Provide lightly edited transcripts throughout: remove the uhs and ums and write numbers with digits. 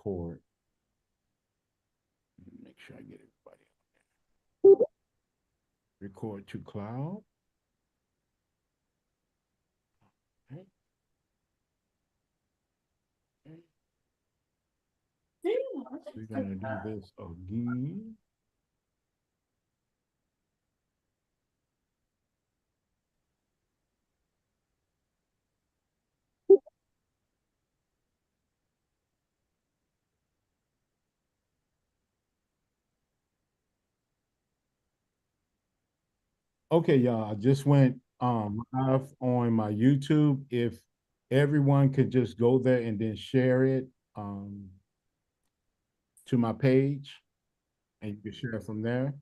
record. Make sure I get everybody. Record to cloud. Okay. We're gonna do this again. Okay, y'all. I just went live on my YouTube. If everyone could just go there and then share it to my page, and you can share it from there.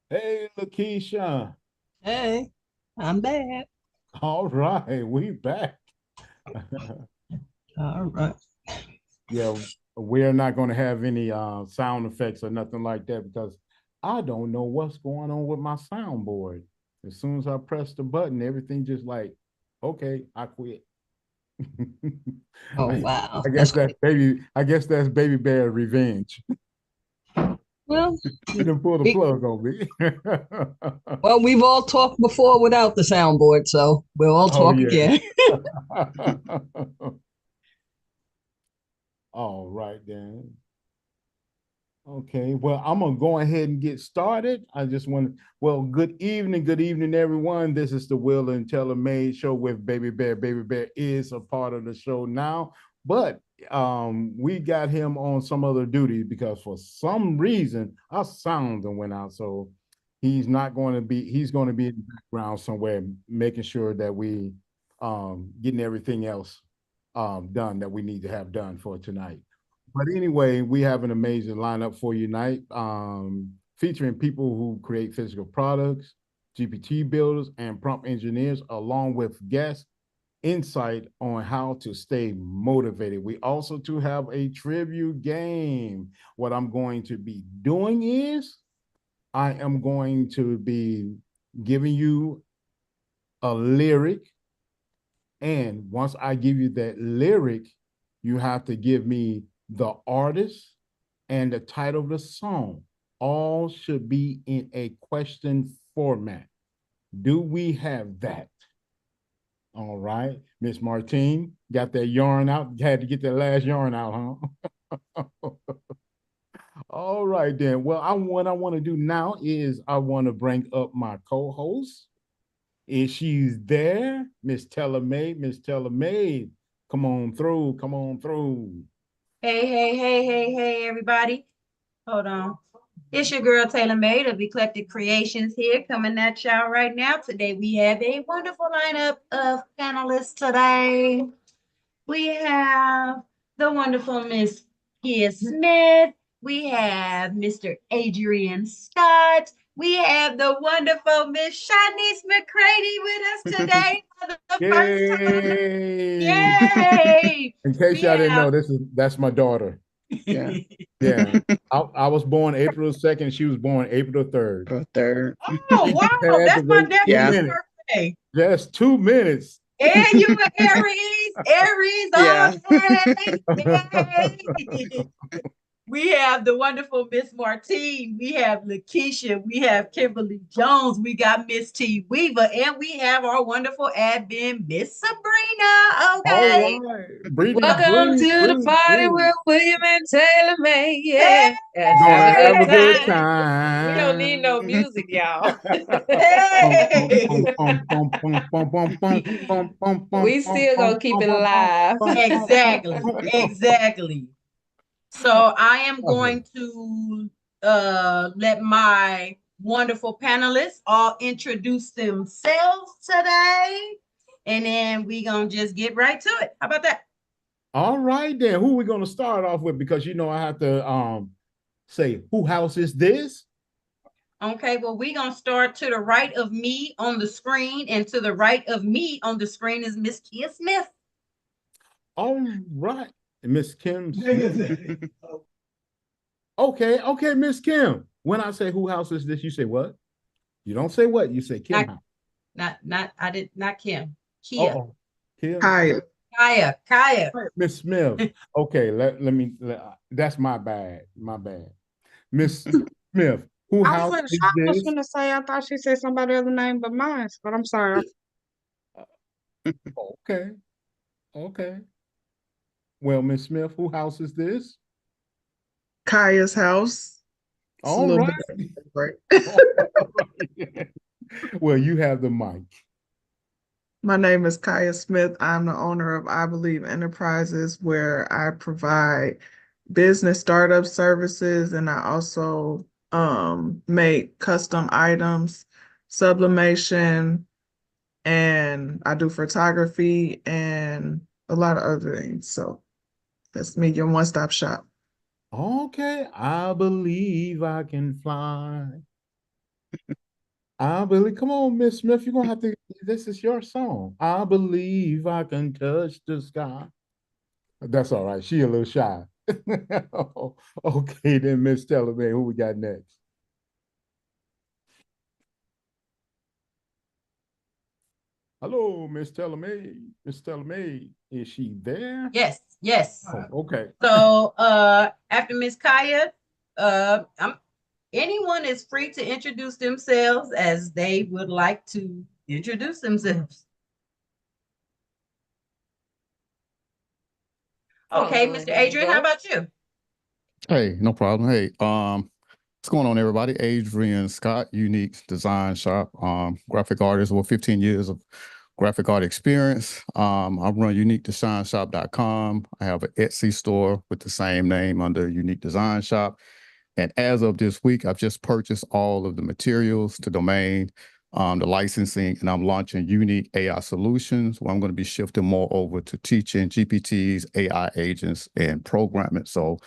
Hey, Lakeisha. Hey, I'm back. All right, we back. All right. Yeah, we're not going to have any sound effects or nothing like that because I don't know what's going on with my soundboard. As soon as I press the button, everything just like, okay, I quit. Oh I, wow, I guess that's that's quick. baby. I guess that's baby bear revenge. Well, He didn't pull the we plug on me. we've all talked before without the soundboard, so we'll all Oh talk yeah. again. All right then. Okay, well, I'm gonna go ahead and get started. I just want to, well, good evening, everyone. This is the Will and Taylor Made show with Baby Bear. Baby Bear is a part of the show now, but we got him on some other duty because for some reason our sound went out. So he's going to be in the background somewhere making sure that we getting everything else done that we need to have done for tonight. But anyway, we have an amazing lineup for you tonight, featuring people who create physical products, GPT builders, and prompt engineers, along with guest insight on how to stay motivated. We also to have a tribute game. What I'm going to be doing is I am going to be giving you a lyric, and once I give you that lyric, you have to give me the artist and the title of the song. All should be in a question format. Do we have that? All right. Miss Martine, got that yarn out. You had to get that last yarn out, huh? All right, then. Well, what I want to do now is I want to bring up my co-host. Is she's there? Miss Tellermaid, Miss Tellermaid. Come on through, come on through. Hey, everybody. Hold on. It's your girl Taylor Made of Eclectic Creations here coming at y'all right now. Today we have a wonderful lineup of panelists today. We have the wonderful Miss Kia Smith. We have Mr. Adrian Scott. We have the wonderful Miss Shanice McCready with us today for the first time. Yay! Yay! In case We y'all didn't know, have that's my daughter. Yeah. Yeah. I was born April 2nd. She was born April 3rd. April 3rd. Oh, wow. Had to That's my wait two Yeah. nephew's minutes. birthday. Just 2 minutes. And you were Aries. Aries all Yeah. day. Yay. We have the wonderful Miss Martine. We have Lakeisha. We have Kimberly Jones. We got Miss T Weaver. And we have our wonderful admin, Miss Sabrina. All Okay. right. Breathe, Welcome breathe, to the breathe, party breathe. with William and Taylor May. Hey. Yeah. Have Gonna a have good a good time. We don't time. need no music, y'all. Hey. We still gonna keep it live. Exactly. Exactly. So I am going to let my wonderful panelists all introduce themselves today. And then we gonna just get right to it. How about that? All right then. Who are we gonna start off with? Because I have to say who house is this? Okay, well, we're gonna start to the right of me on the screen, and to the right of me on the screen is Miss Kia Smith. All right. Miss Kim Smith. Okay, Miss Kim. When I say who house is this, you say what? You don't say what, you say Kim Not, House. not Kim. Kia. Oh, Kim. Hi. Kaya. Miss Smith. Okay, that's my bad. My bad. Miss Smith, who I was house gonna, is I was this? gonna say I thought she said somebody other name but mine, but I'm sorry. Okay, okay. Well, Miss Smith, who house is this? Kaya's house. It's a All little right. bit right. Well, you have the mic. My name is Kaya Smith. I'm the owner of I Believe Enterprises, where I provide business startup services, and I also make custom items, sublimation, and I do photography and a lot of other things. So that's me, your one-stop shop. Okay, I believe I can fly. I believe, come on, Miss Smith, you're gonna have to, this is your song. I believe I can touch the sky. That's all right. She a little shy. Okay, then Miss Tellerman, who we got next? Hello, Miss Tellermaid. Miss Tellermaid, is she there? Yes, yes. Oh, okay. So after Miss Kaya, anyone is free to introduce themselves as they would like to introduce themselves. Okay, Mr. Adrian, how about you? Hey, no problem. Hey, what's going on, everybody? Adrian Scott, Unique Design Shop, graphic artist with 15 years of graphic art experience. I run uniquedesignshop.com. I have an Etsy store with the same name under Unique Design Shop. And as of this week, I've just purchased all of the materials, the domain, the licensing, and I'm launching Unique AI Solutions, where I'm going to be shifting more over to teaching GPTs, AI agents, and programming. So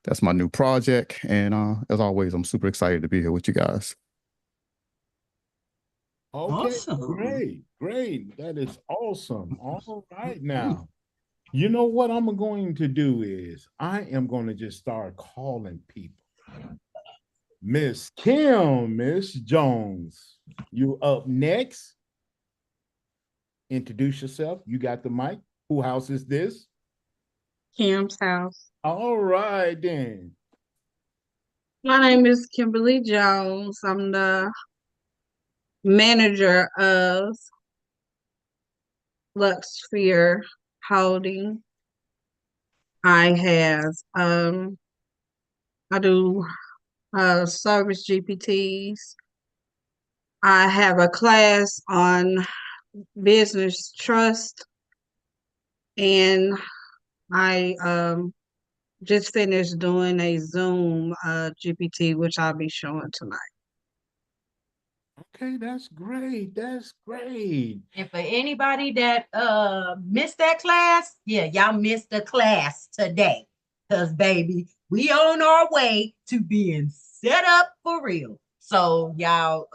that's my new project. And as always, I'm super excited to be here with you guys. Okay, Awesome. great. That is awesome. All right now. You know what I'm going to do is I am going to just start calling people. Miss Kim, Miss Jones, you up next. Introduce yourself. You got the mic. Who house is this? Kim's house. All right, then. My name is Kimberly Jones. I'm the manager of Luxsphere Holding. I have I do service GPTs. I have a class on business trust, and I just finished doing a Zoom GPT, which I'll be showing tonight. Okay, that's great. That's great. And for anybody that missed that class, yeah, y'all missed the class today. Cause baby, we on our way to being set up for real. So y'all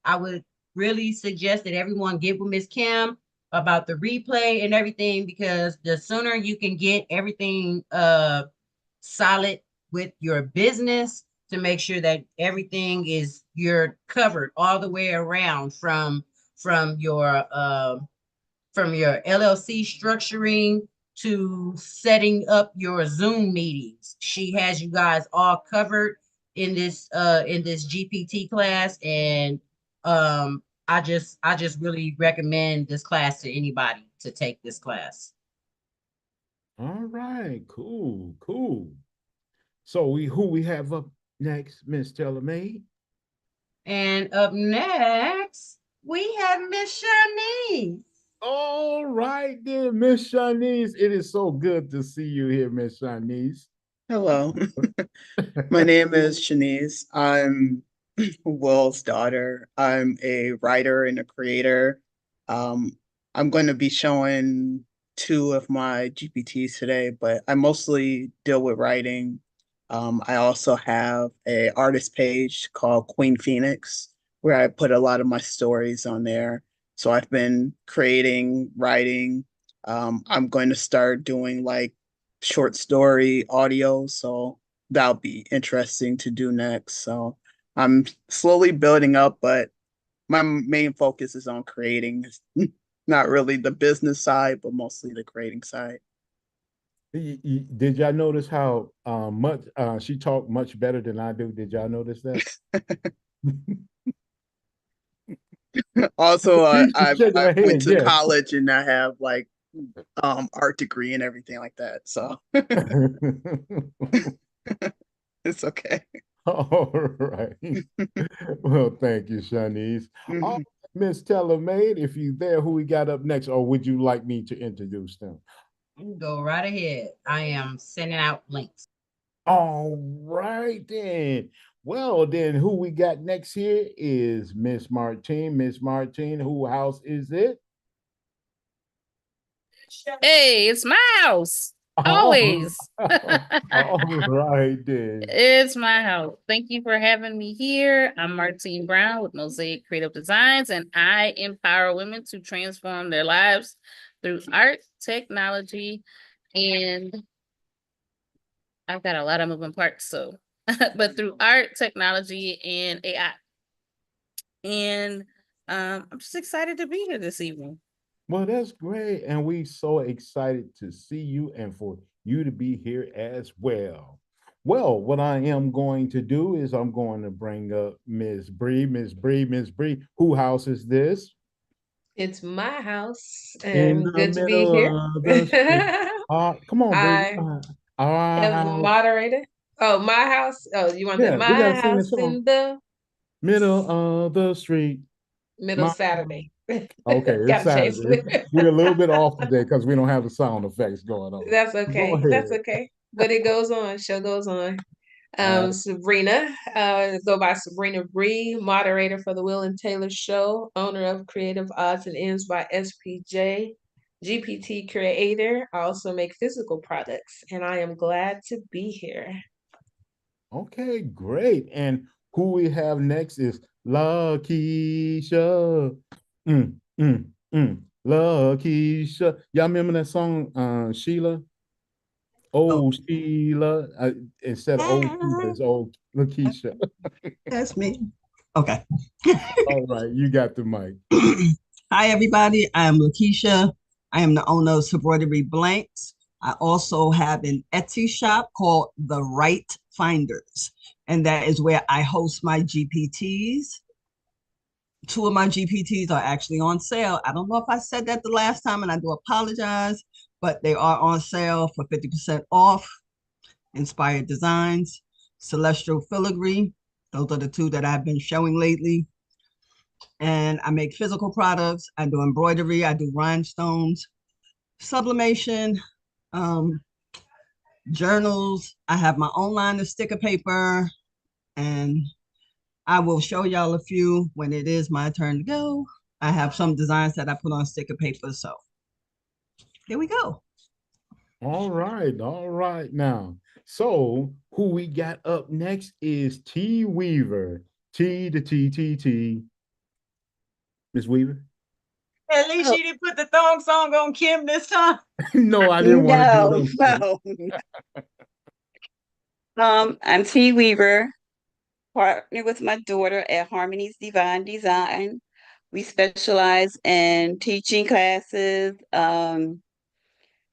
I would really suggest that everyone get with Miss Kim about the replay and everything, because the sooner you can get everything solid with your business, to make sure that everything is, you're covered all the way around from your from your LLC structuring to setting up your Zoom meetings. She has you guys all covered in this GPT class, and I just really recommend this class to anybody to take this class. All right, cool. So who we have up next, Miss Tellermaid? And up next, we have Miss Shanice. All right, then, Miss Shanice. It is so good to see you here, Miss Shanice. Hello, my name is Shanice. I'm Will's daughter. I'm a writer and a creator. Um, I'm going to be showing two of my GPTs today, but I mostly deal with writing. I also have a artist page called Queen Phoenix, where I put a lot of my stories on there. So I've been creating, writing. I'm going to start doing like short story audio, so that'll be interesting to do next. So I'm slowly building up, but my main focus is on creating. It's not really the business side, but mostly the creating side. Did y'all notice how much she talked much better than I do? Did y'all notice that? Also, She's shaking I her went head, to yes. college and I have like art degree and everything like that. So it's okay. All right. Well, thank you, Shanice. Oh, Mhm. Miss Tellermaid, if you there, who we got up next, or would you like me to introduce them? Go right ahead. I am sending out links. All right then. Well, then who we got next here is Miss Martine. Miss Martine, who house is it? Hey, it's my house. All Always. all right then. It's my house. Thank you for having me here. I'm Martine Brown with Mosaic Creative Designs, and I empower women to transform their lives through art, technology, and I've got a lot of moving parts, so but through art, technology, and AI. And I'm just excited to be here this evening. Well, that's great. And we so excited to see you and for you to be here as well. Well, what I am going to do is I'm going to bring up Miss Bree. Miss Bree, Miss Bree. Who house is this? It's my house, In and the good to be here. middle of the street. Come on, Bree. I Our am the house. moderator. Oh, my house. Oh, you want the Yeah, we got my to sing the house song. in the Middle of the street. middle My Saturday. Okay, it's Gotta change Saturday. it. We're a little bit off today because we don't have the sound effects going on. That's Go okay. That's ahead. okay. But it goes on. Show goes on. Uh, Sabrina, go by Sabrina Bree, moderator for the Will and Taylor Show, owner of Creative Odds and Ends by SPJ, GPT creator. I also make physical products, and I am glad to be here. okay, great. And who we have next is Lakeisha. Mm, mm, Lakeisha. Y'all remember that song, Sheila? Oh, Oh, Sheila. Instead of old Sheila, it's old Lakeisha. that's me. Okay. All right, you got the mic. Hi, everybody. I'm Lakeisha. I am the owner of Embroidery Blanks. I also have an Etsy shop called The Right Finders, and that is where I host my GPTs. Two of my GPTs are actually on sale. I don't know if I said that the last time, and I do apologize, but they are on sale for 50% off. Inspired Designs, Celestial Filigree. Those are the two that I've been showing lately. And I make physical products. I do embroidery. I do rhinestones, sublimation, um, journals. I have my own line of sticker paper, and I will show y'all a few when it is my turn to go. I have some designs that I put on sticker paper. So here we go. All right now. So who we got up next is T Weaver. T to T T T. Miss Weaver? At least you didn't put the thong song on Kim this time. No, I didn't want to do No, those things. no. I'm T Weaver, partner with my daughter at Harmony's Divine Design. We specialize in teaching classes,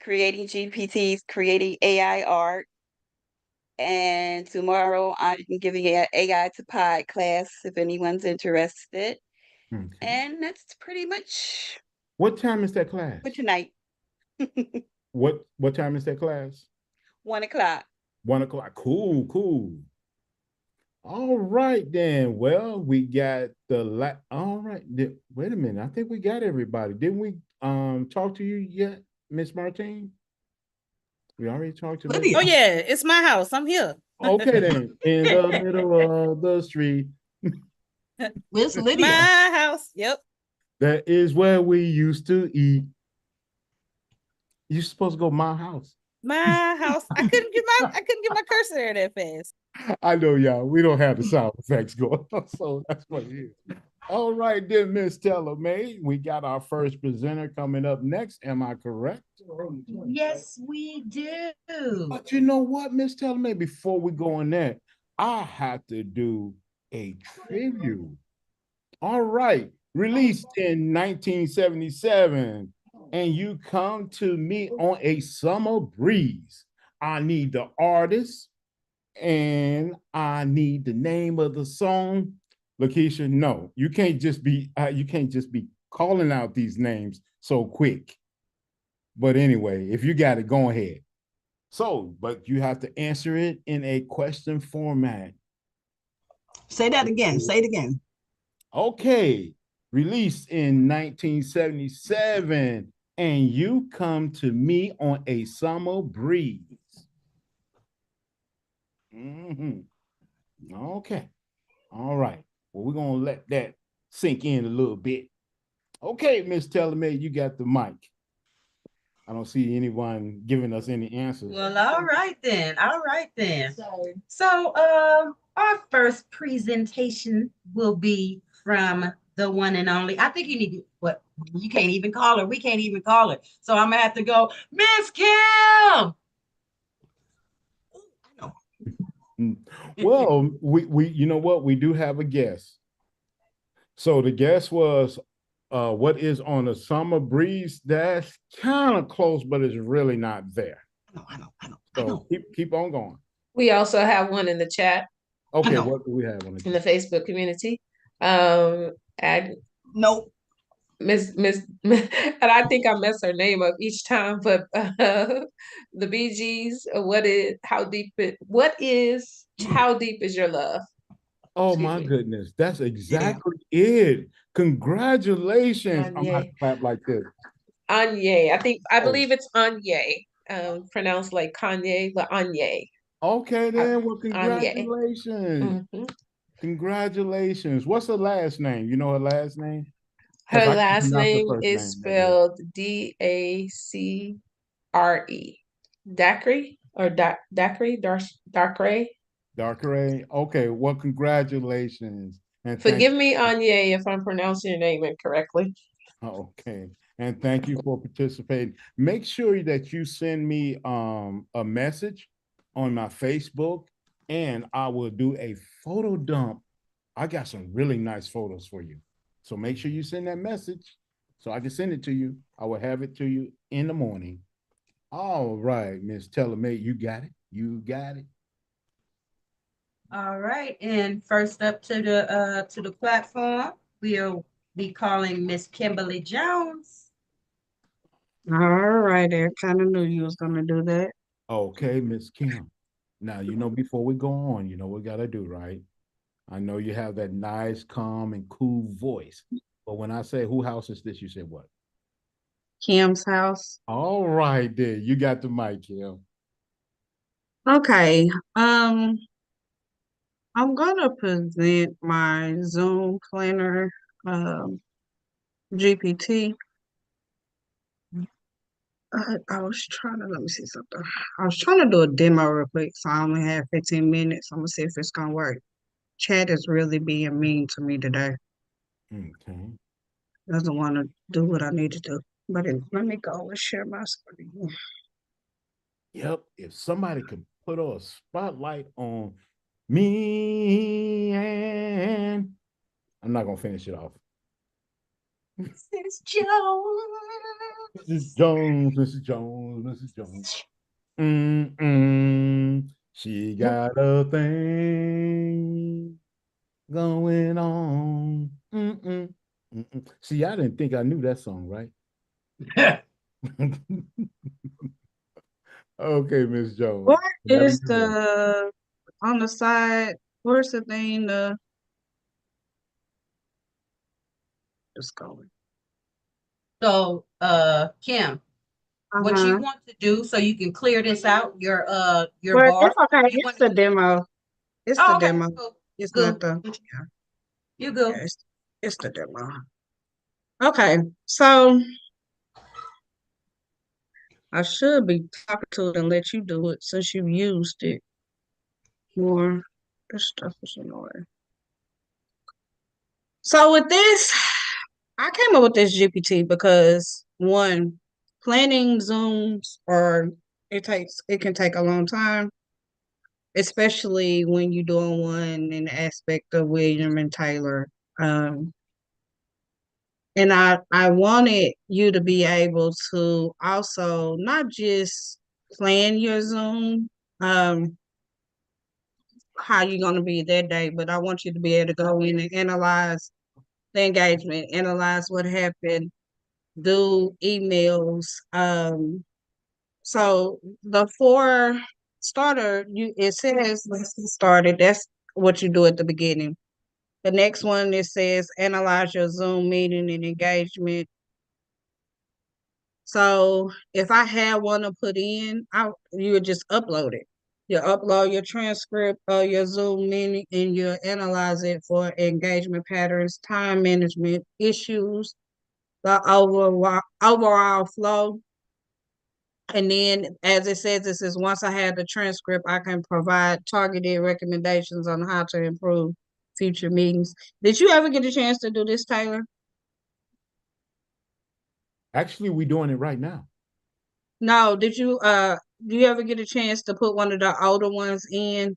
creating GPTs, creating AI art. And tomorrow I'm giving an AI to Pod class if anyone's interested. Okay. And that's pretty much What time is that for class? tonight. What time is that class? 1 o'clock. 1 o'clock. Cool, cool. All right then. Well, we got all right. Wait a minute. I think we got everybody. Didn't we talk to you yet, Miss Martine? We already talked to Miss. Oh Lydia, yeah, it's my house. I'm here. Okay then. In the middle of the street. where's Lydia? My house. Yep. That is where we used to eat. You're supposed to go my house. My house. I couldn't get my cursor there that fast. I know y'all. We don't have the sound effects going on, so that's what it is. All right, then, Miss Teller May. We got our first presenter coming up next. Am I correct? Yes, we do. But you know what, Miss Teller May? Before we go on that, I have to do a tribute All right. Released in 1977. And you come to me on a summer breeze. I need the artist and I need the name of the song. Lakeisha, no, you can't just be calling out these names so quick. But anyway, if you got it, go ahead. So, but you have to answer it in a question format. Say that again. Say it again. Okay, released in 1977, and you come to me on a summer breeze. Mhm. Okay, all right. Well, we're gonna let that sink in a little bit. Okay, Miss Tellermaid, you got the mic. I don't see anyone giving us any answers. Well, all right then. All right then. So, our first presentation will be from the one and only. I think you need to, what, you can't even call her. We can't even call her. So I'm gonna have to go, Miss Kim. Mm. Well, we you know what? We do have a guest. So the guest was what is on a summer breeze. That's kind of close, but it's really not there. So keep on going. We also have one in the chat Okay, what do we have on in the Facebook community. And Nope. Miss, and I think I mess her name up each time, but the BGs, how deep is your love? Oh Excuse my me. goodness, that's exactly it. Congratulations. I'm gonna have Anye. to clap like this. Anye. I Oh, believe it's Anye. Pronounced like Kanye, but Anye. okay then. Well, Anye. congratulations. Mhm. Congratulations. What's her last name? You know her last name? Because Her I can last pronounce the name first is name that way. spelled Dacre. Dacre or Dacre, Dacre. Darkray. Okay, well, congratulations. And thank Forgive me, Anye, if I'm pronouncing your name incorrectly. okay. And thank you for participating. Make sure that you send me a message on my Facebook and I will do a photo dump. I got some really nice photos for you. So make sure you send that message so I can send it to you. I will have it to you in the morning. All right, Miss Tellermate, you got it. You got it. All right, and first up to the platform, we'll be calling Miss Kimberly Jones. All right, I kind of knew you was gonna do that. Okay, Miss Kim. Now, before we go on, you know what we got to do, right? I know you have that nice, calm, and cool voice. But when I say, who house is this? You say what? Kim's house. All right, there. You got the mic, Kim. Okay. I'm gonna present my Zoom planner GPT. I was trying to let me see something. I was trying to do a demo real quick, so I only have 15 minutes. I'm gonna see if it's gonna work. Chat is really being mean to me today. Okay. Doesn't want to do what I need to do. But let me go and share my screen. Yep. If somebody could put a spotlight on me and I'm not gonna finish it off. Miss Jones. Mrs. Jones, Mrs. Jones, Mrs. Jones. Mm-mm. She got a thing going on. Mm-mm. Mm-mm. See, I didn't think I knew that song, right? Okay, Miss Jones. What Whenever is you're ready. the on the side? Where's the thing? Just going. So, Kim, what you Uh-huh. want to do so you can clear this out, your Well, bar. it's okay. You It's want the to, demo. It's the oh, okay, demo. cool. It's not Good. the. Yeah, You yeah, go. it's the demo. Okay, so I should be talking to it and let you do it since you used it more. This stuff is annoying. So with this, I came up with this GPT because one, planning Zooms or it can take a long time, especially when you're doing one in the aspect of William and Taylor. And I wanted you to be able to also not just plan your Zoom, um, how you're going to be that day, but I want you to be able to go in and analyze the engagement, analyze what happened, do emails. So the four starter, it says let's get started. That's what you do at the beginning. The next one, it says analyze your Zoom meeting and engagement. So if I had one to put in, you would just upload it. You upload your transcript of your Zoom meeting and you analyze it for engagement patterns, time management issues, the overall flow. And then, as it says, this is once I have the transcript, I can provide targeted recommendations on how to improve future meetings. Did you ever get a chance to do this, Taylor? Actually, we're doing it right now. No, did you do you ever get a chance to put one of the older ones in?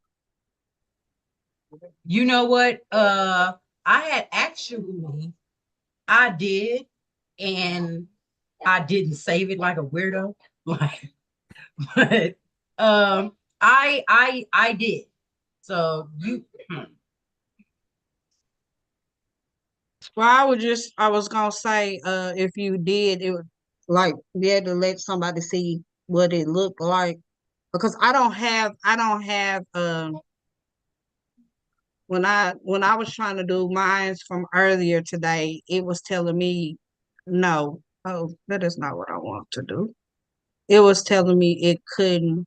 You know what? I had actually, I did, and I didn't save it like a weirdo. Like, but I did. So you, Well, I was gonna say, if you did, it would like be able to let somebody see what it looked like because I don't have when I was trying to do mines from earlier today, it was telling me no. Oh, that is not what I want to do. It was telling me it couldn't.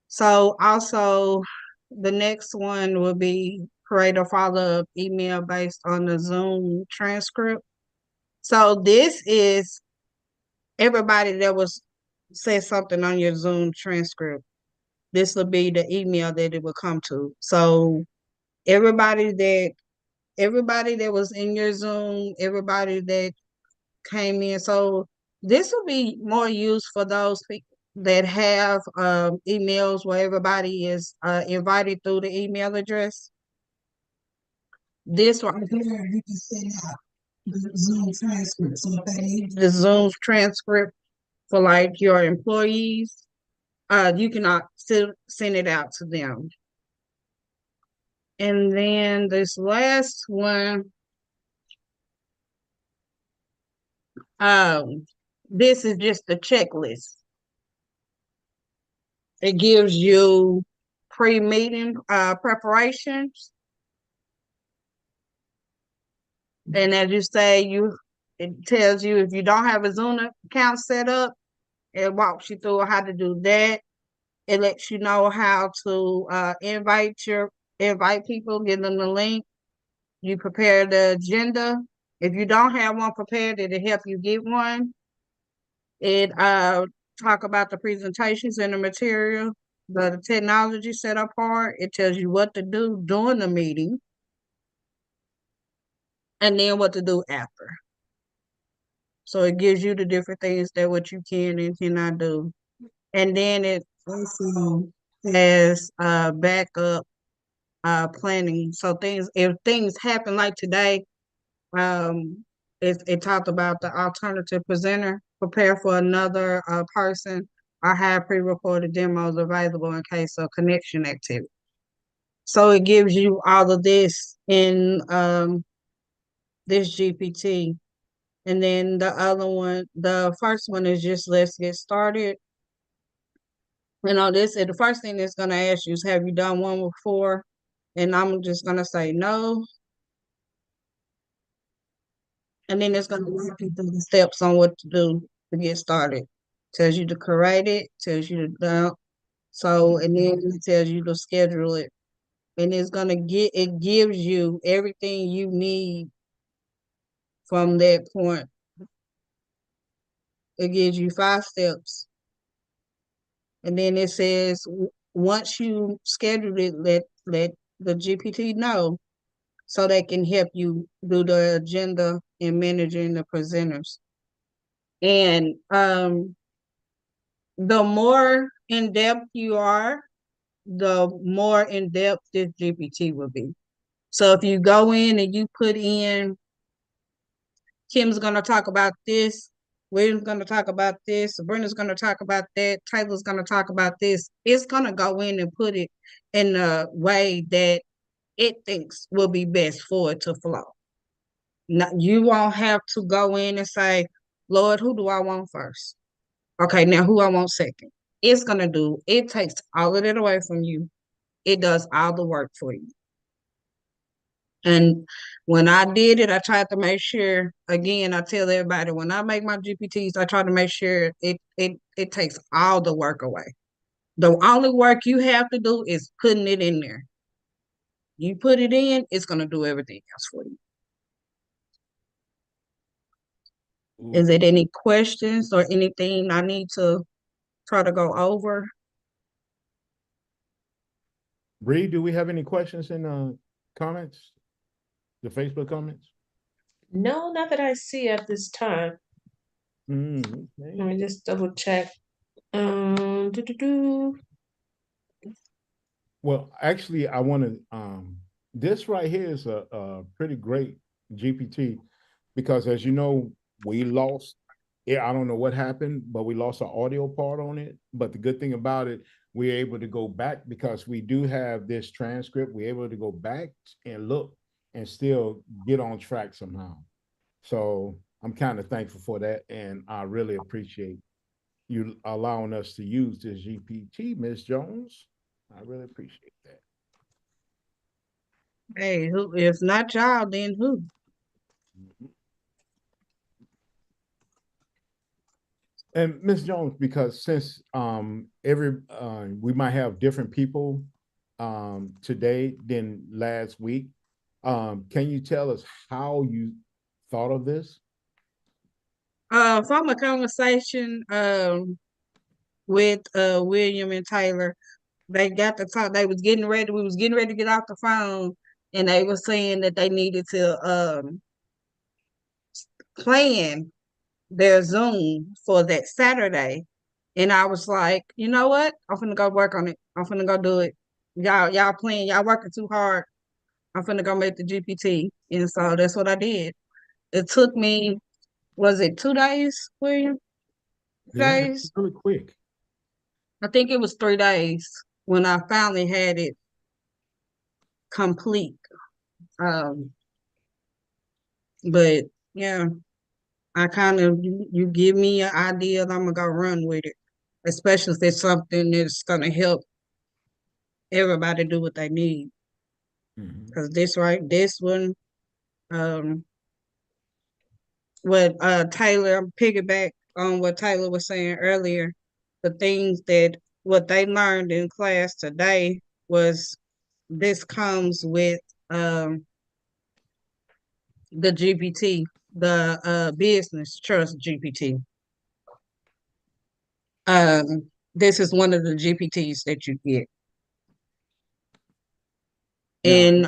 So also the next one would be create a follow-up email based on the Zoom transcript. So this is everybody that was said something on your Zoom transcript. This will be the email that it will come to. So everybody that everybody that was in your Zoom, everybody that came in. So this will be more used for those people that have emails where everybody is invited through the email address. This right here, you can send out the Zoom transcript. So if they need the Zoom transcript for like your employees, you can still send it out to them. And then this last one, um, this is just a checklist. It gives you pre-meeting preparations. And as you say, it tells you if you don't have a Zoom account set up, it walks you through how to do that. It lets you know how to invite people, give them the link. You prepare the agenda. If you don't have one prepared, it'll help you get one. It talk about the presentations and the material, the technology setup part. It tells you what to do during the meeting, and then what to do after. So it gives you the different things that what you can and cannot do. And then it also has backup planning. So if things happen like today, um, it talked about the alternative presenter, prepare for another person, or have pre-recorded demos available in case of connection activity. So it gives you all of this in this GPT. And then the first one is just let's get started. And all this, and the first thing it's gonna ask you is, have you done one before? And I'm just gonna say no. And then it's gonna walk you through the steps on what to do to get started. Tells you to create it, tells you to dump. So, and then it tells you to schedule it. And it gives you everything you need from that point. It gives you 5 steps. And then it says once you schedule it, let the GPT know so they can help you do the agenda and managing the presenters. And the more in depth you are, the more in depth this GPT will be. So if you go in and you put in Kim's gonna talk about this. William's gonna talk about this. Brenda's gonna talk about that. Taylor's gonna talk about this. It's gonna go in and put it in a way that it thinks will be best for it to flow. You won't have to go in and say, Lord, who do I want first? Okay, now who I want second. It's gonna do, it takes all of it away from you. It does all the work for you. And when I did it, I tried to make sure, again, I tell everybody when I make my GPTs, I try to make sure it takes all the work away. The only work you have to do is putting it in there. You put it in, it's gonna do everything else for you. Is it any questions or anything I need to try to go over? Bree, do we have any questions in comments? The Facebook comments? No, not that I see at this time. Okay. Let me just double check. Do. Well, actually, I want to. This right here is a pretty great GPT because, as you know, we lost. Yeah, I don't know what happened, but we lost our audio part on it. But the good thing about it, we're able to go back because we do have this transcript. We're able to go back and look and still get on track somehow. So I'm kind of thankful for that, and I really appreciate you allowing us to use this GPT, Miss Jones. I really appreciate that. Hey, who if not y'all, then who? And Miss Jones, because since every we might have different people today than last week, can you tell us how you thought of this? From a conversation with William and Taylor, they got to talk. They was getting ready. We was getting ready to get off the phone, and they were saying that they needed to plan their Zoom for that Saturday. And I was like, you know what? I'm finna go work on it. I'm finna go do it. Y'all playing, y'all working too hard. I'm finna go make the GPT. And so that's what I did. It took me, was it 2 days, William? Yeah, Days? really quick. I think it was 3 days when I finally had it complete. Um, but yeah, I kind of you give me an idea, and I'm gonna go run with it, especially if it's something that's gonna help everybody do what they need. Because this one, um, what Taylor piggyback on what Taylor was saying earlier, the things that what they learned in class today was this comes with the GPT, the business trust GPT. This is one of the GPTs that you get. Now, And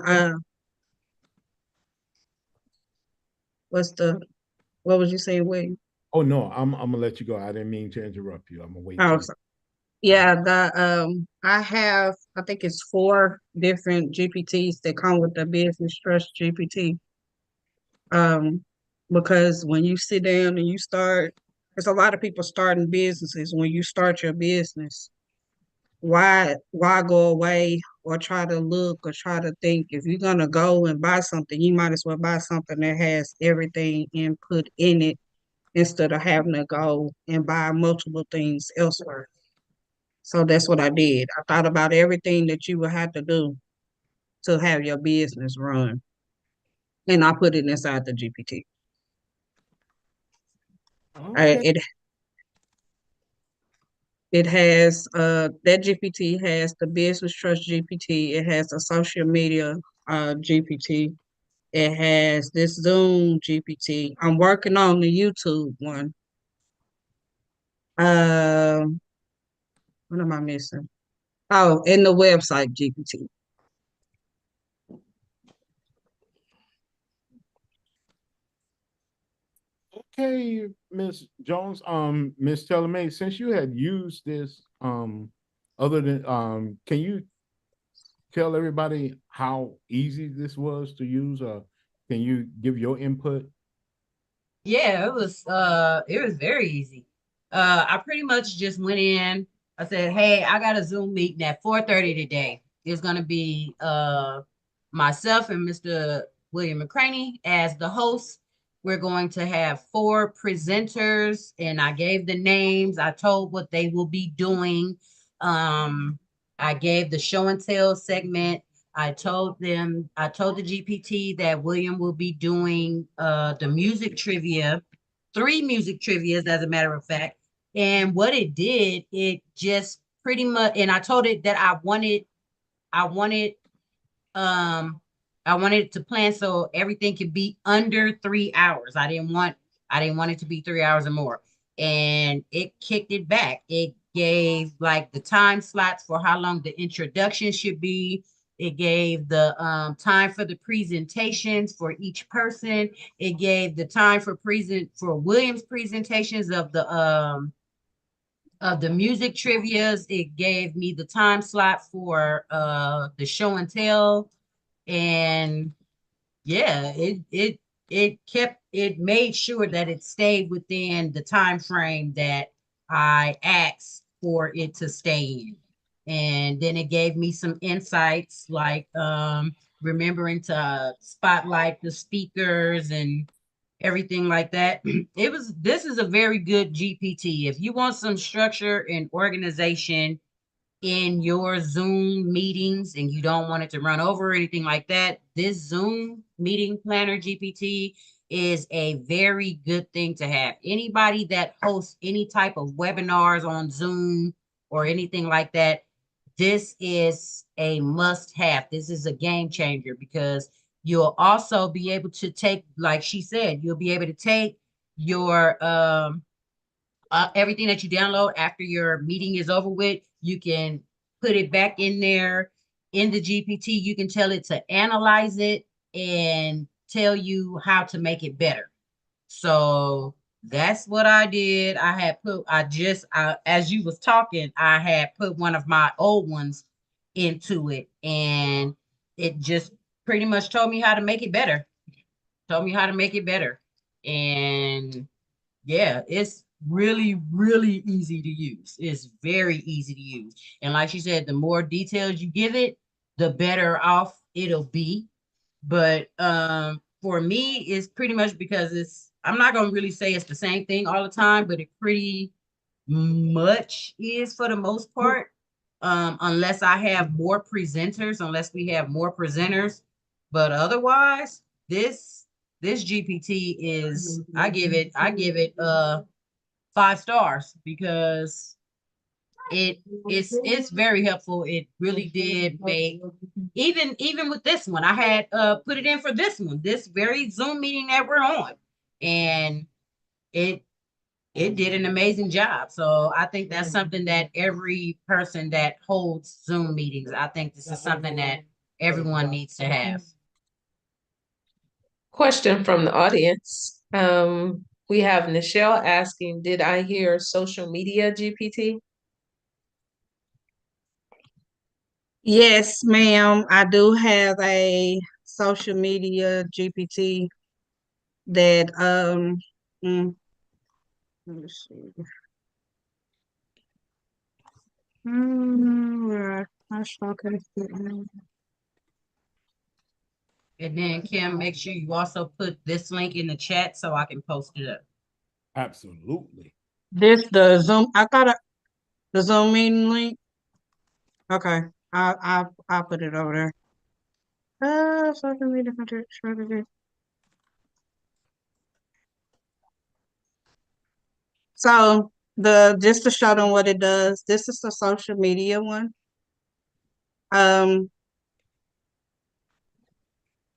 what was you saying, William? oh no, I'm gonna let you go. I didn't mean to interrupt you. I'm gonna wait Oh, till. yeah, I have, I think it's 4 different GPTs that come with the business trust GPT. Um, because when you sit down and you start, there's a lot of people starting businesses. When you start your business, why go away or try to look or try to think? If you're gonna go and buy something, you might as well buy something that has everything input in it instead of having to go and buy multiple things elsewhere. So that's what I did. I thought about everything that you would have to do to have your business run, and I put it inside the GPT. Okay. It It has that GPT has the business trust GPT. It has a social media GPT. It has this Zoom GPT. I'm working on the YouTube one. What am I missing? Oh, and the website GPT. Okay, Miss Jones, Miss Tellermaid, since you had used this, other than can you tell everybody how easy this was to use? Can you give your input? Yeah, it was very easy. I pretty much just went in. I said, "Hey, I got a Zoom meeting at 4:30 today. It's gonna be myself and Mr. William McCraney as the host. We're going to have four presenters, and I gave the names. I told what they will be doing. Um, I gave the show and tell segment. I told the GPT that William will be doing the music trivia, three music trivias, as a matter of fact. And what it did, it just pretty much, and I told it that I wanted um I wanted to plan so everything could be under 3 hours. I didn't want it to be 3 hours or more. And it kicked it back. It gave like the time slots for how long the introduction should be. It gave the time for the presentations for each person. It gave the time for Williams presentations of the music trivias. It gave me the time slot for the show and tell. And yeah, it made sure that it stayed within the time frame that I asked for it to stay in. And then it gave me some insights like remembering to spotlight the speakers and everything like that. This is a very good GPT. If you want some structure and organization in your Zoom meetings and you don't want it to run over or anything like that, this Zoom meeting planner GPT is a very good thing to have. Anybody that hosts any type of webinars on Zoom or anything like that, this is a must have. This is a game changer because you'll also be able to take, like she said, you'll be able to take your everything that you download after your meeting is over with, you can put it back in there in the GPT. You can tell it to analyze it and tell you how to make it better. So that's what I did. As you was talking, I had put one of my old ones into it, and it just pretty much told me how to make it better. Told me how to make it better. And yeah, it's really, really easy to use. It's very easy to use. And like she said, the more details you give it, the better off it'll be. But for me, it's pretty much because I'm not gonna really say it's the same thing all the time, but it pretty much is for the most part. Unless I have more presenters, unless we have more presenters. But otherwise, this GPT is I give it 5 stars because it's very helpful. It really did make even with this one, I had put it in for this one, this very Zoom meeting that we're on. And it it did an amazing job. So I think that's something that every person that holds Zoom meetings, I think this is something that everyone needs to have. Question from the audience. We have Nichelle asking, did I hear social media GPT? Yes, ma'am. I do have a social media GPT that mm, let me see. Where I showcased it. And then Kim, make sure you also put this link in the chat so I can post it up. Absolutely. This the Zoom. The Zoom meeting link. Okay, I put it over there. Social media content strategy. So the just to show them what it does. This is the social media one.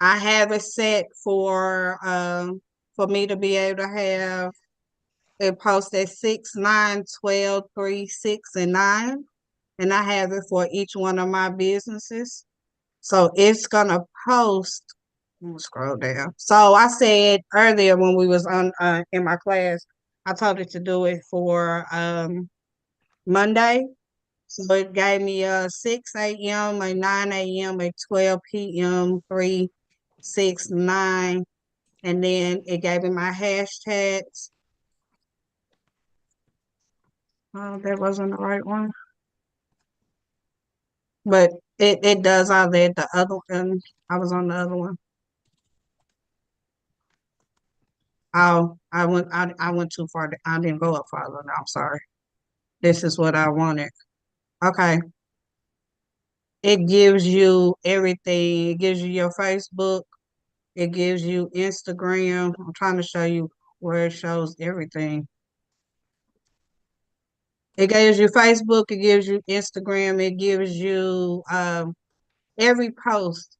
I have it set for me to be able to have it post at 6, 9, 12, 3, 6, and 9. And I have it for each one of my businesses. So it's gonna post. Let me scroll down. So I said earlier when we was on in my class, I told it to do it for Monday. So it gave me a 6 a.m., a 9 a.m., a 12 p.m., 3, 6, 9, and then it gave me my hashtags. Oh, that wasn't the right one. But it does all that. The other one, I was on the other one. Oh, I went too far. I didn't go up farther. No, I'm sorry. This is what I wanted. Okay. It gives you everything. It gives you your Facebook. It gives you Instagram. I'm trying to show you where it shows everything. It gives you Facebook. It gives you Instagram. It gives you every post.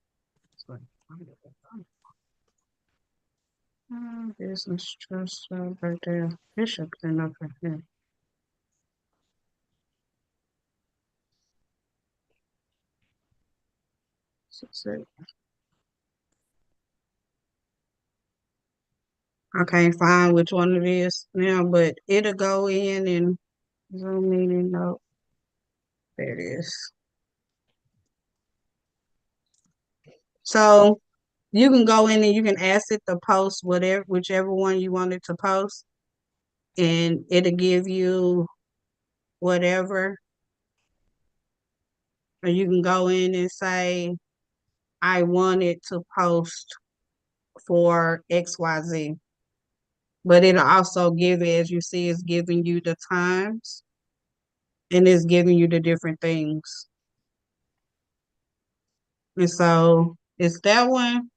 Business trust right there. It should clean up right here. I can't find which one it is now, but it'll go in and zoom in and out. There it is. So you can go in and you can ask it to post whichever one you want it to post, and it'll give you whatever. Or you can go in and say, I want it to post for XYZ. But it'll also give it, as you see, it's giving you the times and it's giving you the different things. And so it's that one,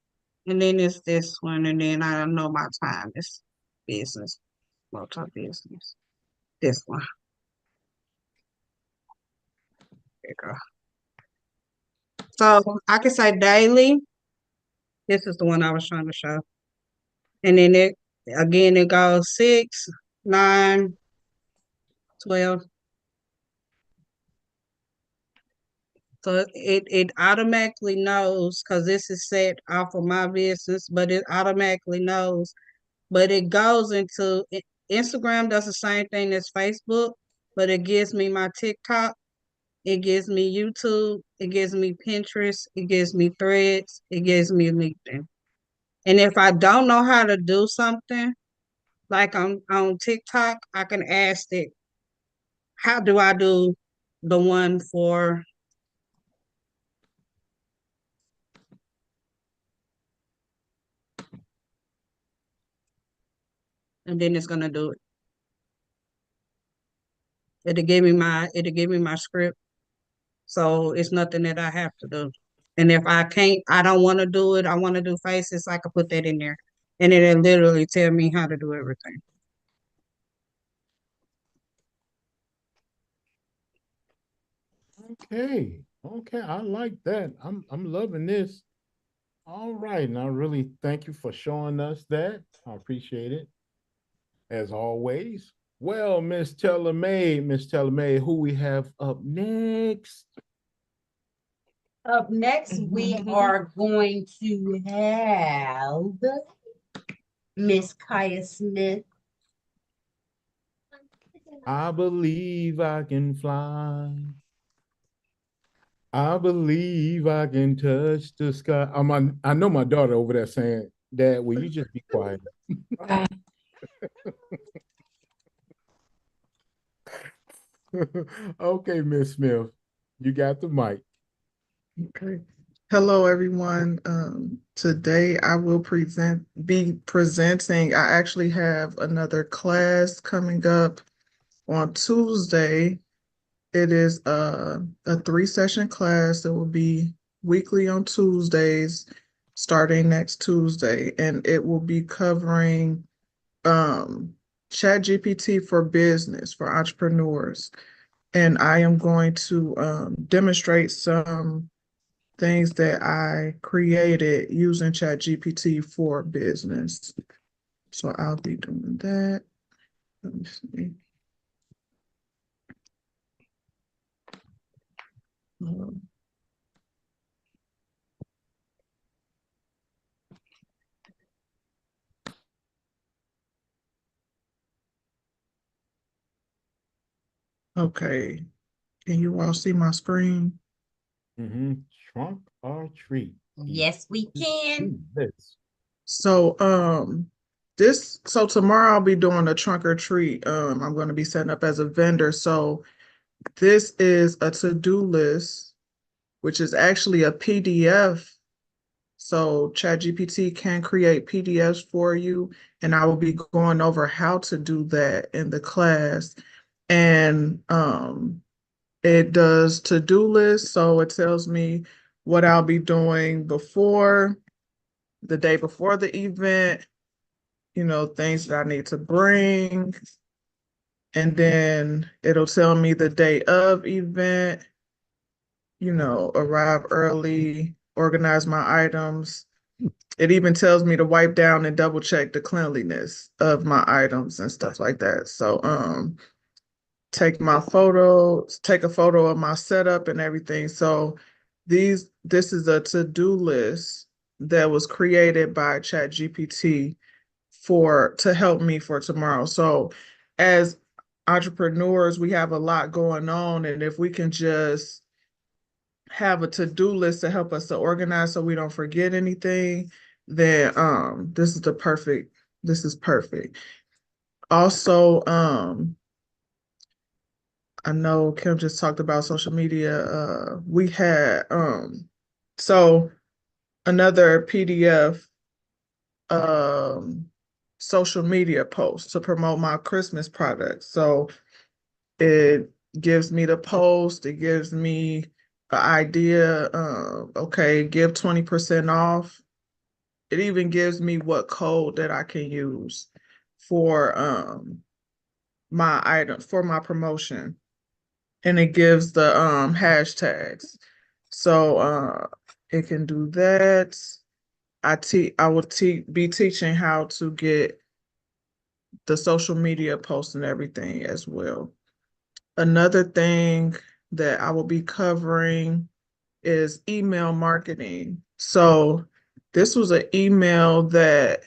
and then it's this one, and then I don't know my time. It's business, multi-business. This one. There you go. So I can say daily. This is the one I was trying to show. And then it goes 6, 9, 12. So it automatically knows, because this is set off of my business, but it automatically knows. But it goes into Instagram does the same thing as Facebook, but it gives me my TikTok, it gives me YouTube, it gives me Pinterest, it gives me Threads, it gives me LinkedIn. And if I don't know how to do something, like on TikTok, I can ask it, how do I do the one for and then it's gonna do it. It'll give me my script. So it's nothing that I have to do. And if I can't, I don't want to do it, I want to do faces, I can put that in there. And it'll literally tell me how to do everything. Okay. Okay. I like that. I'm loving this. All right. And I really thank you for showing us that. I appreciate it. As always. Well, Miss Tellermaid, who we have up next? Up next, we are going to have Miss Kaya Smith. I believe I can fly. I believe I can touch the sky. I know my daughter over there saying, Dad, will you just be quiet? Okay, Miss Smith, you got the mic. Okay. Hello, everyone. Today I will be presenting. I actually have another class coming up on Tuesday. It is a 3-session class that will be weekly on Tuesdays, starting next Tuesday, and it will be covering ChatGPT for business, for entrepreneurs. And I am going to demonstrate some things that I created using ChatGPT for business. So I'll be doing that. Let me see. Okay. Can you all see my screen? Mm-hmm. Trunk or treat. Yes, we can. This. So so tomorrow I'll be doing a trunk or treat. I'm going to be setting up as a vendor. So this is a to-do list, which is actually a PDF. So ChatGPT can create PDFs for you, and I will be going over how to do that in the class. And it does to-do lists, so it tells me what I'll be doing before the day before the event, things that I need to bring. And then it'll tell me the day of event, arrive early, organize my items. It even tells me to wipe down and double check the cleanliness of my items and stuff like that. So take a photo of my setup and everything. So this is a to-do list that was created by ChatGPT to help me for tomorrow. So as entrepreneurs, we have a lot going on, and if we can just have a to-do list to help us to organize so we don't forget anything, then this is perfect. Also, I know Kim just talked about social media. We had so another PDF um social media post to promote my Christmas products. So it gives me the post, it gives me an idea, okay, give 20% off. It even gives me what code that I can use for my item for my promotion. And it gives the hashtags. So it can do that. I will be teaching how to get the social media posts and everything as well. Another thing that I will be covering is email marketing. So this was an email that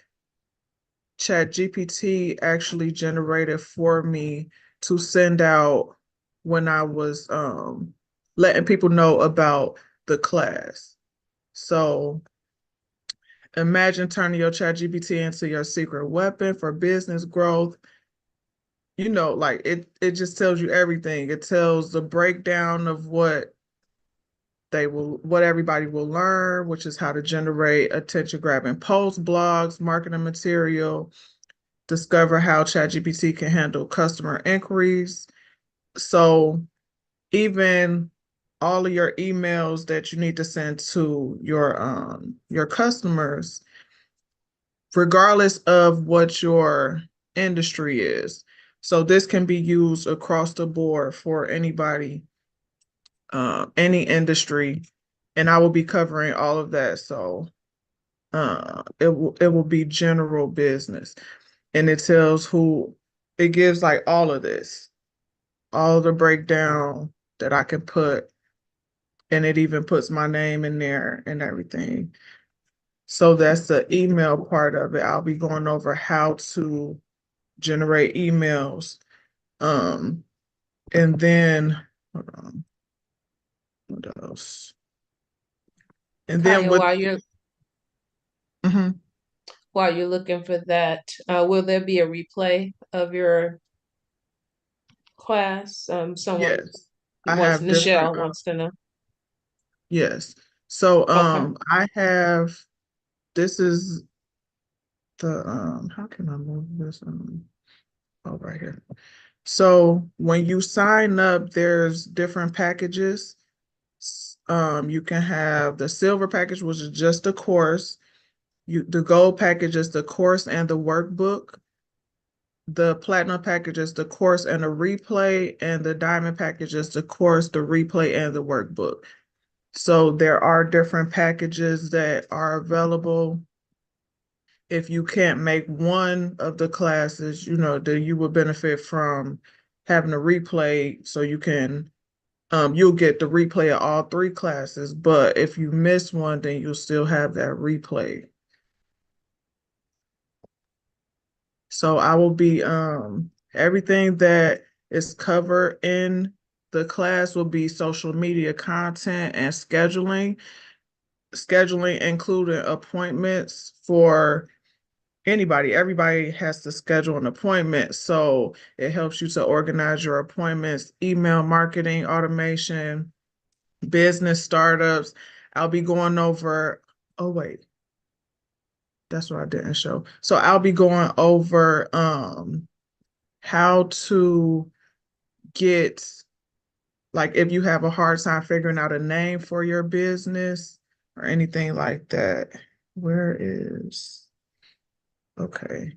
ChatGPT actually generated for me to send out when I was letting people know about the class. So imagine turning your ChatGPT into your secret weapon for business growth. Like it just tells you everything. It tells the breakdown of what everybody will learn, which is how to generate attention grabbing posts, blogs, marketing material, discover how ChatGPT can handle customer inquiries. So even all of your emails that you need to send to your customers, regardless of what your industry is. So this can be used across the board for anybody, any industry, and I will be covering all of that. So it will be general business, and it gives like all of this, all the breakdown that I can put, and it even puts my name in there and everything. So that's the email part of it. I'll be going over how to generate emails. And then hold on, what else? And then Kaya, with Mhm. while you're looking for that, will there be a replay of your class? Someone Yes, I have different Nichelle wants to know. yes. So Okay. I have this is the how can I move this right here. So when you sign up, there's different packages. You can have the silver package, which is just the course. The gold package is the course and the workbook. The platinum package is the course and the replay, and the diamond package is the course, the replay, and the workbook. So there are different packages that are available. If you can't make one of the classes, then you will benefit from having a replay so you'll get the replay of all three classes. But if you miss one, then you'll still have that replay. So I will be everything that is covered in the class will be social media content and scheduling. scheduling including appointments for anybody. Everybody has to schedule an appointment. So it helps you to organize your appointments, email marketing, automation, business startups. I'll be going over, oh wait, that's what I didn't show. So I'll be going over how to get, like, if you have a hard time figuring out a name for your business or anything like that. Where is, okay.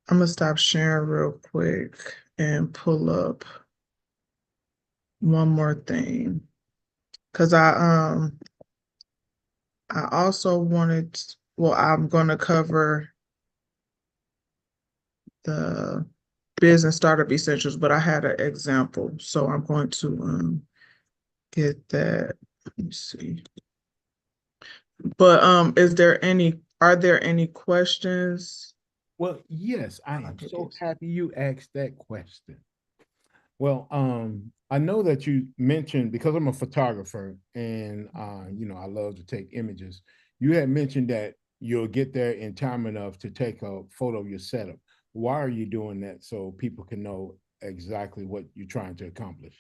I'm gonna stop sharing real quick and pull up one more thing. Cause I also wanted, well, I'm gonna cover the business startup essentials, but I had an example. So I'm going to get that. Let me see. But are there any questions? Well, yes, I am so happy you asked that question. Well, I know that you mentioned, because I'm a photographer and I love to take images. You had mentioned that you'll get there in time enough to take a photo of your setup. Why are you doing that so people can know exactly what you're trying to accomplish?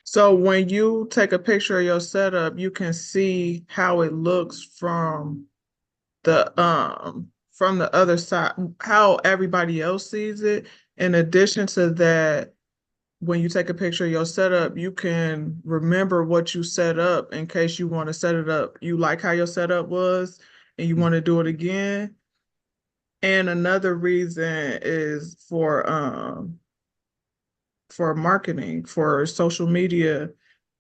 So when you take a picture of your setup, you can see how it looks from the other side, how everybody else sees it. In addition to that, when you take a picture of your setup, you can remember what you set up in case you want to set it up. You like how your setup was and you want to do it again. And another reason is for marketing, for social media,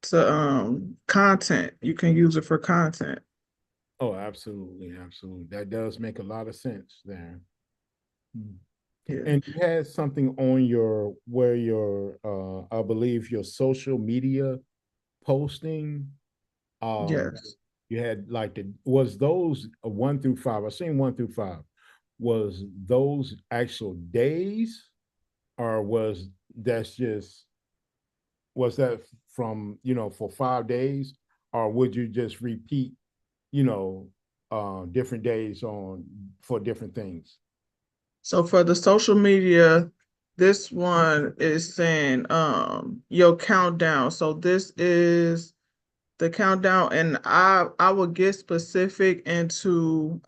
to content. You can use it for content. Oh, absolutely, absolutely. That does make a lot of sense there. Hmm. Yeah. And you had something on I believe your social media posting. Yes. You had like was those 1 through 5? I seen 1 through 5. Was those actual days, or was that from, for 5 days, or would you just repeat, you know, different days on for different things? So for the social media, this one is saying your countdown. So this is the countdown, and I will get specific into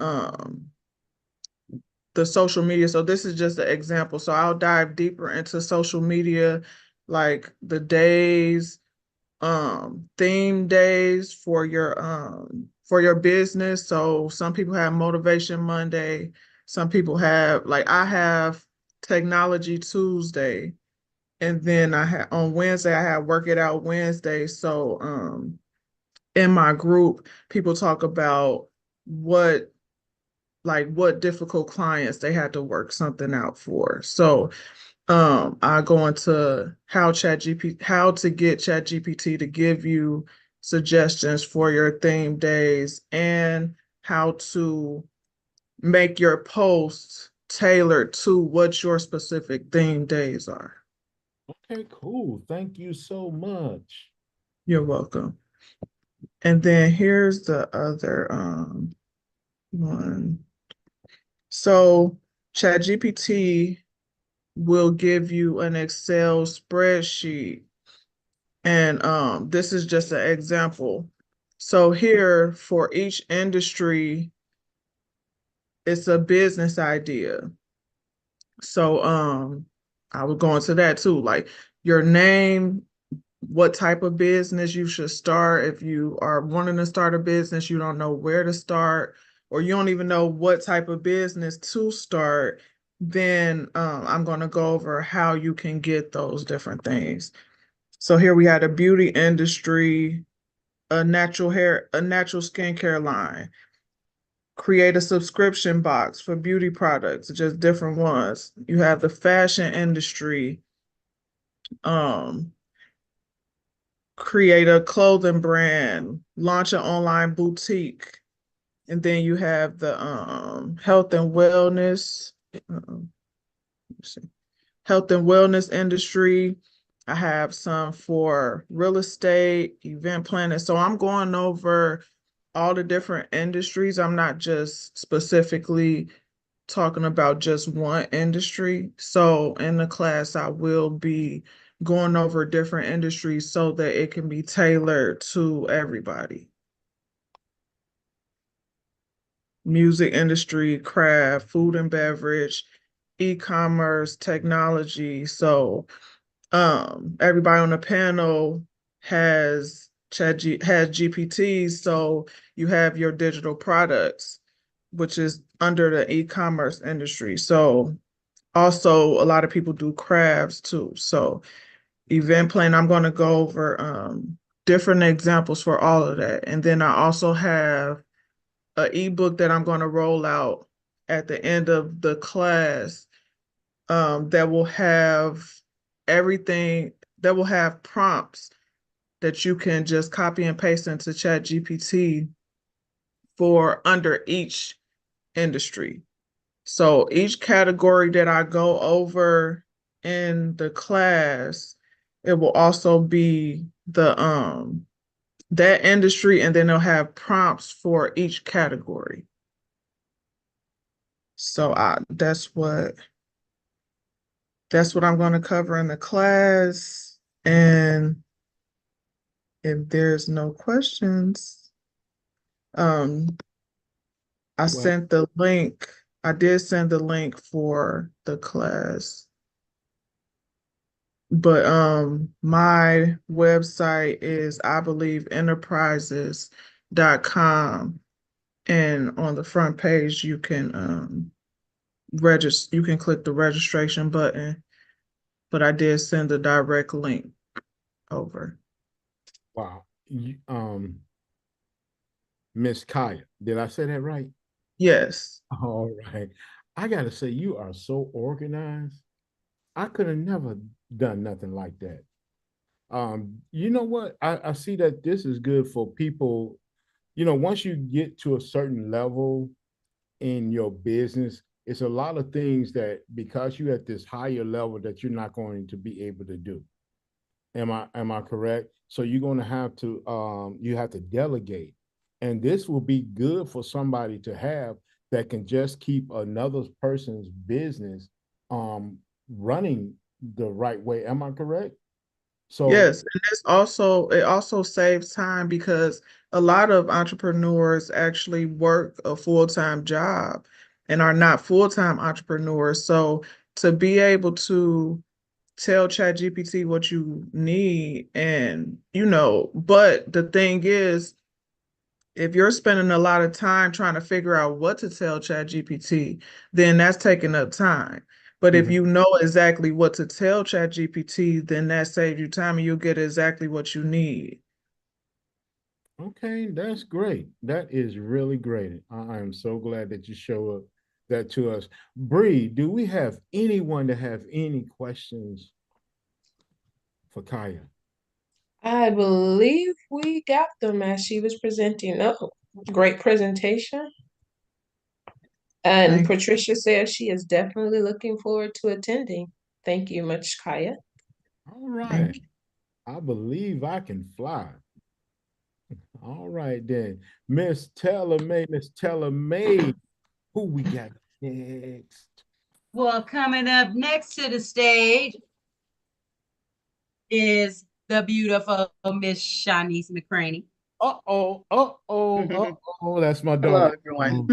the social media. So this is just an example. So I'll dive deeper into social media, like the days, theme days for your business. So some people have Motivation Monday, some people have, like, I have Technology Tuesday, and then I have on Wednesday I have Work It Out Wednesday. So in my group, people talk about what what difficult clients they had to work something out for. So I go into how to get ChatGPT to give you suggestions for your theme days, and how to make your posts tailored to what your specific theme days are. Okay, cool. Thank you so much. You're welcome. And then here's the other one. So ChatGPT will give you an Excel spreadsheet. And this is just an example. So here for each industry, it's a business idea. So I would go into that too, like your name, what type of business you should start. If you are wanting to start a business, you don't know where to start, or you don't even know what type of business to start, then I'm going to go over how you can get those different things. So here we had a beauty industry, a natural skincare line, create a subscription box for beauty products, just different ones. You have the fashion industry, um, create a clothing brand, launch an online boutique. And then you have the health and wellness, health and wellness industry, I have some for real estate, event planning. So I'm going over all the different industries. I'm not just specifically talking about just one industry. So in the class, I will be going over different industries so that it can be tailored to everybody. Music industry, craft, food and beverage, e-commerce, technology. So everybody on the panel has GPTs, so you have your digital products, which is under the e-commerce industry. So also a lot of people do crafts too. So event plan, I'm going to go over different examples for all of that. And then I also have an ebook that I'm going to roll out at the end of the class that will have everything, that will have prompts that you can just copy and paste into Chat GPT for under each industry. So each category that I go over in the class, it will also be the that industry, and then they'll have prompts for each category. So that's what I'm going to cover in the class. And if there's no questions, I Well, sent the link. I did send the link for the class. But my website is I believe enterprises.com, and on the front page you can register, you can click the registration button, but I did send the direct link over. wow. Miss Kaya, did I say that right? Yes. All right. I gotta say, you are so organized. I could have never done nothing like that. You know what? I see that this is good for people. Once you get to a certain level in your business, it's a lot of things that because you're at this higher level that you're not going to be able to do. Am I correct? So you're going to have to you have to delegate. And this will be good for somebody to have that can just keep another person's business running the right way. Am I correct? So Yes, and it also saves time because a lot of entrepreneurs actually work a full-time job and are not full-time entrepreneurs. So to be able to tell ChatGPT what you need, and but the thing is, if you're spending a lot of time trying to figure out what to tell ChatGPT, then that's taking up time. But if mhm. you know exactly what to tell ChatGPT, then that saves you time and you'll get exactly what you need. Okay, that's great. That is really great. I am so glad that you show up that to us. Bree, do we have anyone that have any questions for Kaya? I believe we got them as she was presenting. Oh, great presentation. And Thank Patricia says she is definitely looking forward to attending. Thank you much, Kaya. All thank right. you. I believe I can fly. All right then. Miss Taylor May, who we got next? Well, coming up next to the stage is the beautiful Miss Shanice McCraney. Uh-oh, uh-oh, uh-oh. That's my Hello, daughter. everyone.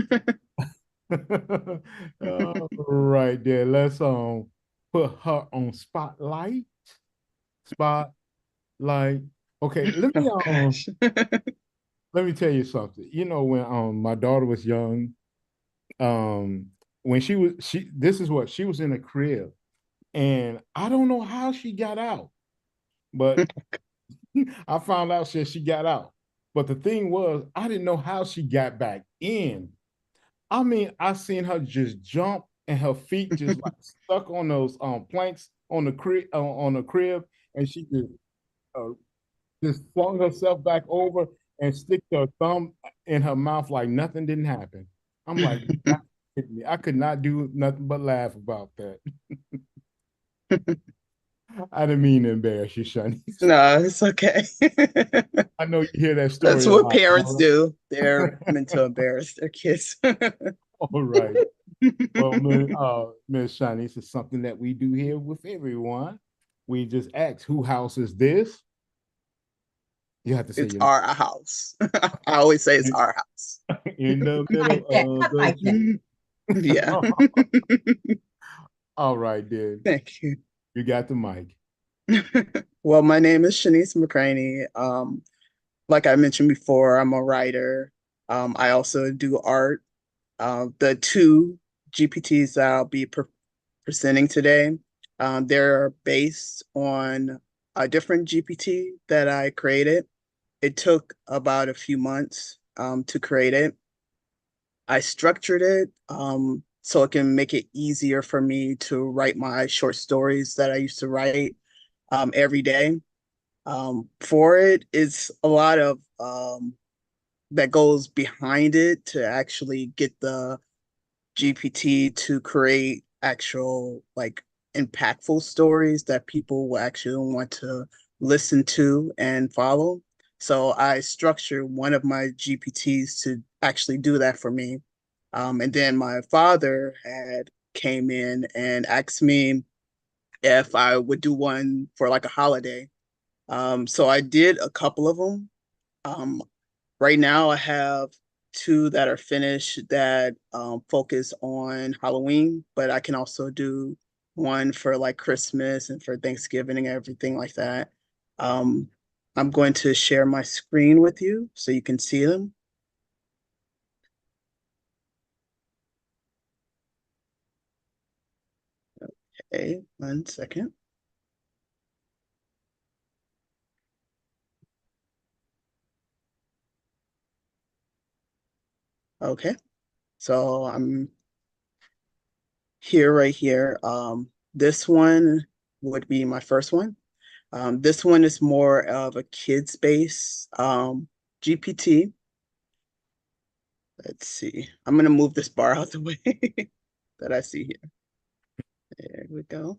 All right there. Let's put her on spotlight. Spotlight. Okay, Oh gosh. let me tell you something. When my daughter was young, um when she this is what she was in a crib, and I don't know how she got out, but I found out she got out. But the thing was, I didn't know how she got back in. I mean, I seen her just jump and her feet just like stuck on those planks on the crib, and she uh, just flung herself back over and stick her thumb in her mouth like nothing didn't happen. I'm like, you got to kidding me. I could not do nothing but laugh about that. I didn't mean to embarrass you, Shani. No, it's okay. I know you hear that That's story a what lot. parents Mara. do. They're meant to embarrass their kids. All right. Well, Miss Shani, this is something that we do here with everyone. We just ask, who house is this? You have to say It's your our house. I always say it's name our house. in the I like that. middle I of the like that. Yeah. All right, then. Thank you. You got the mic. Well, my name is Shanice McCraney. Like I mentioned before, I'm a writer. I also do art. The two GPTs that I'll be presenting today, they're based on a different GPT that I created. It took about a few months to create it. I structured it so it can make it easier for me to write my short stories that I used to write every day. For it, it's a lot of that goes behind it to actually get the GPT to create actual like impactful stories that people will actually want to listen to and follow. So I structured one of my GPTs to actually do that for me. And then my father had came in and asked me if I would do one for like a holiday. So I did a couple of them. Um, right now, I have two that are finished that focus on Halloween, but I can also do one for like Christmas and for Thanksgiving and everything like that. Um, I'm going to share my screen with you so you can see them. Okay, 1 second. Okay, so I'm here right here. This one would be my first one. This one is more of a kids base GPT. Let's see. I'm gonna move this bar out the way that I see here. There we go.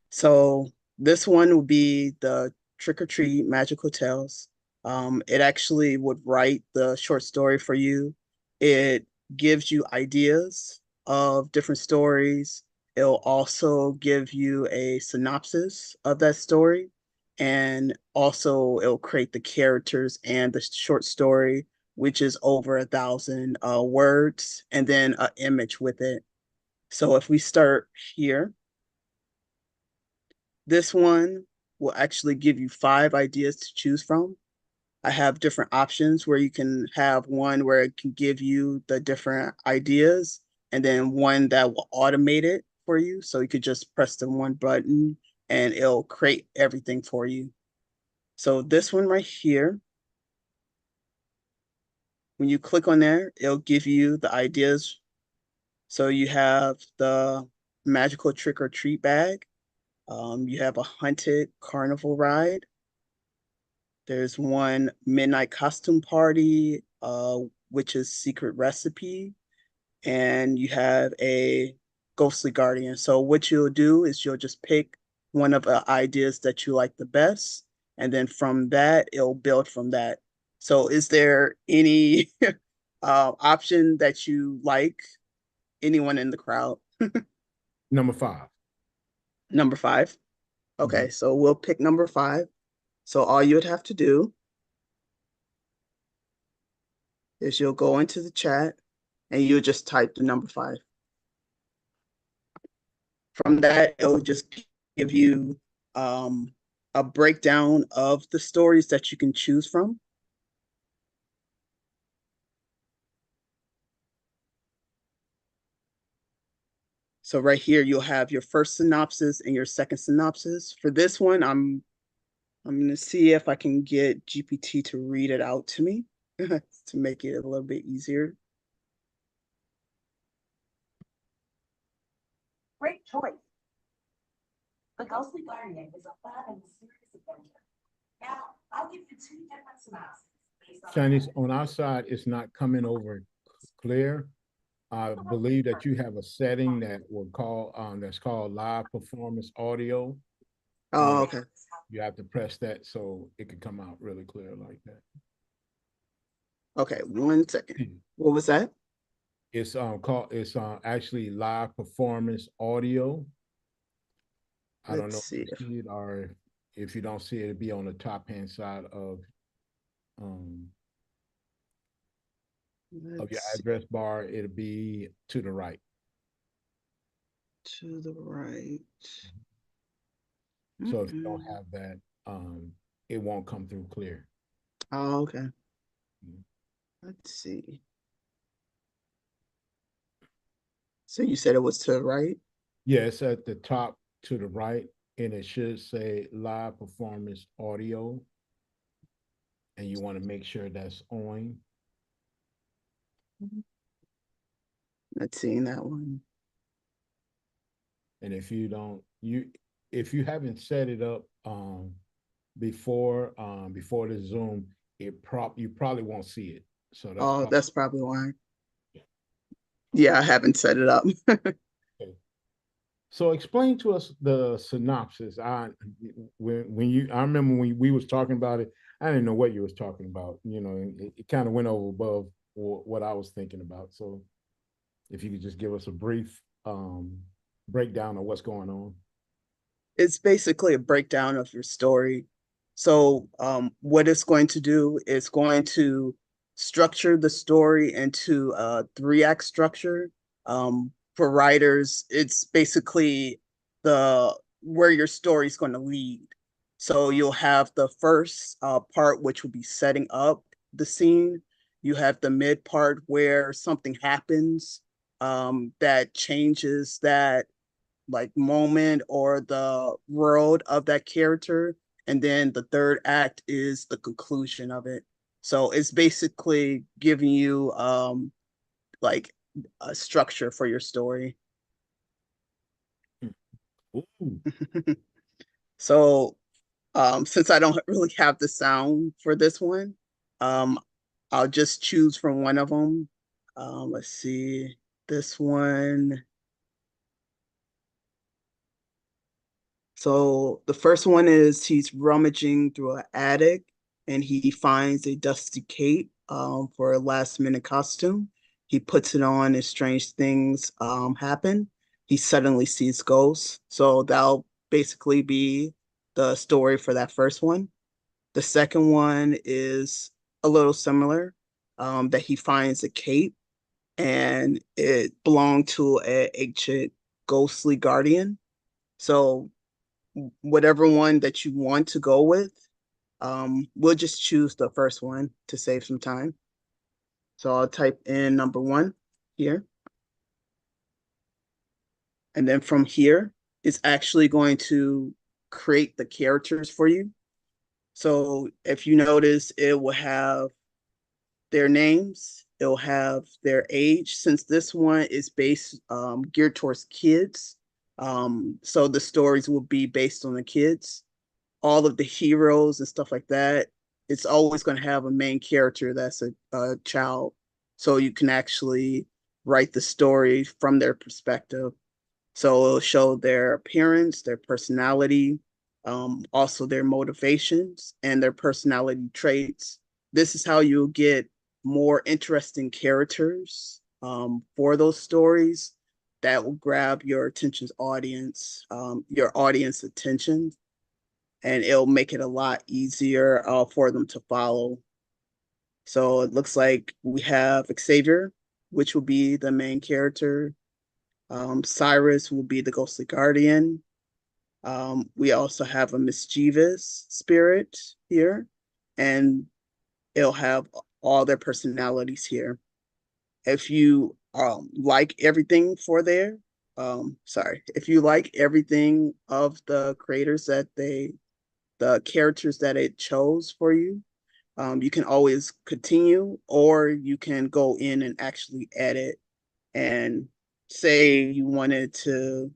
So this one would be the Trick or Treat Magical Tales. It actually would write the short story for you. It gives you ideas of different stories. It'll also give you a synopsis of that story. And also it'll create the characters and the short story, which is over 1,000 words, and then an image with it. So if we start here, this one will actually give you 5 ideas to choose from. I have different options where you can have one where it can give you the different ideas, and then one that will automate it for you. So you could just press the one button and it'll create everything for you. So this one right here, when you click on there, it'll give you the ideas. So you have the magical trick or treat bag. You have a haunted carnival ride. There's one midnight costume party, which is secret recipe, and you have a ghostly guardian. So what you'll do is you'll just pick one of the ideas that you like the best, and then from that, it'll build from that. So is there any option that you like? Anyone in the crowd? Number 5. Number 5. Okay, so we'll pick number 5. So all you would have to do is you'll go into the chat and you'll just type the number 5. From that, it'll just give you a breakdown of the stories that you can choose from. So right here, you'll have your first synopsis and your second synopsis. For this one, I'm gonna see if I can get GPT to read it out to me to make it a little bit easier. Great choice. The Ghostly Guardian is a fun and mysterious adventure. Now, I'll give you 2 different synopses based on Chinese on our side, it's not coming over clear. I believe that you have a setting that will call that's called live performance audio. Oh, okay. You have to press that so it can come out really clear like that. Okay, 1 second. What was that? It's actually live performance audio. I don't Let's know see if you see it, or if you don't see it, it'll be on the top hand side um of your let's see. address bar. It'll be to the right. To the right. So if you don't have that, it won't come through clear. Oh, okay. Let's see. So you said it was to the right? Yeah, it's at the top to the right, and it should say live performance audio. And you want to make sure that's on. Not seeing that one. And if you don't, if you haven't set it up before the Zoom, you probably won't see it. So that's probably why. Yeah, I haven't set it up. okay. So explain to us the synopsis. I remember when we was talking about it, I didn't know what you was talking about. You know, it kind of went over above what I was thinking about. So if you could just give us a brief breakdown of what's going on. It's basically a breakdown of your story. So what it's going to do is going to structure the story into a 3 act structure. For writers, it's basically the where your story is going to lead. So you'll have the first part, which will be setting up the scene. You have the mid part where something happens that changes that like moment or the world of that character. And then the third act is the conclusion of it. So it's basically giving you like a structure for your story. So since I don't really have the sound for this one, um I'll just choose from one of them. Let's see, this one. So the first one is he's rummaging through an attic and he finds a dusty cape for a last minute costume. He puts it on and strange things happen. He suddenly sees ghosts. So that'll basically be the story for that first one. The second one is a little similar, that he finds a cape and it belonged to an ancient ghostly guardian. So whatever one that you want to go with, we'll just choose the first one to save some time. So I'll type in number 1 here. And then from here, it's actually going to create the characters for you. So if you notice, it will have their names, it'll have their age, since this one is based geared towards kids. So the stories will be based on the kids. All of the heroes and stuff like that, it's always going to have a main character that's a child. So you can actually write the story from their perspective. So it'll show their appearance, their personality, also their motivations and their personality traits. This is how you'll get more interesting characters for those stories that will grab your audience attention, and it'll make it a lot easier for them to follow. So it looks like we have Xavier, which will be the main character. Cyrus will be the ghostly guardian. We also have a mischievous spirit here, and it'll have all their personalities here. If you like everything if you like everything of the creators the characters that it chose for you, you can always continue, or you can go in and actually edit. And say you wanted to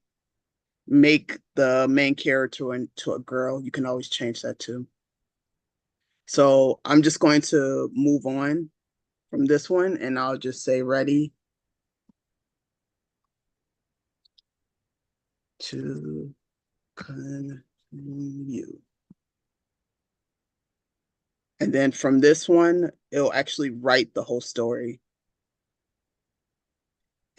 make the main character into a girl, you can always change that too. So I'm just going to move on from this one and I'll just say ready. to continue. And then from this one, it'll actually write the whole story.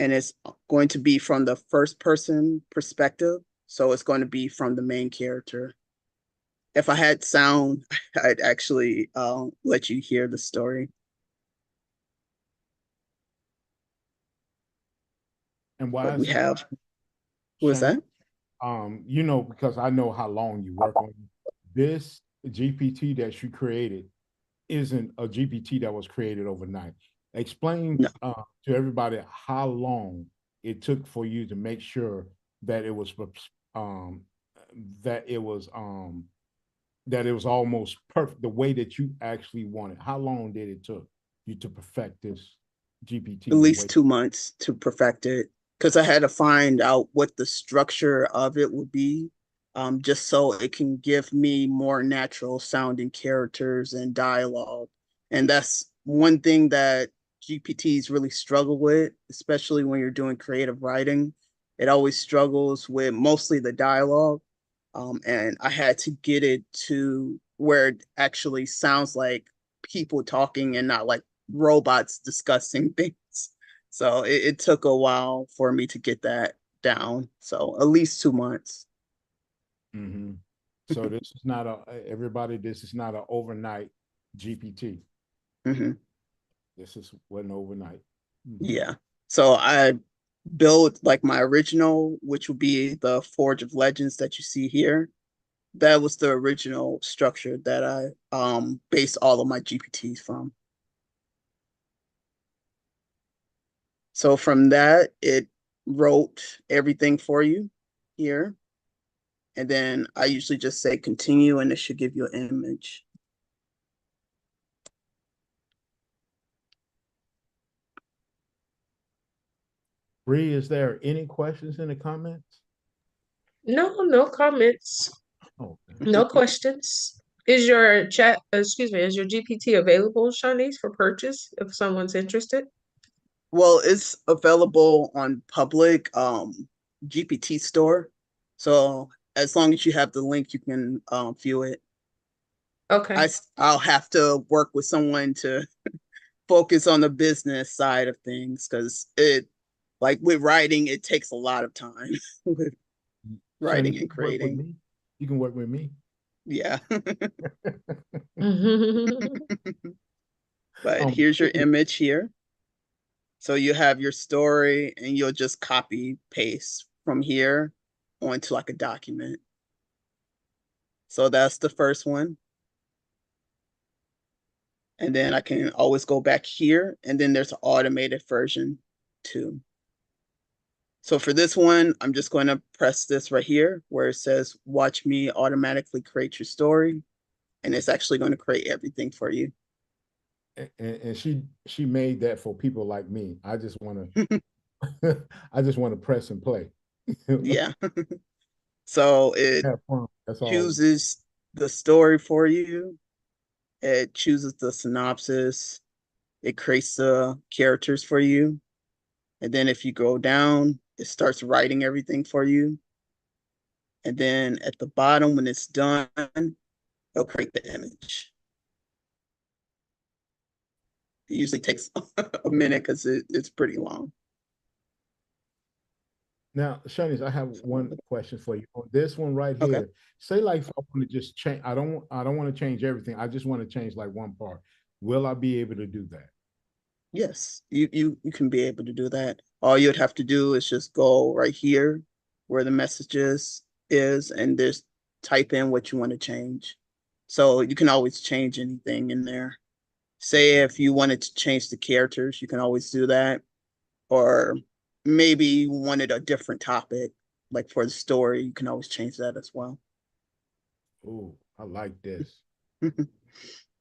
And it's going to be from the first person perspective. So it's going to be from the main character. If I had sound, I'd actually let you hear the story. And why But is we it, have, what's Shane? that? You know, because I know how long you work on this GPT that you created isn't a GPT that was created overnight. Explain No, to everybody how long it took for you to make sure that it was um that it was that it was almost perfect the way that you actually wanted. How long did it took you to perfect this at GPT the way? least 2 months to perfect it because I had to find out what the structure of it would be, just so it can give me more natural sounding characters and dialogue. And that's one thing that GPTs really struggle with, especially when you're doing creative writing. It always struggles with mostly the dialogue. And I had to get it to where it actually sounds like people talking and not like robots discussing things. So it took a while for me to get that down. So at least 2 months. Mm-hmm. So this is not a everybody. This is not an overnight GPT. Hmm. This is wasn't overnight. Mm-hmm. Yeah. So I built like my original, which would be the Forge of Legends that you see here. That was the original structure that I based all of my GPTs from. So from that, it wrote everything for you here. And then I usually just say continue and it should give you an image. Bree, is there any questions in the comments? No, no comments, Oh, no questions. Is your chat, excuse me, is your GPT available, Shanice, for purchase if someone's interested? Well, it's available on public GPT store. So as long as you have the link, you can view it. Okay. I'll have to work with someone to focus on the business side of things because it, like with writing, it takes a lot of time with Shani, writing you and can work with creating. me. You can work with me. Yeah. But um, here's your image here. So you have your story and you'll just copy paste from here onto like a document. So that's the first one. And then I can always go back here and then there's an automated version too. So for this one, I'm just going to press this right here where it says, watch me automatically create your story. And it's actually going to create everything for you. and she made that for people like me. I just want to I just want to press and play. Yeah. So it Have fun. That's all. chooses the story for you. It chooses the synopsis. It creates the characters for you. And then if you go down, it starts writing everything for you. And then at the bottom, when it's done, it'll create the image. It usually takes a minute because it's pretty long. Now, Shanice, I have one question for you. On this one right Okay. here, say like if I want to just change, I don't want to change everything. I just want to change like one part. Will I be able to do that? Yes, you can be able to do that. All you'd have to do is just go right here where the messages is and just type in what you want to change. So you can always change anything in there. Say if you wanted to change the characters, you can always do that. Or maybe you wanted a different topic, like for the story, you can always change that as well. Oh, I like this.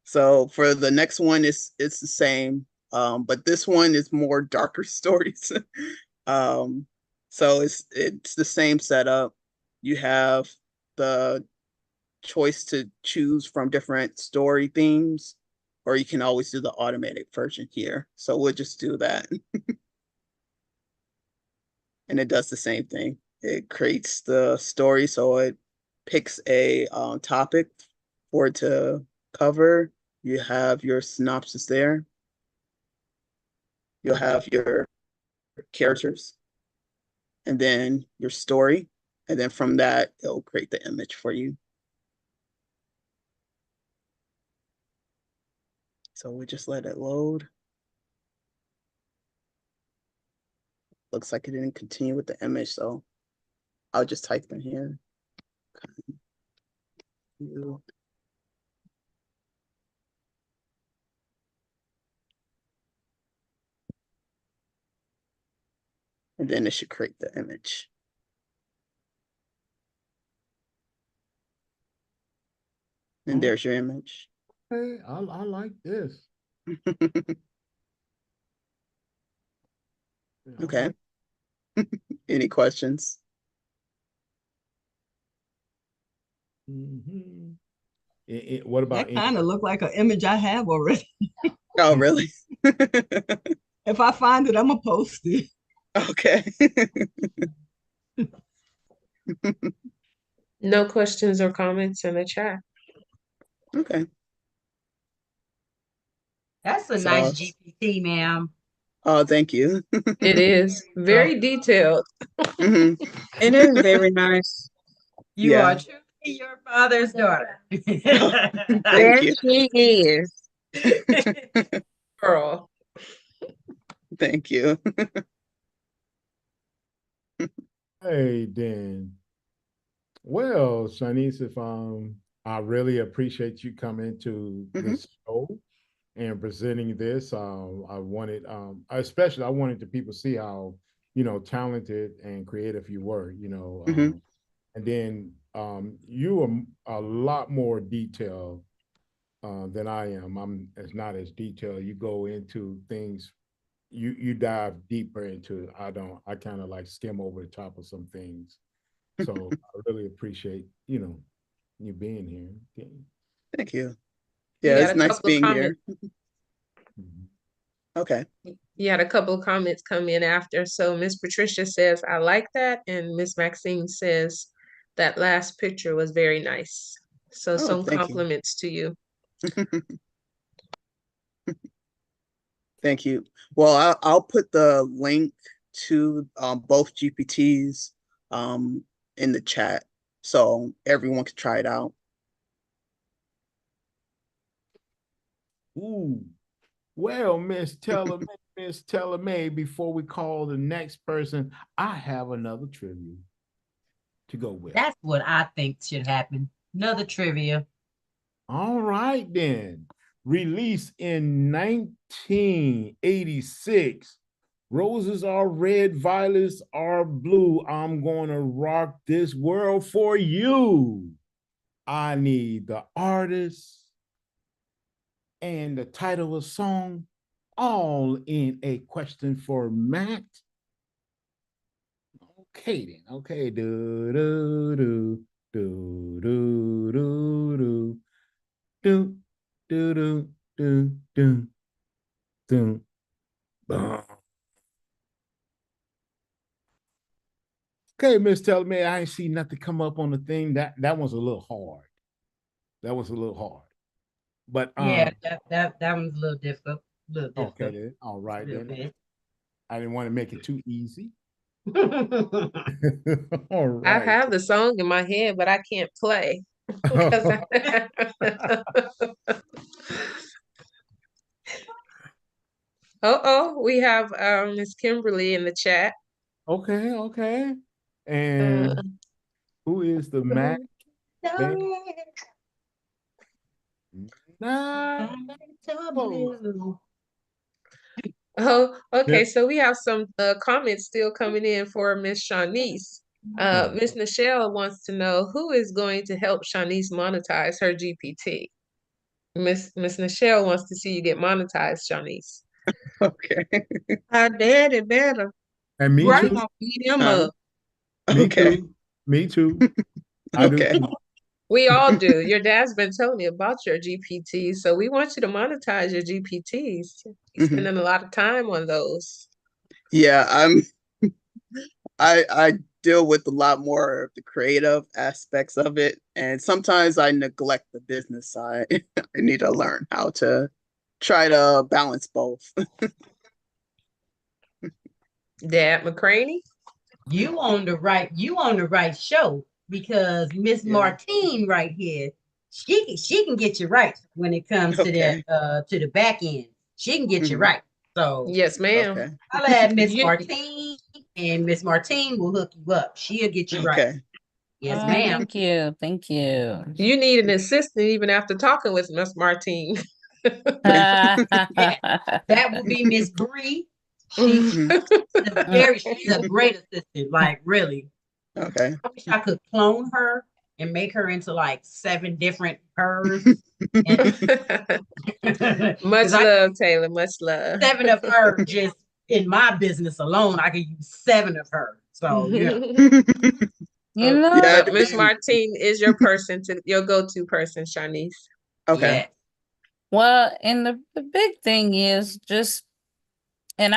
So for the next one, it's the same, but this one is more darker stories. um, so it's the same setup. You have the choice to choose from different story themes, or you can always do the automated version here. So we'll just do that, and it does the same thing. It creates the story, so it picks a topic for it to cover. You have your synopsis there. You'll have your characters, and then your story, and then from that, it'll create the image for you. So we just let it load. Looks like it didn't continue with the image, so I'll just type in here. And then it should create the image. And there's your image. Hey, I like this. Okay. Any questions? Mm-hmm. What about That kind of look like an image I have already. Oh, really? If I find it, I'm gonna post it. Okay. No questions or comments in the chat. Okay. That's a So, nice GPT, ma'am. oh, thank you. It is very detailed. Mhm. It is very nice. You Yeah. are truly your father's daughter. Thank Yes, you. she is. Girl. Thank you. Hey, Dan. Well, Shanice, if I really appreciate you coming to this show and presenting this. I wanted, especially, I wanted the people to see how talented and creative you were. Mhm. And then you are a lot more detailed than I am. I'm It's not as detailed. You go into things. You dive deeper into. I don't. I kind of like skim over the top of some things. So I really appreciate you being here. Okay. Thank you. You Yeah, had it's a nice couple of being comments. here. Okay. You had a couple of comments come in after. So Miss Patricia says, I like that. And Miss Maxine says, that last picture was very nice. So Oh, some thank you. compliments to you. Thank you. Well, I'll put the link to both GPTs in the chat so everyone can try it out. Ooh. Well, Miss May, before we call the next person, I have another trivia to go with. That's what I think should happen. Another trivia. All right, then. Released in 1986. Roses are red, violets are blue. I'm going to rock this world for you. I need the artist and the title of the song all in a question format. Okay, then. Okay. Do, do, do, do, do, do, do, do, do, do, do, do, do. Okay, Miss Tellerman, I ain't see nothing come up on the thing. That was a little hard. That was a little hard. But Yeah, that one's a little difficult. A little okay difficult. then. All right A little then. bit. I didn't want to make it too easy. Yeah, All I right. have the song in my head, but I can't play. Oh, we have Miss Kimberly in the chat. Okay, okay. Uh, And who is the Mac band? Nah. Oh, okay. Yeah. So we have some comments still coming in for Miss Shanice. Miss Nichelle wants to know who is going to help Shanice monetize her GPT. Miss Nichelle wants to see you get monetized, Shanice. Okay. Our daddy better. And me Right? We too. gonna beat him up. Me Okay. too. Me too. I do Okay. too. We all do. Your dad's been telling me about your GPTs, so we want you to monetize your GPTs. You're Mhm. spending a lot of time on those. Yeah, I deal with a lot more of the creative aspects of it. And sometimes I neglect the business side. I need to learn how to try to balance both. Dad McCraney. You on the right show, because Miss Yeah. Martine right here, she can get you right when it comes to Okay. that to the back end. She can get you Mhm. right. So Yes, ma'am. Okay. I'll add Miss You- Martine, and Miss Martine will hook you up. She'll get you right. Okay. Yes, Oh, ma'am. thank you. Thank you. You need an assistant even after talking with Miss Martine. Yeah, that will be Miss Bree. She's she's a great assistant. Like, really. Okay. I wish I could clone her and make her into like 7 different hers. Much I love, Taylor. Much love. 7 of her just in my business alone. I could use 7 of her. So yeah. You know, Yeah, But Miss Martine is your person your go-to person, Shanice. Okay. Yeah. well, and the big thing is just, and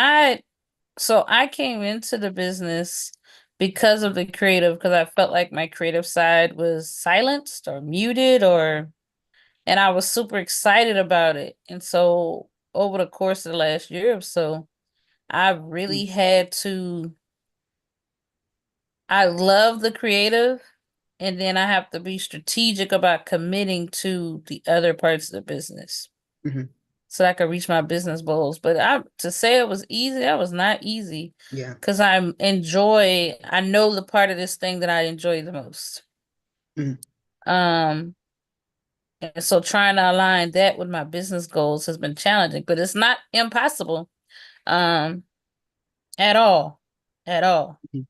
so I came into the business because of the creative, because I felt like my creative side was silenced or muted, and I was super excited about it. And so over the course of the last year or so, I really had to, I love the creative, and then I have to be strategic about committing to the other parts of the business. Mhm. So I could reach my business goals. But to say it was easy, that was not easy. Yeah. Because I know the part of this thing that I enjoy the most. Mhm. And so trying to align that with my business goals has been challenging, but it's not impossible. Um, at all. At all. Mhm.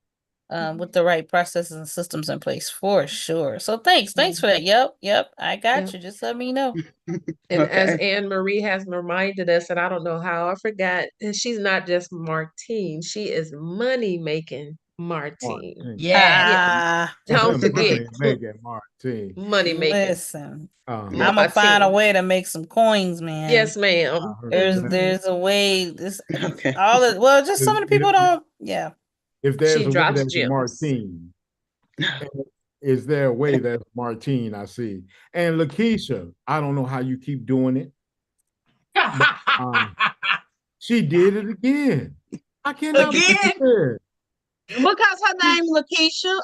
With the right processes and systems in place for sure. So thanks for that. Yep, I got you. Just let me know. And as Okay. Anne Marie has reminded us, and I don't know how, I forgot, and she's not just Martine, she is money making Martine. Martine. Yeah. Ah, Don't forget Money making Martine. money making. listen, I'm Yeah. gonna find a Martine. way to make some coins, man. Yes, I ma'am. heard There's that. there's a way. This Okay. all the well, just some If, of the people if, don't. Yeah. if She there's a way drops that's gems. Martine, is there a way that's Martine? I see. And Lakeisha, I don't know how you keep doing it, but she did it again. I cannot believe Again. it. Because her name Lakeisha,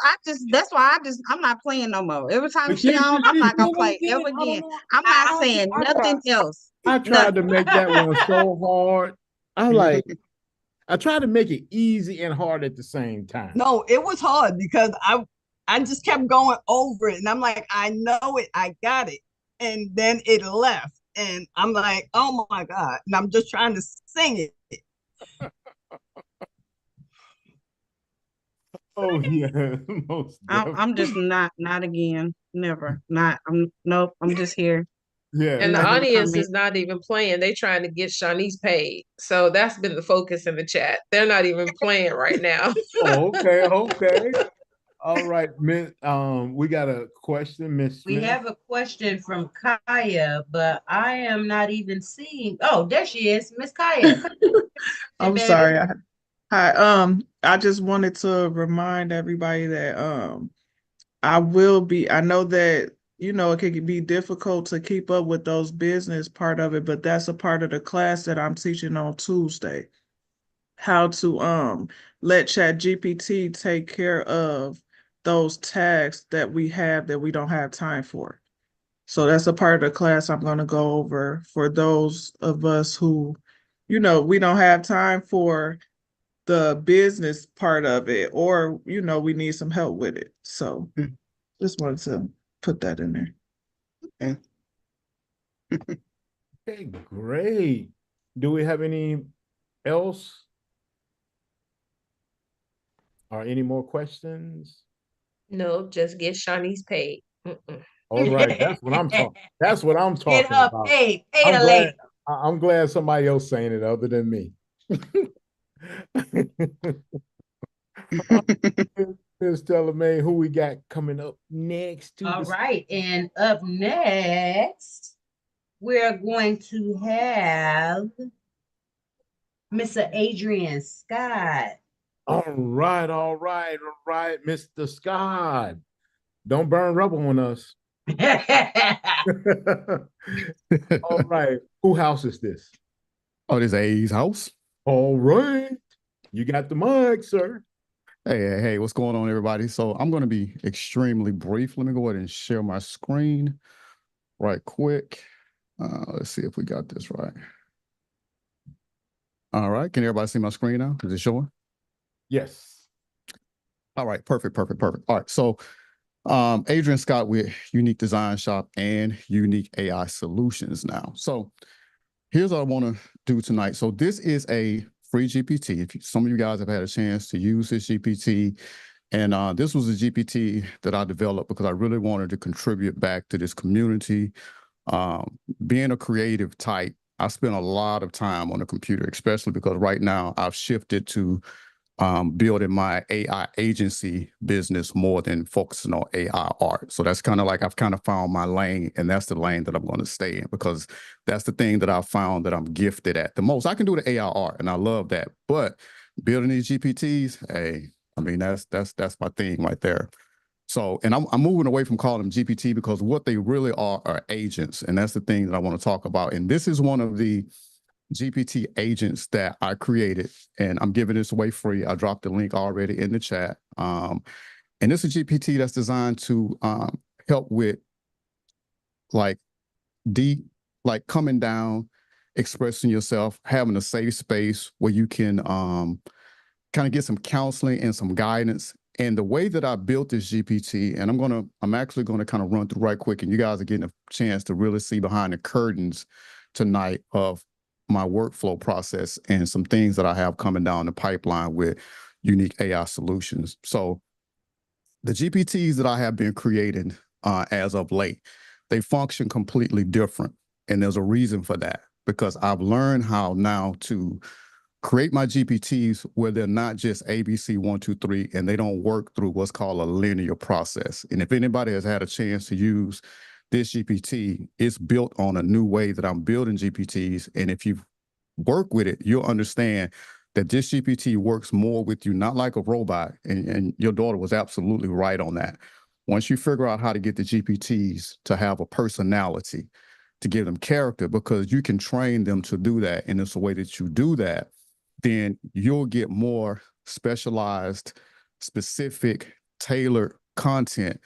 that's why I'm not playing no more. Every time she Lakeisha, on, I'm she not did gonna it play again. ever I don't again. know. I'm not saying I nothing else. tried to Nothing. make that one so hard. I'm like, I tried to make it easy and hard at the same time. No, it was hard because I just kept going over it, and I'm like, I know it, I got it, and then it left, and I'm like, oh my god, and I'm just trying to sing it. Oh yeah, most I'm just definitely. not again. Never. Not. Nope. I'm just here. Yeah. I'm And the not gonna audience comment. is not even playing. They trying to get Shanice paid. So that's been the focus in the chat. They're not even playing right now. Oh, okay, okay. All right, Miss. We got a question, Miss We Smith. have a question from Kaya, but I am not even seeing. Oh, there she is, Miss Kaya. I'm Baby. sorry. Hi. I just wanted to remind everybody that I know that, it can be difficult to keep up with those business part of it, but that's a part of the class that I'm teaching on Tuesday. How to let ChatGPT take care of those tasks that we have that we don't have time for. So that's a part of the class I'm going to go over for those of us who, we don't have time for the business part of it, or, we need some help with it. So just wanted to put that in there. Okay. Okay, great. Do we have any else or any more questions? No, just get Shanice paid. All right, that's what I'm talking. That's what I'm Get talking her about. paid. Pay I'm the glad. lady. I'm glad somebody else saying it other than me. Ms. May, who we got coming up next? All right, and up next, we're going to have Mr. Adrian Scott. All right, Mr. Scott. Don't burn rubber on us. All right. Who house is this? Oh, this A's house. All right. You got the mic, sir. Hey, what's going on, everybody? So I'm going to be extremely brief. Let me go ahead and share my screen right quick. Let's see if we got this right. All right. Can everybody see my screen now? Is it showing? Yes. All right. Perfect. All right. So Adrian Scott with Unique Design Shop and Unique AI Solutions now. So here's what I want to do tonight. So this is a free GPT. If some of you guys have had a chance to use this GPT, and this was a GPT that I developed because I really wanted to contribute back to this community. Being a creative type, I spend a lot of time on the computer, especially because right now I've shifted to building my AI agency business more than focusing on AI art. So that's kind of like I've kind of found my lane, and that's the lane that I'm going to stay in because that's the thing that I've found that I'm gifted at the most. I can do the AI art, and I love that. But building these GPTs, hey, I mean that's my thing right there. So, and I'm moving away from calling them GPT because what they really are agents, and that's the thing that I want to talk about. And this is one of the GPT agents that I created, and I'm giving this away free. I dropped the link already in the chat. And it's a GPT that's designed to help with like coming down, expressing yourself, having a safe space where you can kind of get some counseling and some guidance. And the way that I built this GPT, and I'm actually gonna kind of run through right quick, and you guys are getting a chance to really see behind the curtains tonight of my workflow process and some things that I have coming down the pipeline with Unique AI Solutions. So the GPTs that I have been creating as of late, they function completely different. And there's a reason for that, because I've learned how now to create my GPTs where they're not just ABC 1, 2, 3, and they don't work through what's called a linear process. And if anybody has had a chance to use this GPT, it's built on a new way that I'm building GPTs. And if you work with it, you'll understand that this GPT works more with you, not like a robot. And your daughter was absolutely right on that. Once you figure out how to get the GPTs to have a personality, to give them character, because you can train them to do that. And it's the way that you do that, then you'll get more specialized, specific, tailored content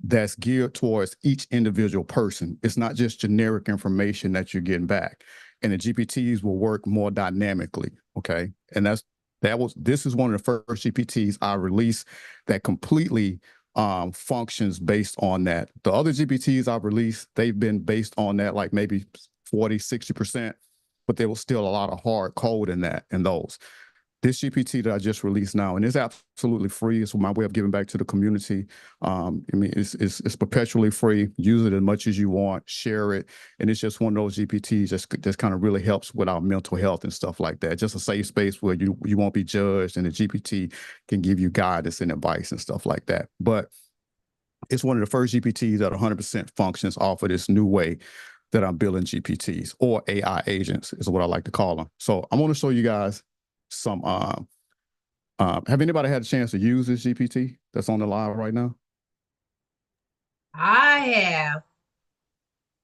that's geared towards each individual person. It's not just generic information that you're getting back. And the GPTs will work more dynamically, okay? And this is one of the first GPTs I released that completely functions based on that. The other GPTs I've released, they've been based on that like maybe 40, 60%, but there was still a lot of hard code in those. This GPT that I just released now, and it's absolutely free. It's my way of giving back to the community. I mean, it's perpetually free. Use it as much as you want, share it. And it's just one of those GPTs that kind of really helps with our mental health and stuff like that. Just a safe space where you won't be judged, and the GPT can give you guidance and advice and stuff like that. But it's one of the first GPTs that 100% functions off of this new way that I'm building GPTs, or AI agents is what I like to call them. So I want to show you guys some, have anybody had a chance to use this GPT that's on the live right now? I have.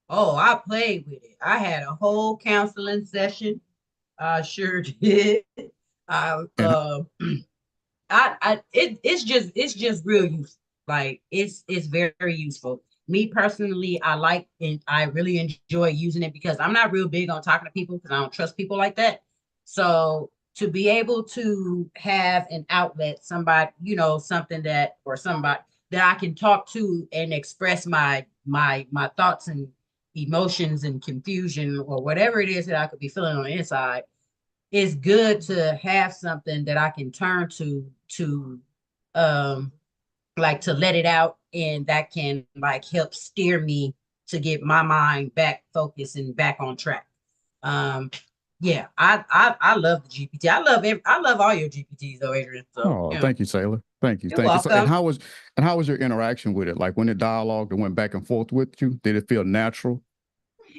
Oh, I played with it. I had a whole counseling session. I sure did. I it's just real useful. Like it's very useful. Me personally, I like and I really enjoy using it because I'm not real big on talking to people because I don't trust people like that. So to be able to have an outlet, somebody, something that or somebody that I can talk to and express my thoughts and emotions and confusion or whatever it is that I could be feeling on the inside, it's good to have something that I can turn to like to let it out, and that can like help steer me to get my mind back focused and back on track. Yeah, I love the GPT. I love all your GPTs though, Adrian. So Thank you, Taylor. Thank you. You're Thank you. So, welcome. and how was your interaction with it? Like when it dialogued and went back and forth with you, did it feel natural?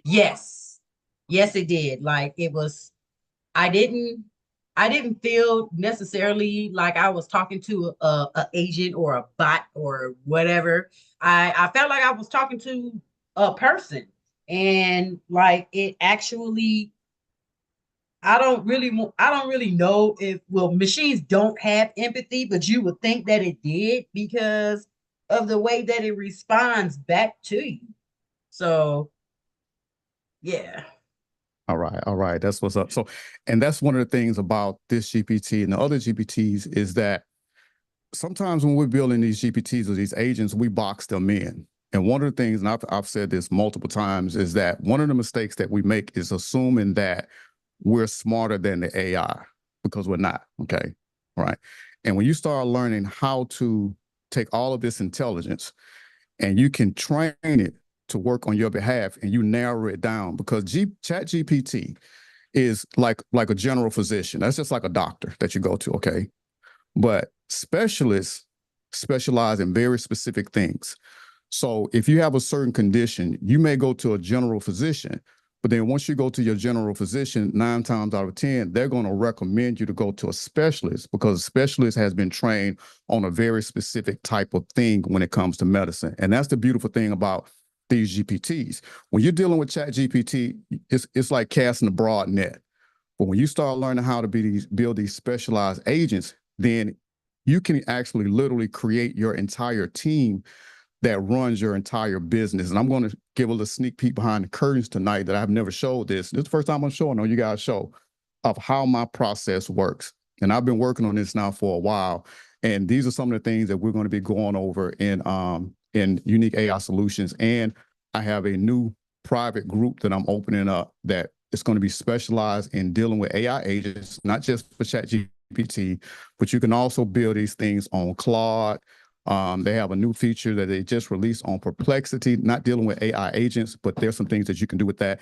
Yes, it did. Like it was. I didn't. I didn't feel necessarily like I was talking to a agent or a bot or whatever. I felt like I was talking to a person, and like it actually, I don't really know if, well, machines don't have empathy, but you would think that it did because of the way that it responds back to you. So yeah. All right, that's what's up. So, and that's one of the things about this GPT and the other GPTs is that sometimes when we're building these GPTs or these agents, we box them in. And one of the things, and I've said this multiple times, is that one of the mistakes that we make is assuming that we're smarter than the AI because we're not. Okay. Right. And when you start learning how to take all of this intelligence and you can train it to work on your behalf and you narrow it down because Chat GPT is like a general physician. That's just like a doctor that you go to. Okay. But specialists specialize in very specific things. So if you have a certain condition, you may go to a general physician, but then once you go to your general physician, 9 times out of 10, they're going to recommend you to go to a specialist because a specialist has been trained on a very specific type of thing when it comes to medicine. And that's the beautiful thing about these GPTs. When you're dealing with Chat GPT, it's like casting a broad net. But when you start learning how to build these specialized agents, then you can actually literally create your entire team that runs your entire business. And I'm going to give a little sneak peek behind the curtains tonight that I've never showed this. This is the first time I'm showing on you guys show of how my process works. And I've been working on this now for a while. And these are some of the things that we're going to be going over in Unique AI Solutions. And I have a new private group that I'm opening up that is going to be specialized in dealing with AI agents, not just for ChatGPT, but you can also build these things on Claude. They have a new feature that they just released on Perplexity, not dealing with AI agents, but there's some things that you can do with that.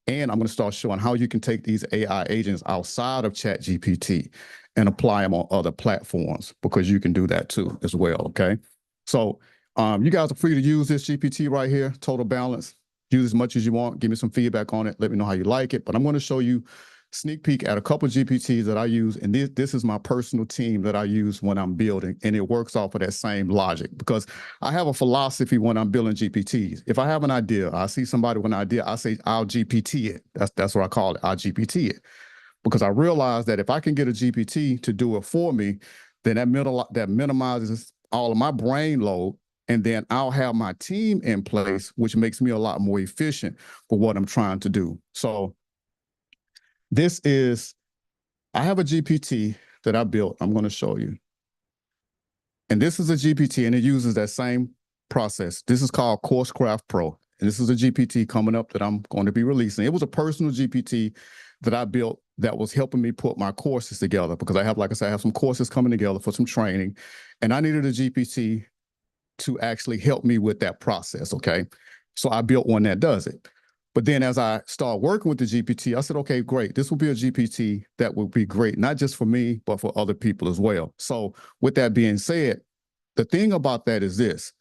And I'm going to start showing how you can take these AI agents outside of ChatGPT and apply them on other platforms because you can do that too as well. Okay. So you guys are free to use this GPT right here, Total Balance. Use as much as you want. Give me some feedback on it. Let me know how you like it. But I'm going to show you sneak peek at a couple of GPTs that I use. And this is my personal team that I use when I'm building. And it works off of that same logic because I have a philosophy when I'm building GPTs. If I have an idea, I see somebody with an idea, I say, I'll GPT it. That's what I call it. I'll GPT it. Because I realize that if I can get a GPT to do it for me, then that minimizes all of my brain load. And then I'll have my team in place, which makes me a lot more efficient for what I'm trying to do. So I have a GPT that I built. I'm going to show you. And this is a GPT and it uses that same process. This is called CourseCraft Pro. And this is a GPT coming up that I'm going to be releasing. It was a personal GPT that I built that was helping me put my courses together because I have, like I said, I have some courses coming together for some training. And I needed a GPT to actually help me with that process. Okay. So I built one that does it. But then as I start working with the GPT, I said, okay, great. This will be a GPT that will be great, not just for me, but for other people as well. So with that being said, the thing about that is this,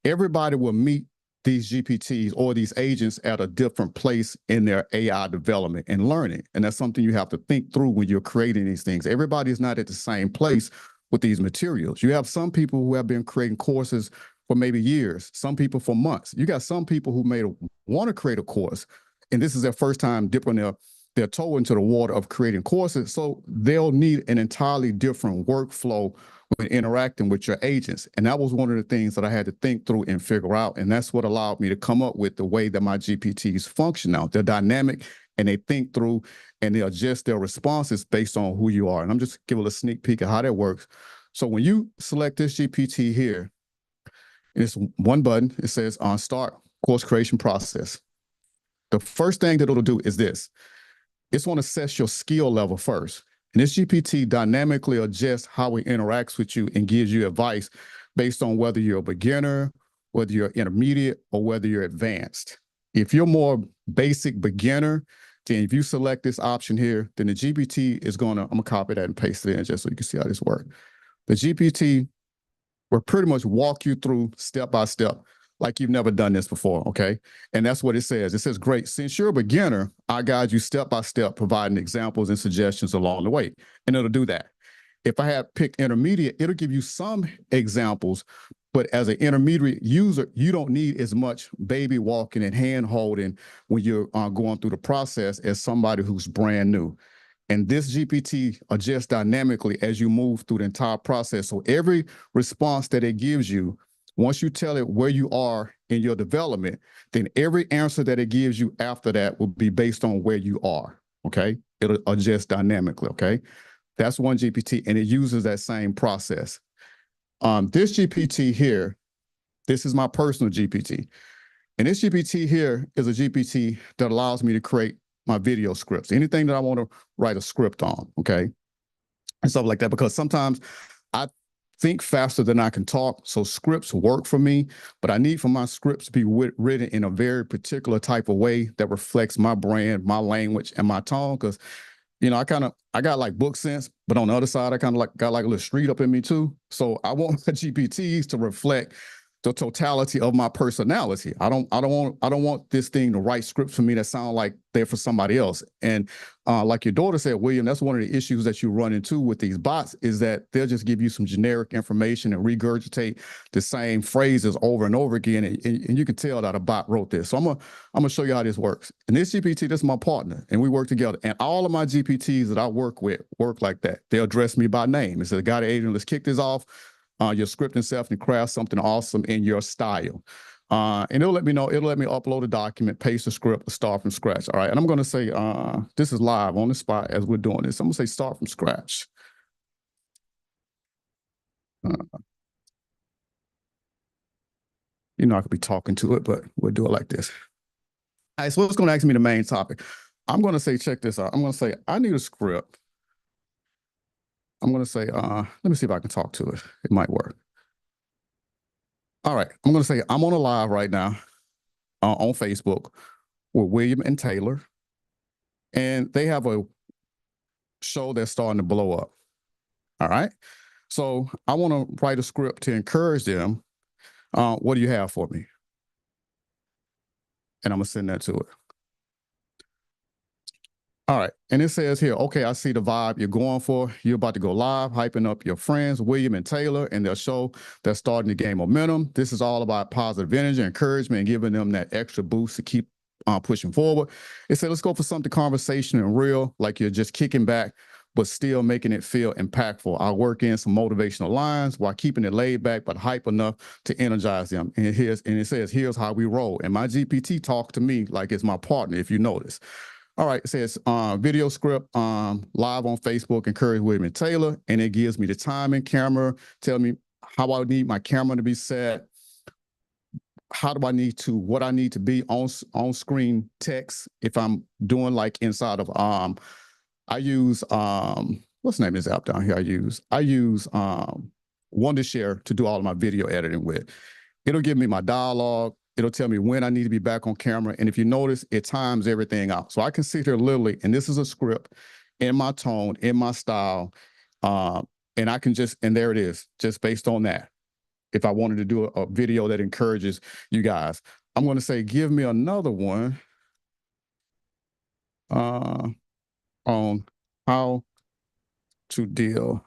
everybody will meet these GPTs or these agents at a different place in their AI development and learning. And that's something you have to think through when you're creating these things. Everybody is not at the same place with these materials. You have some people who have been creating courses for maybe years, some people for months. You got some people who may want to create a course, and this is their first time dipping their toe into the water of creating courses. So they'll need an entirely different workflow when interacting with your agents. And that was one of the things that I had to think through and figure out. And that's what allowed me to come up with the way that my GPTs function now. They're dynamic and they think through and they adjust their responses based on who you are. And I'm just giving a sneak peek of how that works. So when you select this GPT here, it's one button. It says on start course creation process. The first thing that it'll do is this. It's going to assess your skill level first. And this GPT dynamically adjusts how it interacts with you and gives you advice based on whether you're a beginner, whether you're intermediate, or whether you're advanced. If you're more basic beginner, then if you select this option here, then the GPT is going to, I'm going to copy that and paste it in just so you can see how this works. The GPT will pretty much walk you through step by step like you've never done this before, okay? And that's what it says. It says, great. Since you're a beginner, I guide you step by step, providing examples and suggestions along the way. And it'll do that. If I had picked intermediate, it'll give you some examples, but as an intermediate user, you don't need as much baby walking and hand holding when you're going through the process as somebody who's brand new. And this GPT adjusts dynamically as you move through the entire process. So every response that it gives you, once you tell it where you are in your development, then every answer that it gives you after that will be based on where you are, okay? It'll adjust dynamically, okay? That's one GPT, and it uses that same process. This GPT here, this is my personal GPT. And this GPT here is a GPT that allows me to create my video scripts, anything that I want to write a script on, okay? And stuff like that, because sometimes I think faster than I can talk, so scripts work for me, but I need for my scripts to be written in a very particular type of way that reflects my brand, my language, and my tone, because you know, I got like book sense, but on the other side, I kind of like got like a little street up in me too. So I want my GPTs to reflect the totality of my personality. I don't want this thing to write scripts for me that sound like they're for somebody else. And like your daughter said, William, that's one of the issues that you run into with these bots is that they'll just give you some generic information and regurgitate the same phrases over and over again. And you can tell that a bot wrote this. So I'm gonna show you how this works. And this GPT, this is my partner, and we work together. And all of my GPTs that I work with work like that. They'll address me by name. It says, "Got it, Adrian, let's kick this off. Your script and self and craft something awesome in your style." And it'll let me know, it'll let me upload a document, paste a script, start from scratch. All right. And I'm going to say, this is live on the spot as we're doing this. I'm going to say start from scratch. You know, I could be talking to it, but we'll do it like this. All right. So it's going to ask me the main topic. I'm going to say, check this out. I'm going to say, I need a script. I'm going to say, let me see if I can talk to it. It might work. All right. I'm going to say, I'm on a live right now on Facebook with William and Taylor. And they have a show that's starting to blow up. All right. So I want to write a script to encourage them. What do you have for me? And I'm going to send that to it. All right. And it says here, okay, I see the vibe you're going for. You're about to go live, hyping up your friends, William and Taylor, and their show that's starting to gain momentum. This is all about positive energy, encouragement, and giving them that extra boost to keep pushing forward. It said, let's go for something conversational and real, like you're just kicking back, but still making it feel impactful. I'll work in some motivational lines while keeping it laid back, but hype enough to energize them. And it says, here's how we roll. And my GPT talks to me like it's my partner, if you notice. All right, it says video script live on Facebook, encourage William and Taylor, and it gives me the time and camera, tell me how I need my camera to be set, how do I need to, what I need to be on screen text if I'm doing like inside of I use what's the name of this app down here? I use Wondershare to do all of my video editing with. It'll give me my dialogue. It'll tell me when I need to be back on camera. And if you notice, it times everything out. So I can sit here literally, and this is a script in my tone, in my style. And I can and there it is, just based on that. If I wanted to do a video that encourages you guys, I'm going to say, give me another one on how to deal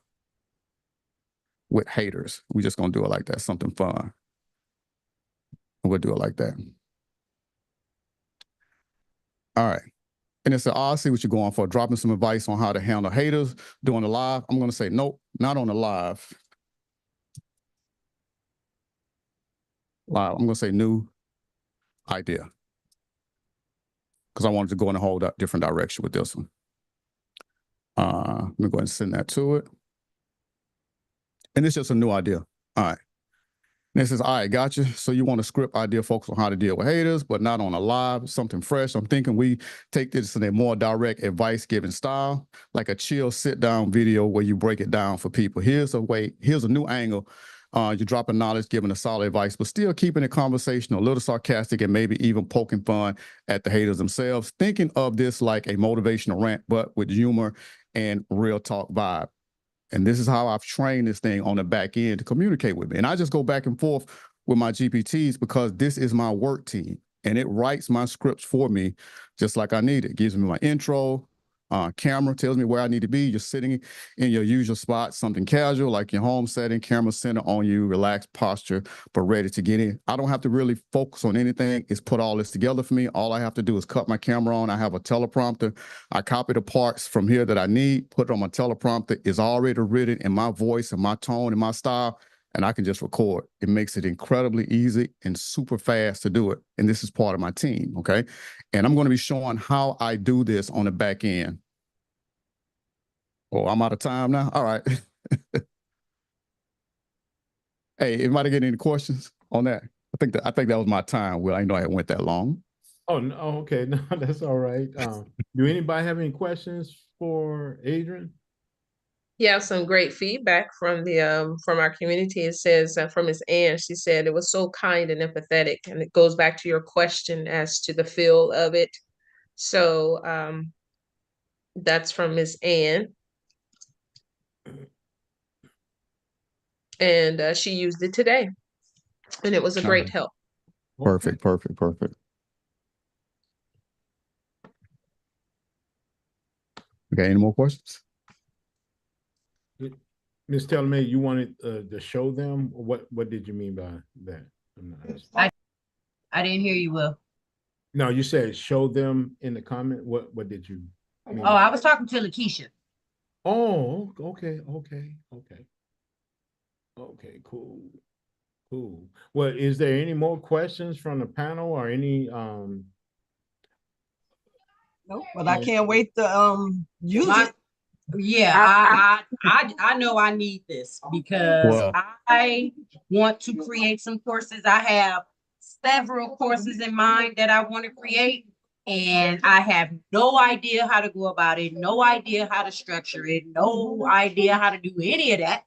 with haters. We're just going to do it like that, something fun. We'll do it like that. All right. And it said, oh, I see what you're going for. Dropping some advice on how to handle haters doing the live. I'm going to say, nope, not on the live. I'm going to say new idea. Because I wanted to go in a whole different direction with this one. Let me go ahead and send that to it. And it's just a new idea. All right. And it says, all right, gotcha. So you want a script idea focus on how to deal with haters, but not on a live, something fresh. I'm thinking we take this in a more direct advice-giving style, like a chill sit-down video where you break it down for people. Here's a new angle. You're dropping knowledge, giving a solid advice, but still keeping it conversational, a little sarcastic, and maybe even poking fun at the haters themselves. Thinking of this like a motivational rant, but with humor and real talk vibe. And this is how I've trained this thing on the back end to communicate with me. And I just go back and forth with my GPTs because this is my work team and it writes my scripts for me just like I need it. Gives me my intro, camera tells me where I need to be. You're sitting in your usual spot, something casual like your home setting, camera center on you, relaxed posture, but ready to get in. I don't have to really focus on anything. It's put all this together for me. All I have to do is cut my camera on. I have a teleprompter. I copy the parts from here that I need, put it on my teleprompter. It's already written in my voice and my tone and my style, and I can just record. It makes it incredibly easy and super fast to do it. And this is part of my team, okay? And I'm going to be showing how I do this on the back end. Oh, I'm out of time now? All right. Hey, anybody get any questions on that? I think that was my time. Well, I know I went that long. Oh, no, okay. No, that's all right. Do anybody have any questions for Adrian? Yeah, some great feedback from the from our community. It says from Miss Ann, she said it was so kind and empathetic, and it goes back to your question as to the feel of it. So that's from Miss Ann, and she used it today, and it was a great help. Perfect, perfect, perfect. Okay, any more questions? Ms. Tellermaid, you wanted to show them? What did you mean by that? I didn't hear you well. No, you said show them in the comment. What did you mean? Oh, I was talking to Lakeisha. Oh, okay, cool. Well, is there any more questions from the panel or any Nope, but I can't wait to use it. Yeah, I know I need this because I want to create some courses. I have several courses in mind that I want to create, and I have no idea how to go about it, no idea how to structure it, no idea how to do any of that.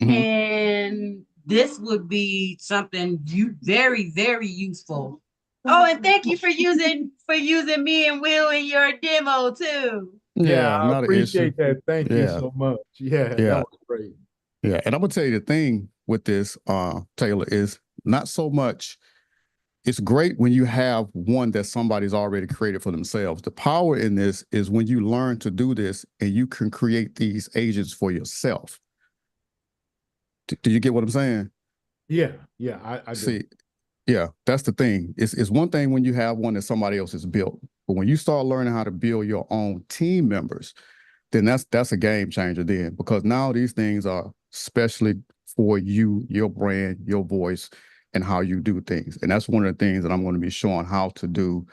And this would be something very, very useful. Oh, and thank you for using me and Will in your demo too. Yeah, I not an issue. appreciate that. Thank you so much. Yeah, that was great. Yeah, and I'm gonna tell you the thing with this, Taylor, is not so much. It's great when you have one that somebody's already created for themselves. The power in this is when you learn to do this and you can create these agents for yourself. Do you get what I'm saying? Yeah, I do. See, yeah, that's the thing. It's one thing when you have one that somebody else has built, but when you start learning how to build your own team members, then that's a game changer then, because now these things are specially for you, your brand, your voice, and how you do things. And that's one of the things that I'm going to be showing how to do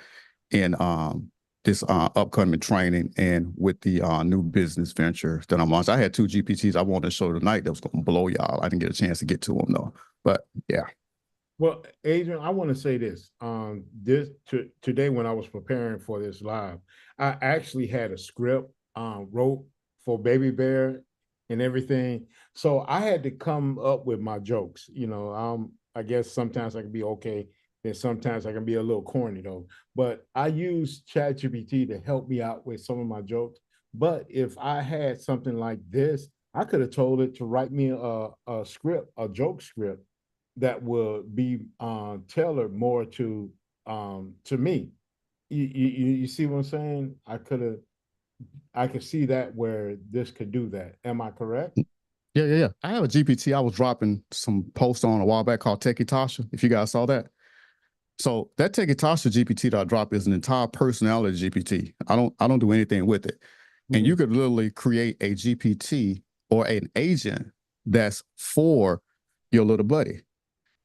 in this upcoming training and with the new business venture that I'm on. So I had 2 GPTs I wanted to show tonight that was going to blow y'all. I didn't get a chance to get to them though, but yeah. Well, Adrian, I want to say this. Today when I was preparing for this live, I actually had a script wrote for Baby Bear and everything. So I had to come up with my jokes. I guess sometimes I can be okay, then sometimes I can be a little corny though. But I use ChatGPT to help me out with some of my jokes. But if I had something like this, I could have told it to write me a script, a joke script that would be tailored more to me. You see what I'm saying? I could see that where this could do that. Am I correct? Yeah. I have a GPT I was dropping some posts on a while back called Techie Tasha, if you guys saw that. So that Techie Tasha GPT that I dropped is an entire personality GPT. I don't do anything with it. And you could literally create a GPT or an agent that's for your little buddy,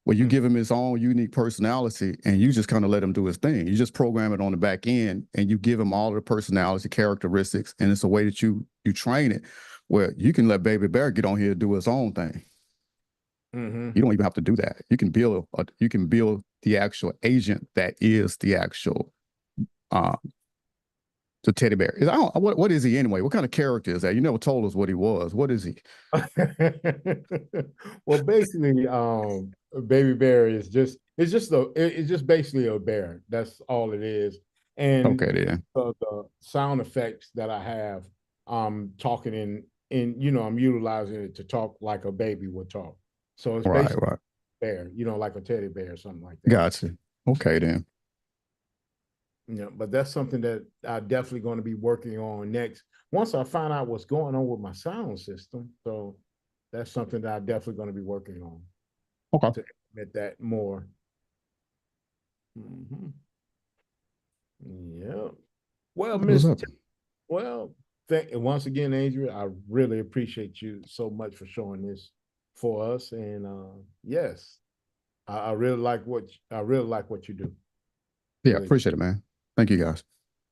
where you give him his own unique personality and you just kind of let him do his thing. You just program it on the back end and you give him all of the personality characteristics. And it's a way that you train it where you can let Baby Bear get on here and do his own thing. You don't even have to do that. You can build the actual agent that is the actual the teddy bear. What is he anyway? What kind of character is that? You never told us what he was. What is he? Well, basically, Baby Bear is just basically a bear. That's all it is. And the sound effects that I have, talking I'm utilizing it to talk like a baby would talk. So it's basically bear, like a teddy bear or something like that. Gotcha. Okay, then. Yeah, but that's something that I'm definitely going to be working on next once I find out what's going on with my sound system. So that's something that I'm definitely going to be working on Okay. to implement that more. Yeah. Well, What's up? Well, once again, Adrian, I really appreciate you so much for showing this for us. And yes, I really like what you do. Yeah, Really. appreciate it, man. Thank you, guys.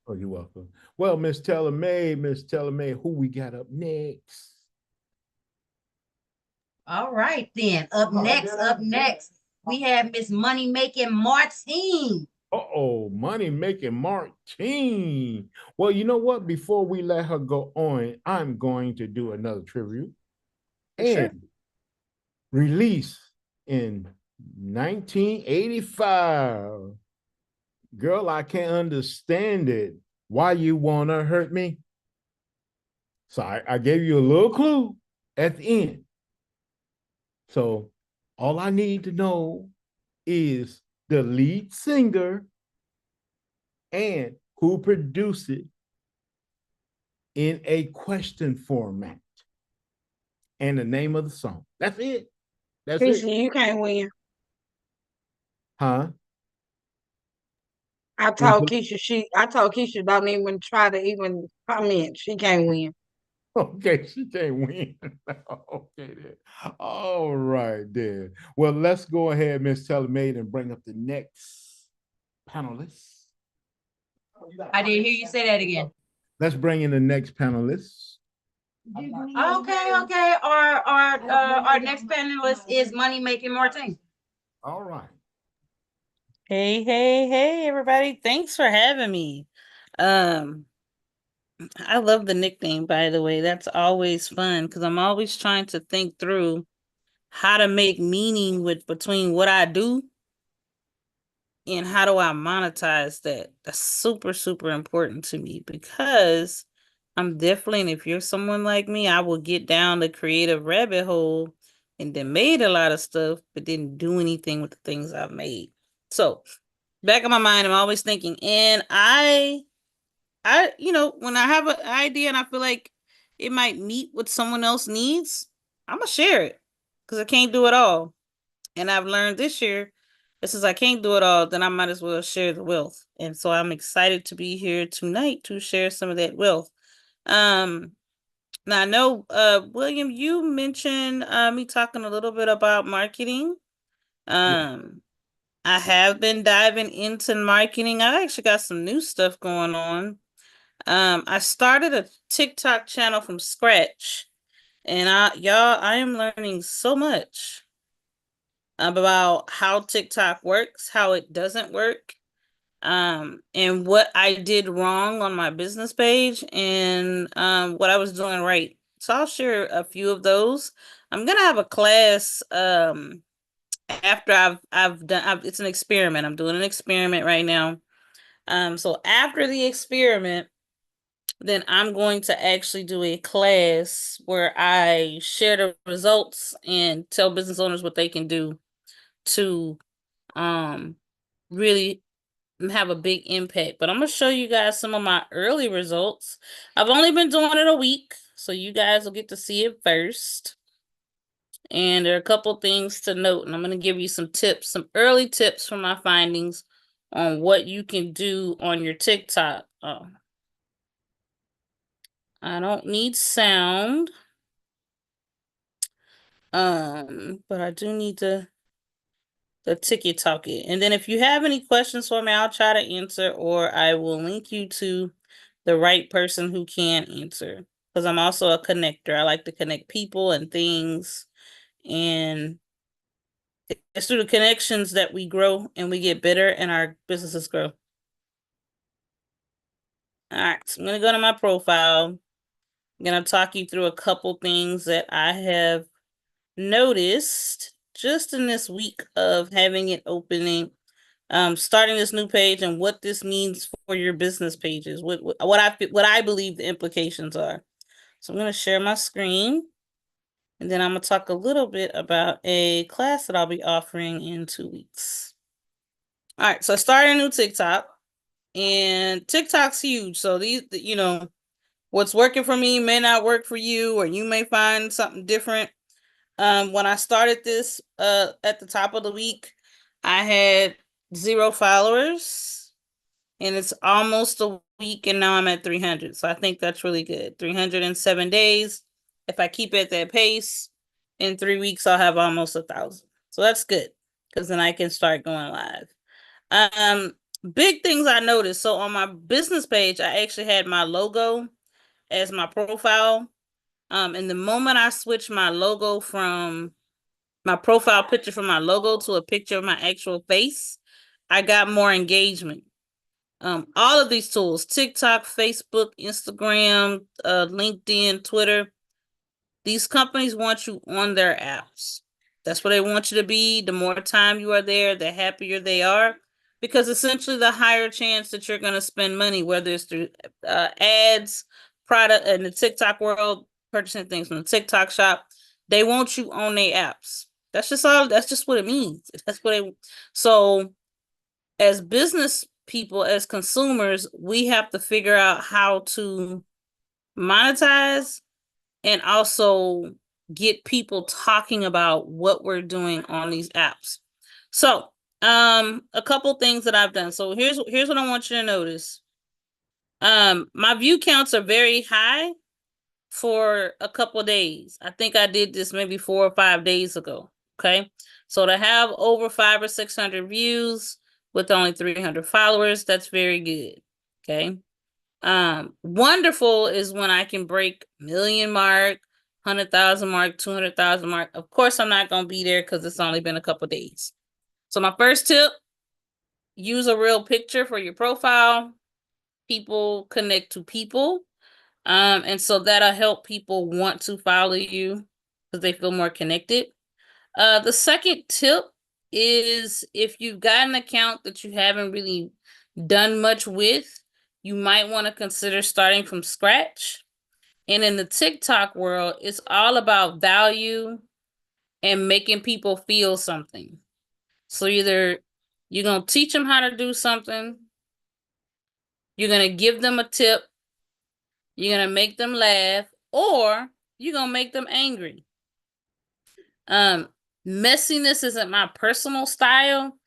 Oh, you're welcome. Well, Miss May, who we got up next? All right, then. Up next, we have Miss Money Making Martine. Money Making Martine. Well, you know what? Before we let her go on, I'm going to do another tribute. Sure. And released in 1985. Girl, I can't understand it. Why you wanna hurt me? So I gave you a little clue at the end. So all I need to know is the lead singer and who produced it in a question format and the name of the song. That's it. That's it. You can't win. Huh? I told Keisha don't even try to even comment. She can't win. Okay, she can't win. Okay, then. All right, then. Well, let's go ahead, Miss Telemaid, and bring up the next panelist. I didn't hear you say that again. Let's bring in the next panelist. Okay. Our next panelist is Money Making Martine. All right. Hey, everybody. Thanks for having me. I love the nickname, by the way. That's always fun because I'm always trying to think through how to make meaning between what I do and how do I monetize that. That's super, super important to me because I'm definitely, and if you're someone like me, I will get down the creative rabbit hole and then made a lot of stuff, but didn't do anything with the things I've made. So back in my mind, I'm always thinking, and when I have an idea and I feel like it might meet what someone else needs, I'm gonna share it because I can't do it all. And I've learned this year that since I can't do it all, then I might as well share the wealth. And so I'm excited to be here tonight to share some of that wealth. Now I know, William, you mentioned me talking a little bit about marketing. I have been diving into marketing. I actually got some new stuff going on. I started a TikTok channel from scratch, and I am learning so much about how TikTok works, how it doesn't work, and what I did wrong on my business page, and what I was doing right. So I'll share a few of those. I'm gonna have a class after I've done. It's an experiment. I'm doing an experiment right now. So after the experiment, then I'm going to actually do a class where I share the results and tell business owners what they can do to really have a big impact. But I'm gonna show you guys some of my early results. I've only been doing it a week, so you guys will get to see it first. And there are a couple things to note, and I'm gonna give you some tips, some early tips from my findings on what you can do on your TikTok. I don't need sound. But I do need the ticket talkie. And then if you have any questions for me, I'll try to answer, or I will link you to the right person who can answer. Because I'm also a connector. I like to connect people and things. And it's through the connections that we grow and we get better and our businesses grow. All right, so I'm gonna go to my profile. I'm gonna talk you through a couple things that I have noticed just in this week of having it starting this new page and what this means for your business pages, what I believe the implications are. So I'm going to share my screen. And then I'm going to talk a little bit about a class that I'll be offering in 2 weeks. All right, so I started a new TikTok, and TikTok's huge. So these, what's working for me may not work for you, or you may find something different. When I started this at the top of the week, I had 0 followers, and it's almost a week, and now I'm at 300. So I think that's really good. 307 days. If I keep at that pace, in 3 weeks, I'll have almost 1,000. So that's good, because then I can start going live. Big things I noticed. So on my business page, I actually had my logo as my profile. And the moment I switched my logo from my profile picture from my logo to a picture of my actual face, I got more engagement. All of these tools, TikTok, Facebook, Instagram, LinkedIn, Twitter, these companies want you on their apps. That's what they want you to be. The more time you are there, the happier they are, because essentially the higher chance that you're going to spend money, whether it's through ads, product in the TikTok world, purchasing things from the TikTok shop. They want you on their apps. That's just what it means. That's what they, so as business people, as consumers, we have to figure out how to monetize and also get people talking about what we're doing on these apps. So, a couple things that I've done. So here's what I want you to notice. My view counts are very high for a couple days. I think I did this maybe 4 or 5 days ago. Okay. So to have over 500 or 600 views with only 300 followers, that's very good. Okay. Wonderful is when I can break million mark, 100,000 mark, 200,000 mark. Of course, I'm not going to be there because it's only been a couple days. So my first tip, use a real picture for your profile. People connect to people. And so that'll help people want to follow you because they feel more connected. The second tip is if you've got an account that you haven't really done much with, you might want to consider starting from scratch. And in the TikTok world, it's all about value and making people feel something. So either you're going to teach them how to do something, you're going to give them a tip, you're going to make them laugh, or you're going to make them angry. Messiness isn't my personal style,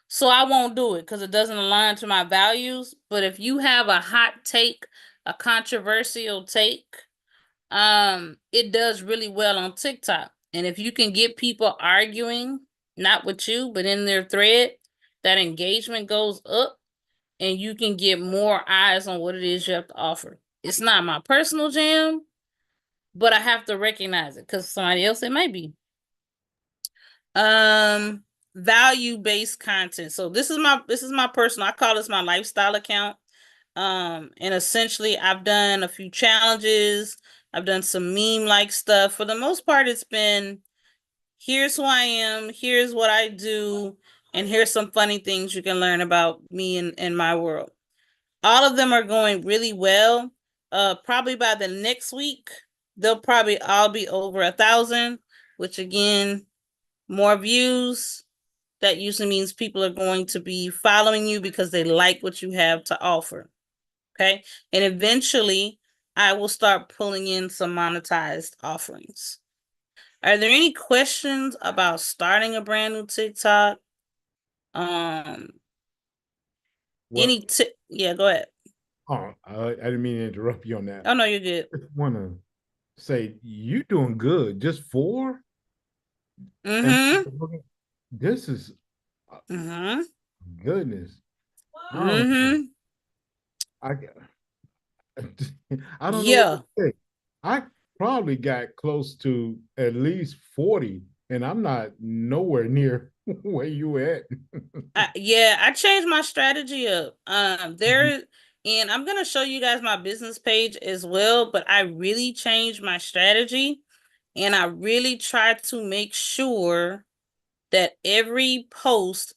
so I won't do it because it doesn't align to my values. But if you have a hot take, a controversial take, it does really well on TikTok. And if you can get people arguing, not with you, but in their thread, that engagement goes up and you can get more eyes on what it is you have to offer. It's not my personal jam, but I have to recognize it because somebody else it might be. Value-based content. So this is my personal, I call this my lifestyle account. And essentially I've done a few challenges. I've done some meme-like stuff. For the most part, it's been, here's who I am, here's what I do, and here's some funny things you can learn about me and my world. All of them are going really well. Probably by the next week, they'll probably all be over 1,000, which again, more views. That usually means people are going to be following you because they like what you have to offer. Okay. And eventually I will start pulling in some monetized offerings. Are there any questions about starting a brand new TikTok? Well, Yeah, go ahead. I didn't mean to interrupt you on that. Oh no, you're good. I just want to say you doing good. Just 4? Mm-hmm. This is Mm-hmm. goodness. I don't know. Mm-hmm. I I don't know what Yeah. to say. I probably got close to at least 40, and I'm not nowhere near where you at. I changed my strategy up. And I'm gonna show you guys my business page as well, but I really changed my strategy and I really try to make sure that every post,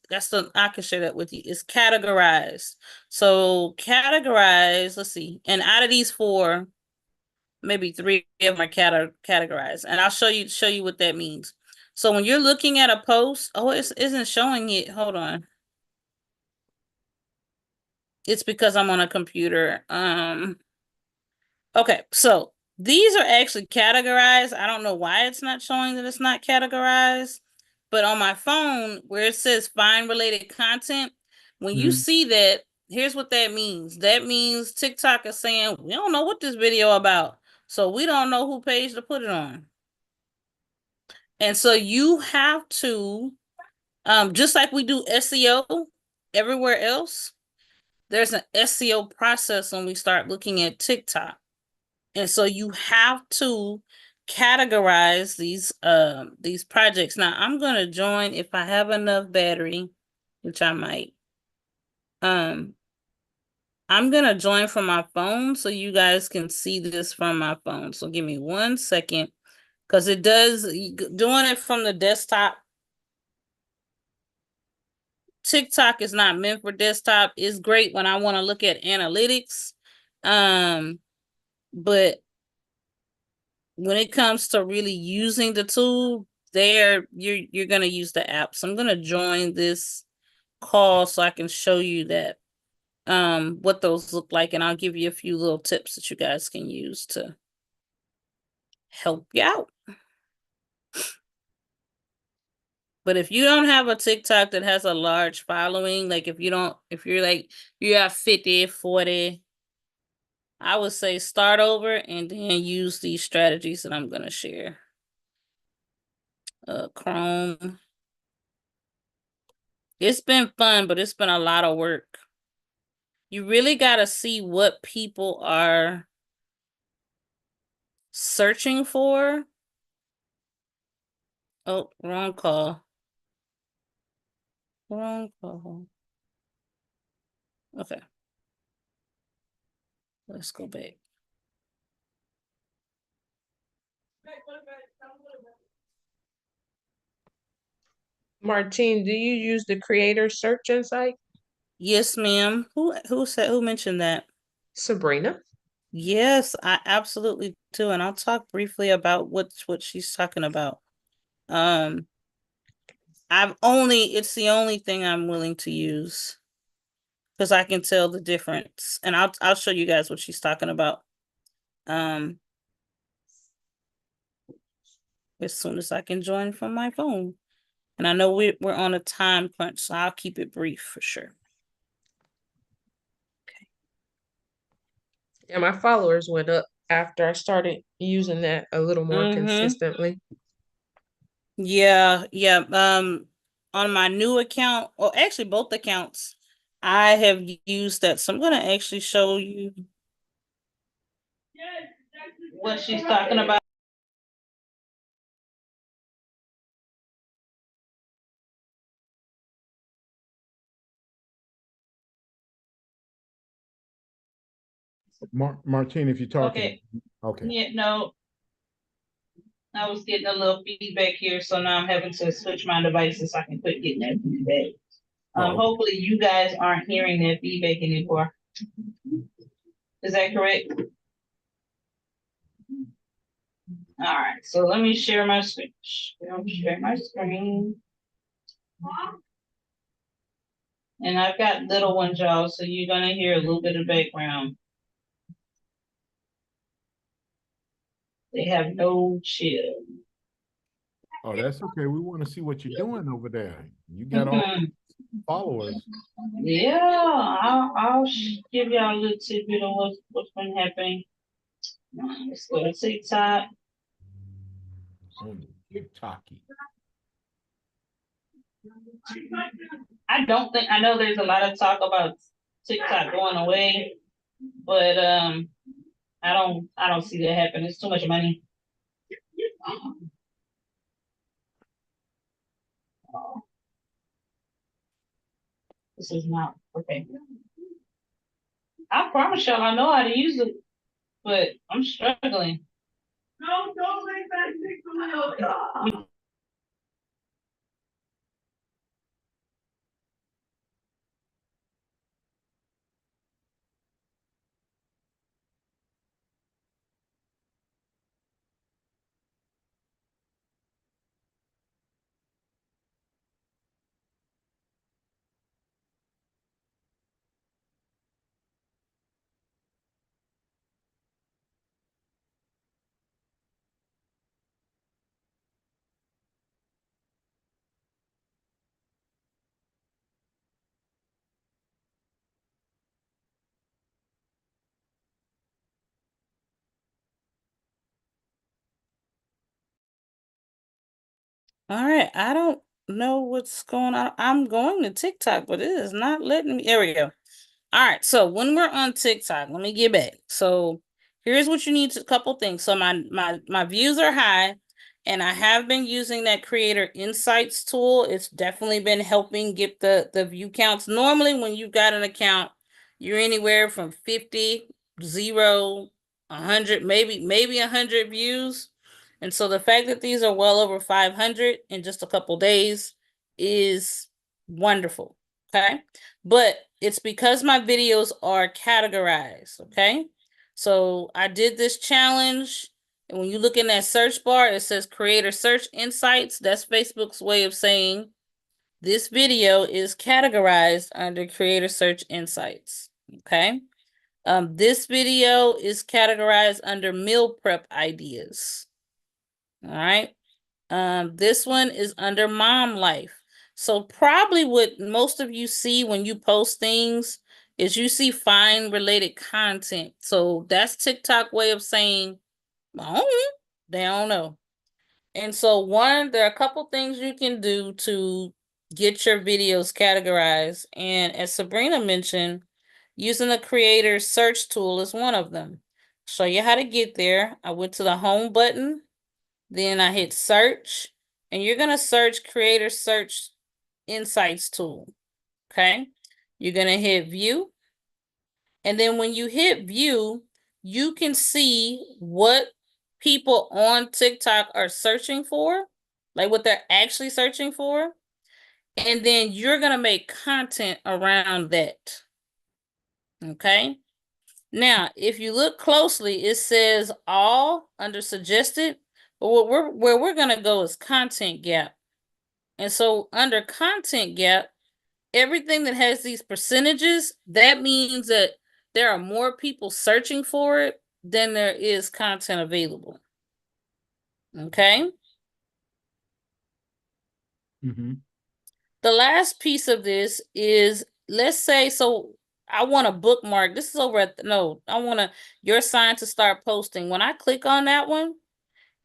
I can share that with you, is categorized. So categorize, let's see, and out of these 4, maybe 3 of them are categorized, and I'll show you what that means. So when you're looking at a post, oh, it isn't showing it. Hold on. It's because I'm on a computer. Okay, so these are actually categorized. I don't know why it's not showing that it's not categorized, but on my phone where it says find related content, when you see that, here's what that means. That means TikTok is saying, we don't know what this video about, so we don't know who page to put it on. And so you have to, just like we do SEO everywhere else, there's an SEO process when we start looking at TikTok. And so you have to categorize these projects. Now I'm gonna join if I have enough battery, which I might. I'm gonna join from my phone so you guys can see this from my phone. So give me 1 second, because it does doing it from the desktop. TikTok is not meant for desktop. It's great when I want to look at analytics. But when it comes to really using the tool, you're gonna use the app. So I'm gonna join this call so I can show you that what those look like, and I'll give you a few little tips that you guys can use to help you out. But if you don't have a TikTok that has a large following, like if you're like you have 50, 40, I would say start over and then use these strategies that I'm gonna share. Chrome. It's been fun, but it's been a lot of work. You really got to see what people are searching for. Oh, wrong call. Wrong call. Okay. Let's go back. Martine, do you use the creator search insight? Yes, ma'am. Who mentioned that? Sabrina. Yes, I absolutely do. And I'll talk briefly about what she's talking about. It's the only thing I'm willing to use because I can tell the difference. And I'll show you guys what she's talking about. As soon as I can join from my phone. And I know we're on a time crunch, so I'll keep it brief for sure. Yeah, my followers went up after I started using that a little more consistently. Yeah. On my new account, or actually both accounts, I have used that. So I'm gonna actually show you what she's talking about. Martine, if you're talking. Okay. Yeah, no. I was getting a little feedback here, so now I'm having to switch my devices so I can quit getting that feedback. Hopefully you guys aren't hearing that feedback anymore. Is that correct? All right, so let me share my screen. Share my screen. And I've got little ones, y'all, so you're gonna hear a little bit of background. They have no chill. Oh, that's okay. We want to see what you're doing over there. You got all followers. Yeah, I'll give y'all a little tidbit of what's been happening. Let's go to TikTok. On TikTok-y. I know there's a lot of talk about TikTok going away, but I don't see that happen. It's too much money. This is not okay. I promise y'all I know how to use it, but I'm struggling. No, don't make that All right, I don't know what's going on. I'm going to TikTok, but it is not letting me. There we go. All right, so when we're on TikTok, let me get back. So here's what you need to, couple things. So my views are high, and I have been using that creator insights tool. It's definitely been helping get the view counts. Normally, when you've got an account, you're anywhere from 50, 0, 100, maybe 100 views. And so the fact that these are well over 500 in just a couple days is wonderful. Okay. But it's because my videos are categorized. Okay. So I did this challenge. And when you look in that search bar, it says creator search insights. That's Facebook's way of saying this video is categorized under creator search insights. Okay. This video is categorized under meal prep ideas. All right. This one is under mom life. So probably what most of you see when you post things is you see fine related content. So that's TikTok way of saying, oh, they don't know. And so there are a couple things you can do to get your videos categorized. And as Sabrina mentioned, using the creator search tool is one of them. Show you how to get there. I went to the home button, then I hit search, and you're gonna search creator search insights tool. Okay. You're gonna hit view. And then when you hit view, you can see what people on TikTok are searching for, like what they're actually searching for. And then you're going to make content around that. Okay. Now, if you look closely, it says all under suggested, but where we're going to go is content gap. And so under content gap, everything that has these percentages, that means that there are more people searching for it than there is content available. Okay. Mm-hmm. The last piece of this is, let's say, so I want to bookmark. This is over at, no, I want your sign to start posting. When I click on that one,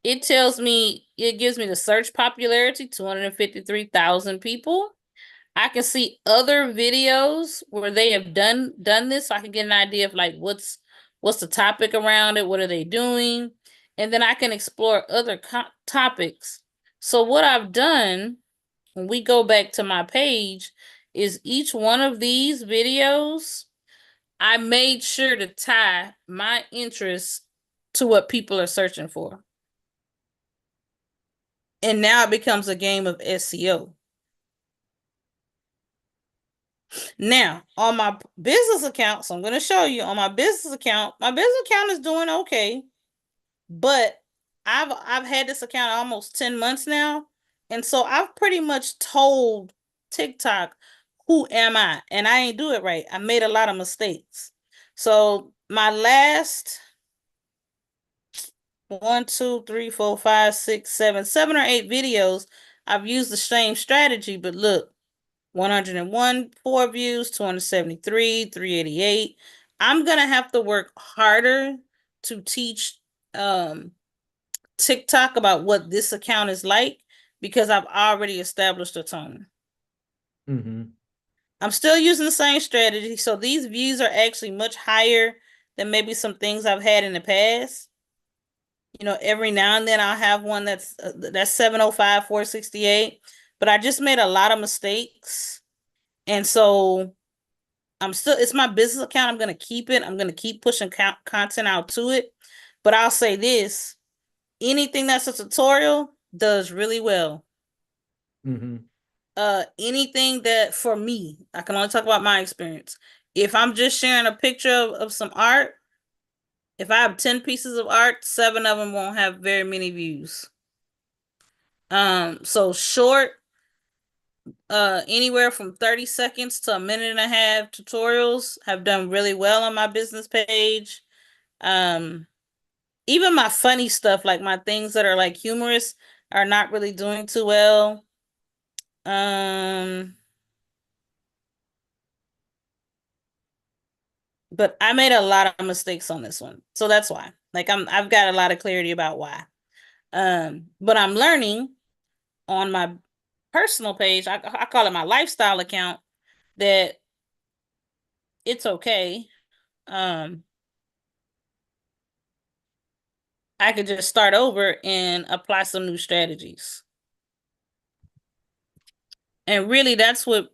it tells me, it gives me the search popularity, 253,000 people. I can see other videos where they have done this, so I can get an idea of like what's the topic around it, what are they doing, and then I can explore other topics. So what I've done when we go back to my page is each one of these videos, I made sure to tie my interests to what people are searching for. And now it becomes a game of SEO. Now, on my business account, so I'm going to show you on my business account is doing okay, but I've had this account almost 10 months now. And so I've pretty much told TikTok, who am I? And I ain't do it right. I made a lot of mistakes. So my last 1, 2, 3, 4, 5, 6, 7 or 8 videos, I've used the same strategy, but look, 101 4 views, 273, 388. I'm gonna have to work harder to teach TikTok about what this account is like because I've already established a tone. Mm-hmm. I'm still using the same strategy, so these views are actually much higher than maybe some things I've had in the past. You know, every now and then I'll have one that's 705, 468, but I just made a lot of mistakes. And so it's my business account. I'm going to keep it. I'm going to keep pushing content out to it. But I'll say this, anything that's a tutorial does really well. Mm-hmm. Anything that, for me, I can only talk about my experience. If I'm just sharing a picture of some art, if I have 10 pieces of art, 7 of them won't have very many views. So short, anywhere from 30 seconds to a minute and a half tutorials have done really well on my business page. Even my funny stuff, like my things that are like humorous, are not really doing too well. But I made a lot of mistakes on this one. So that's why. Like I've got a lot of clarity about why. But I'm learning. on my personal page, I call it my lifestyle account, that it's okay. I could just start over and apply some new strategies. And really that's where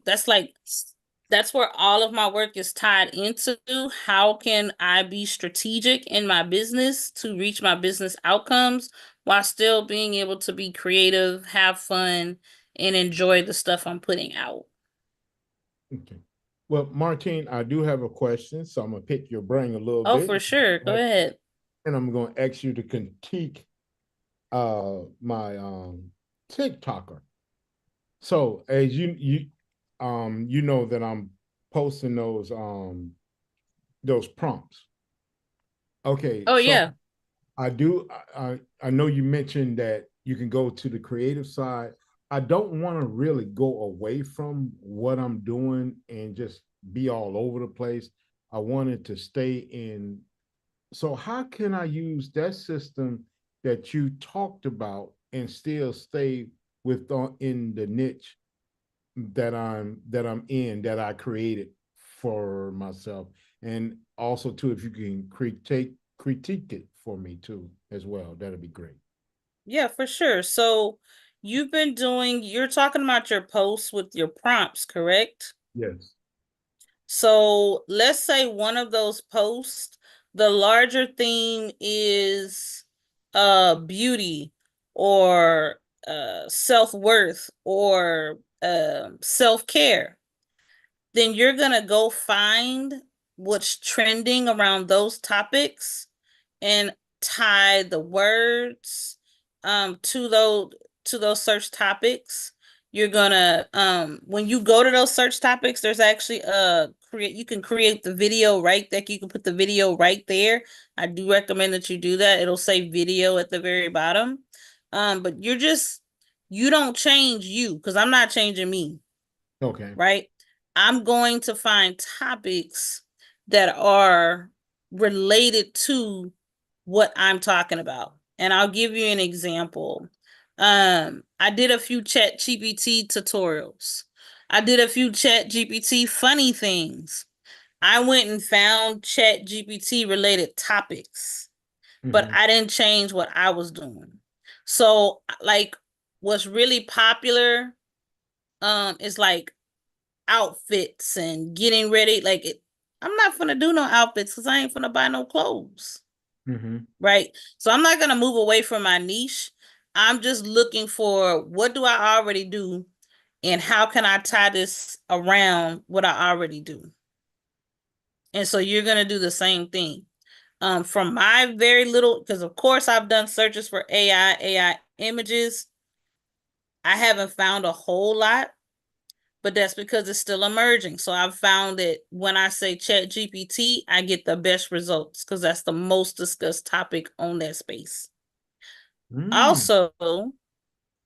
all of my work is tied into. How can I be strategic in my business to reach my business outcomes while still being able to be creative, have fun, and enjoy the stuff I'm putting out? Okay. Well, Martine, I do have a question, so I'm gonna pick your brain a little Oh, bit, for sure. Go ahead. and I'm gonna ask you to critique my TikToker. So as you know that I'm posting those prompts. Okay, Oh, so yeah. I know you mentioned that you can go to the creative side. I don't want to really go away from what I'm doing and just be all over the place. I wanted to stay in. So how can I use that system that you talked about and still stay in the niche that I'm in, that I created for myself? And also too, if you can critique it for me too as well, that'd be great. Yeah, for sure. So you're talking about your posts with your prompts, correct? Yes. So let's say one of those posts, the larger theme is beauty, or self-worth, or self-care. Then you're gonna go find what's trending around those topics and tie the words to those search topics. You're gonna when you go to those search topics, there's actually create you can create the video right there. You can put the video right there. I do recommend that you do that. It'll say video at the very bottom. But you don't change you, because I'm not changing me, Okay. right? I'm going to find topics that are related to what I'm talking about. And I'll give you an example. I did a few Chat GPT tutorials. I did a few Chat GPT funny things. I went and found Chat GPT related topics, but Mm-hmm. I didn't change what I was doing. So like what's really popular is like outfits and getting ready. I'm not gonna do no outfits because I ain't gonna buy no clothes. Mm-hmm. Right. So I'm not gonna move away from my niche. I'm just looking for, what do I already do and how can I tie this around what I already do? And so you're gonna do the same thing. From my very little, because of course I've done searches for AI images. I haven't found a whole lot, but that's because it's still emerging. So I've found that when I say Chat GPT, I get the best results because that's the most discussed topic on that space. Mm. Also,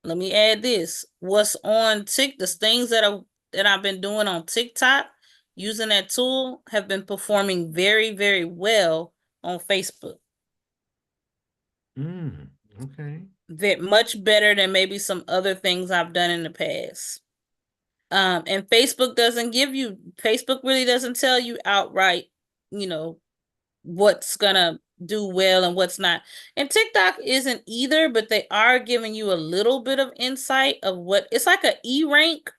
let me add this. What's on the things that I've been doing on TikTok using that tool have been performing very, very well on Facebook. Mm. Okay. That much better than maybe some other things I've done in the past. And Facebook really doesn't tell you outright, you know, what's gonna do well and what's not. And TikTok isn't either, but they are giving you a little bit of insight of what it's like. A E rank.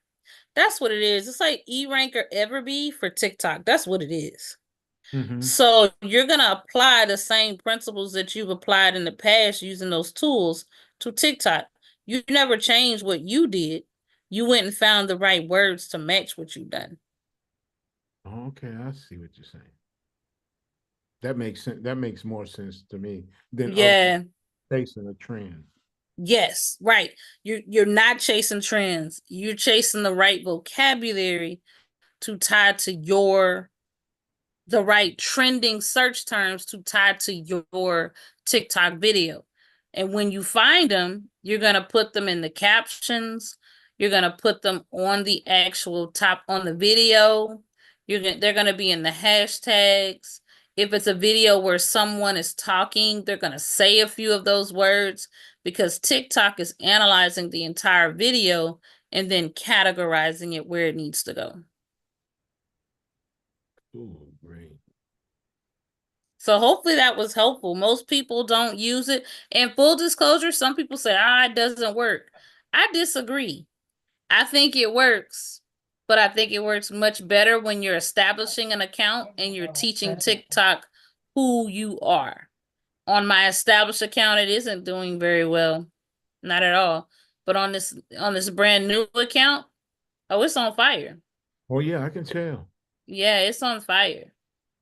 That's what it is. It's like E rank or Everbee for TikTok. That's what it is. Mm-hmm. So you're gonna apply the same principles that you've applied in the past using those tools to TikTok. You never changed what you did. You went and found the right words to match what you've done. Okay, I see what you're saying. That makes sense. That makes more sense to me than other Yeah. chasing a trend. Yes, right. You're not chasing trends. You're chasing the right vocabulary to tie to the right trending search terms to tie to your TikTok video. And when you find them, you're going to put them in the captions. You're going to put them on the actual top on the video. They're going to be in the hashtags. If it's a video where someone is talking, they're going to say a few of those words because TikTok is analyzing the entire video and then categorizing it where it needs to go. Oh, great. So hopefully that was helpful. Most people don't use it. And full disclosure, some people say, it doesn't work. I disagree. I think it works, but I think it works much better when you're establishing an account and you're teaching TikTok who you are. On my established account, it isn't doing very well. Not at all. But on this brand new account, oh, it's on fire. Oh yeah, I can tell. Yeah, it's on fire.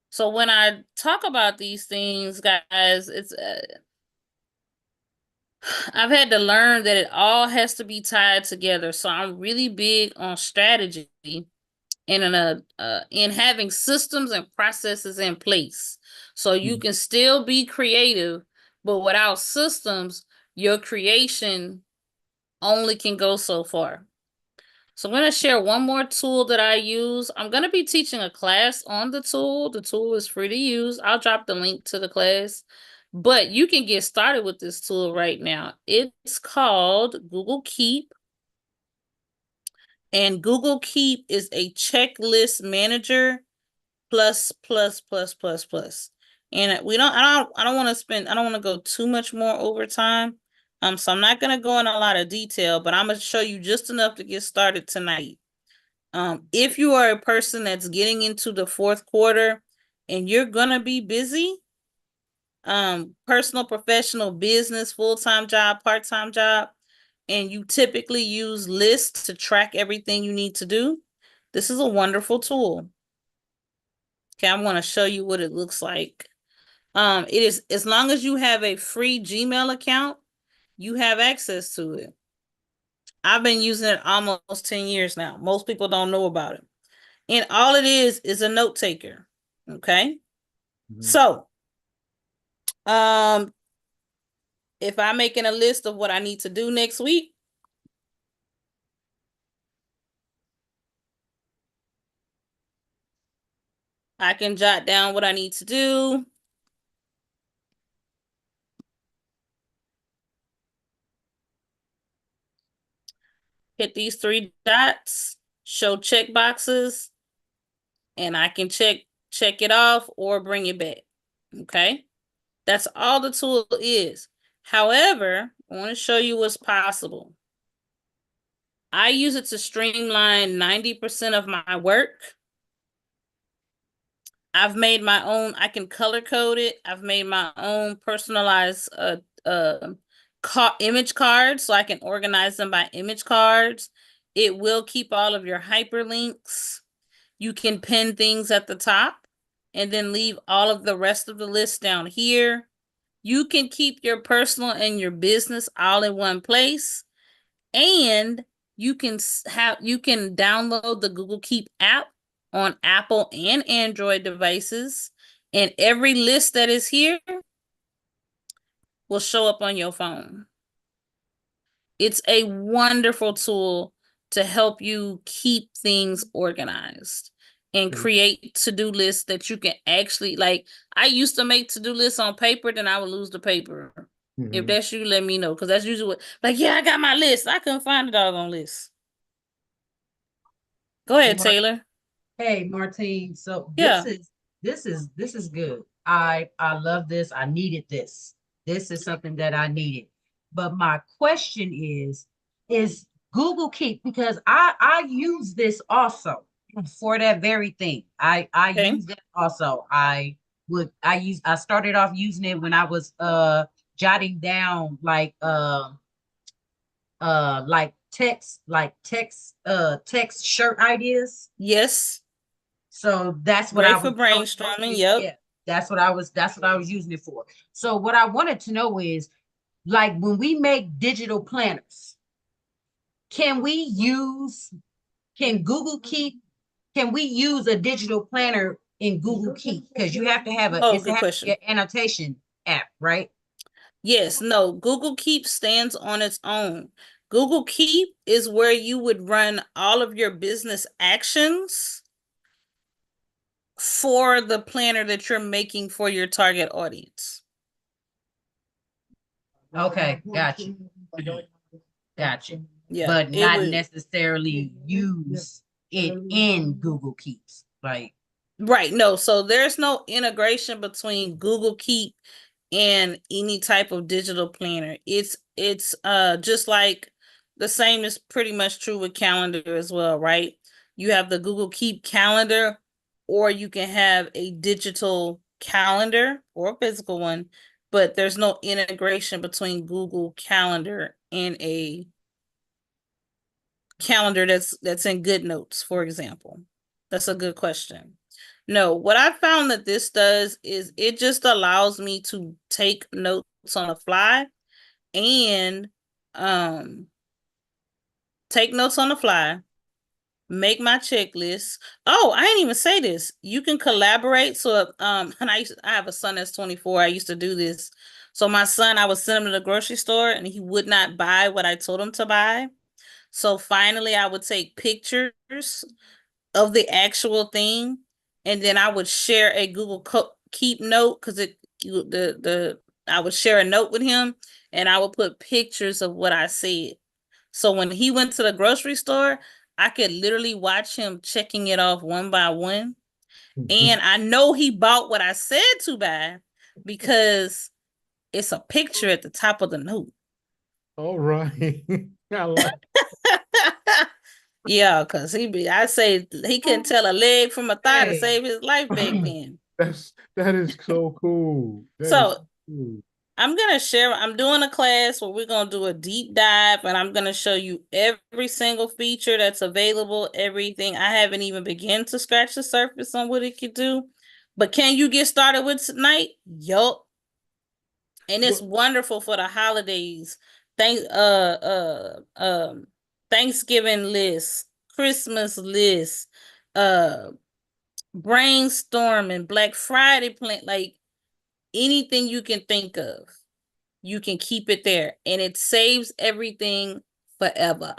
So when I talk about these things, guys, it's I've had to learn that it all has to be tied together. So I'm really big on strategy and in having systems and processes in place. So you can still be creative, but without systems, your creation only can go so far. So I'm going to share one more tool that I use. I'm going to be teaching a class on the tool. The tool is free to use. I'll drop the link to the class, but you can get started with this tool right now. It's called Google Keep. And Google Keep is a checklist manager plus, plus, plus, plus, plus. And I don't want to go too much more over time. So I'm not going to go in a lot of detail, but I'm going to show you just enough to get started tonight. If you are a person that's getting into the fourth quarter and you're going to be busy, personal, professional, business, full-time job, part-time job, and you typically use lists to track everything you need to do, this is a wonderful tool. Okay, I'm going to show you what it looks like. It is, as long as you have a free Gmail account, you have access to it. I've been using it almost 10 years now. Most people don't know about it. And all it is a note taker. Okay. So, if I'm making a list of what I need to do next week, I can jot down what I need to do. Hit these 3 dots, show check boxes, and I can check it off or bring it back. Okay. That's all the tool is. However, I want to show you what's possible. I use it to streamline 90% of my work. I've made my own, I can color code it. I've made my own personalized image cards so I can organize them by image cards. It will keep all of your hyperlinks. You can pin things at the top and then leave all of the rest of the list down here. You can keep your personal and your business all in one place. And you can download the Google Keep app on Apple and Android devices, and every list that is here will show up on your phone. It's a wonderful tool to help you keep things organized and create to-do lists that you can actually, like, I used to make to-do lists on paper, then I would lose the paper. If that's you, let me know, because that's usually what, like, yeah, I got my list. I couldn't find the doggone list. Go ahead, Taylor. Hey, Martine. So Yeah. this is good. I love this. I needed this. This is something that I needed. But my question is Google Keep, because I use this also for that very thing. I Okay. use it also. I started off using it when I was jotting down like text shirt ideas. Yes. So that's what Great I for was brainstorming. Yep. yeah, that's what I was using it for. So what I wanted to know is, like, when we make digital planners, can Google Keep, can we use a digital planner in Google Keep? Because you have to have Good question. an annotation app, right? Yes, no, Google Keep stands on its own. Google Keep is where you would run all of your business actions for the planner that you're making for your target audience. Okay, gotcha. Gotcha. Yeah, But it not would. necessarily use it in Google Keeps. Like, Right. No, so there's no integration between Google Keep and any type of digital planner. It's just like the same is pretty much true with calendar as well, right? You have the Google Keep calendar, or you can have a digital calendar or a physical one, but there's no integration between Google Calendar and a calendar that's in GoodNotes, for example. That's a good question. No, what I found that this does is it just allows me to take notes on the fly and um take notes on the fly, make my checklist. Oh, I didn't even say this. You can collaborate. So and I have a son that's 24. I used to do this. So my son, I would send him to the grocery store and he would not buy what I told him to buy. So finally I would take pictures of the actual thing, and then I would share a Keep note because the I would share a note with him, and I would put pictures of what I said. So when he went to the grocery store, I could literally watch him checking it off one by one, and I know he bought what I said to buy because it's a picture at the top of the note. All right. I like. Yeah, because I say he couldn't tell a leg from a thigh to hey. save his life back then. That is so cool. That is So cool. I'm doing a class where we're gonna do a deep dive, and I'm gonna show you every single feature that's available, everything. I haven't even begun to scratch the surface on what it could do. But can you get started with tonight? Yup. And it's wonderful for the holidays. Thanksgiving list, Christmas list, uh brainstorming, Black Friday plan, like anything you can think of, you can keep it there, and it saves everything forever.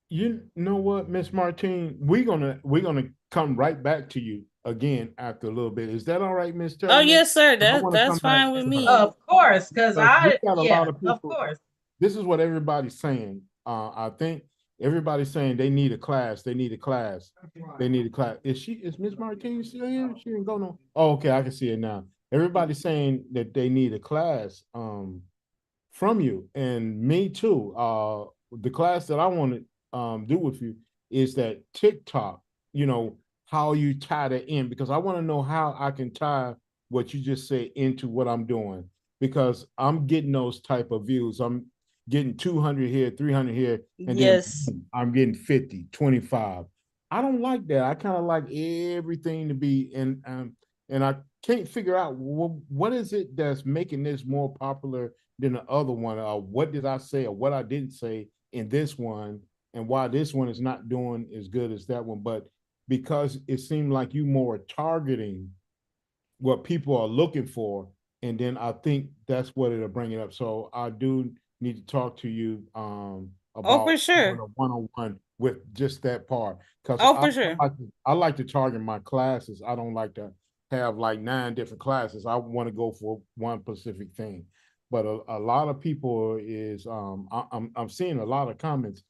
You know what, Miss Martine? We're gonna come right back to you again after a little bit. Is that all right, Miss Oh Tellman? yes, sir. I That want to that's come back fine with to her. me. Of course, because We I, got a yeah, lot of of people. course. This is what everybody's saying. I think everybody's saying they need a class. They need a class. They need a class. Is Miss Martine still here? She didn't go no. Oh, okay, I can see it now. Everybody's saying that they need a class from you, and me too. The class that I want to do with you is that TikTok, you know, how you tie that in, because I want to know how I can tie what you just said into what I'm doing, because I'm getting those type of views. I'm getting 200 here, 300 here, and then Yes. I'm getting 50, 25. I don't like that. I kind of like everything to be in, and I can't figure out what is it that's making this more popular than the other one. What did I say or what I didn't say in this one, and why this one is not doing as good as that one. But because it seemed like you more targeting what people are looking for, and then I think that's what it'll bring it up. So I do need to talk to you Oh, for about doing sure. a one-on-one with just that part, because Oh, for sure. I like to target my classes. I don't like to have like 9 different classes. I want to go for one specific thing. But a lot of people is I'm seeing a lot of comments.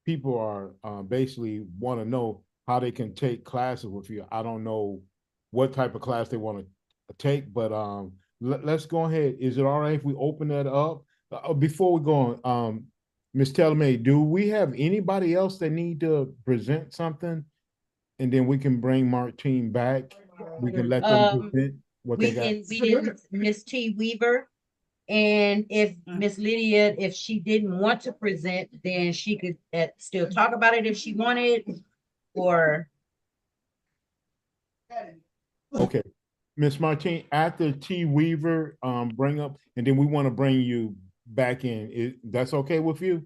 People are basically want to know how they can take classes with you. I don't know what type of class they want to take, but let's go ahead. Is it all right if we open that up? Before we go on, Ms. Tellemay, do we have anybody else that need to present something? And then we can bring Martine back. We can let them present what they got. We did Miss T Weaver. And if Miss Lydia, if she didn't want to present, then she could still talk about it if she wanted, or Okay. Miss Martine, after T Weaver, bring up, and then we want to bring you back in. That's okay with you?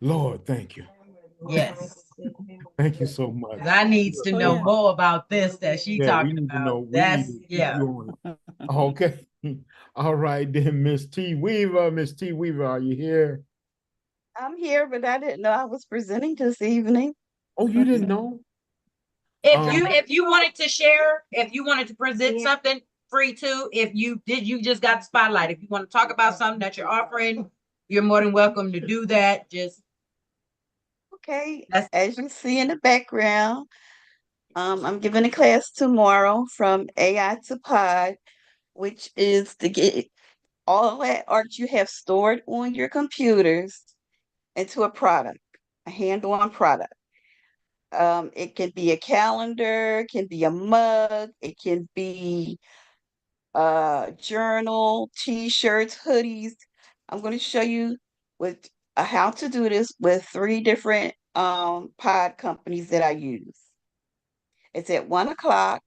Lord, thank you. yes. Thank you so much. I needs to Oh, know yeah. more about this that she Yeah, we talking need to about. know. We That's need to keep yeah. you on it. Okay. All right, then, Miss T Weaver. Miss T Weaver, are you here? I'm here, but I didn't know I was presenting this evening. Oh, you didn't know? If you wanted to share, if you wanted to present something, free too. If you just got the spotlight. If you want to talk about something that you're offering, you're more than welcome to do that. Just Okay, as you see in the background, I'm giving a class tomorrow from AI to Pod, which is to get all that art you have stored on your computers into a product, a hand-on product. It can be a calendar, it can be a mug, it can be a journal, t-shirts, hoodies. I'm going to show you with how to do this with 3 different pod companies that I use. It's at 1 o'clock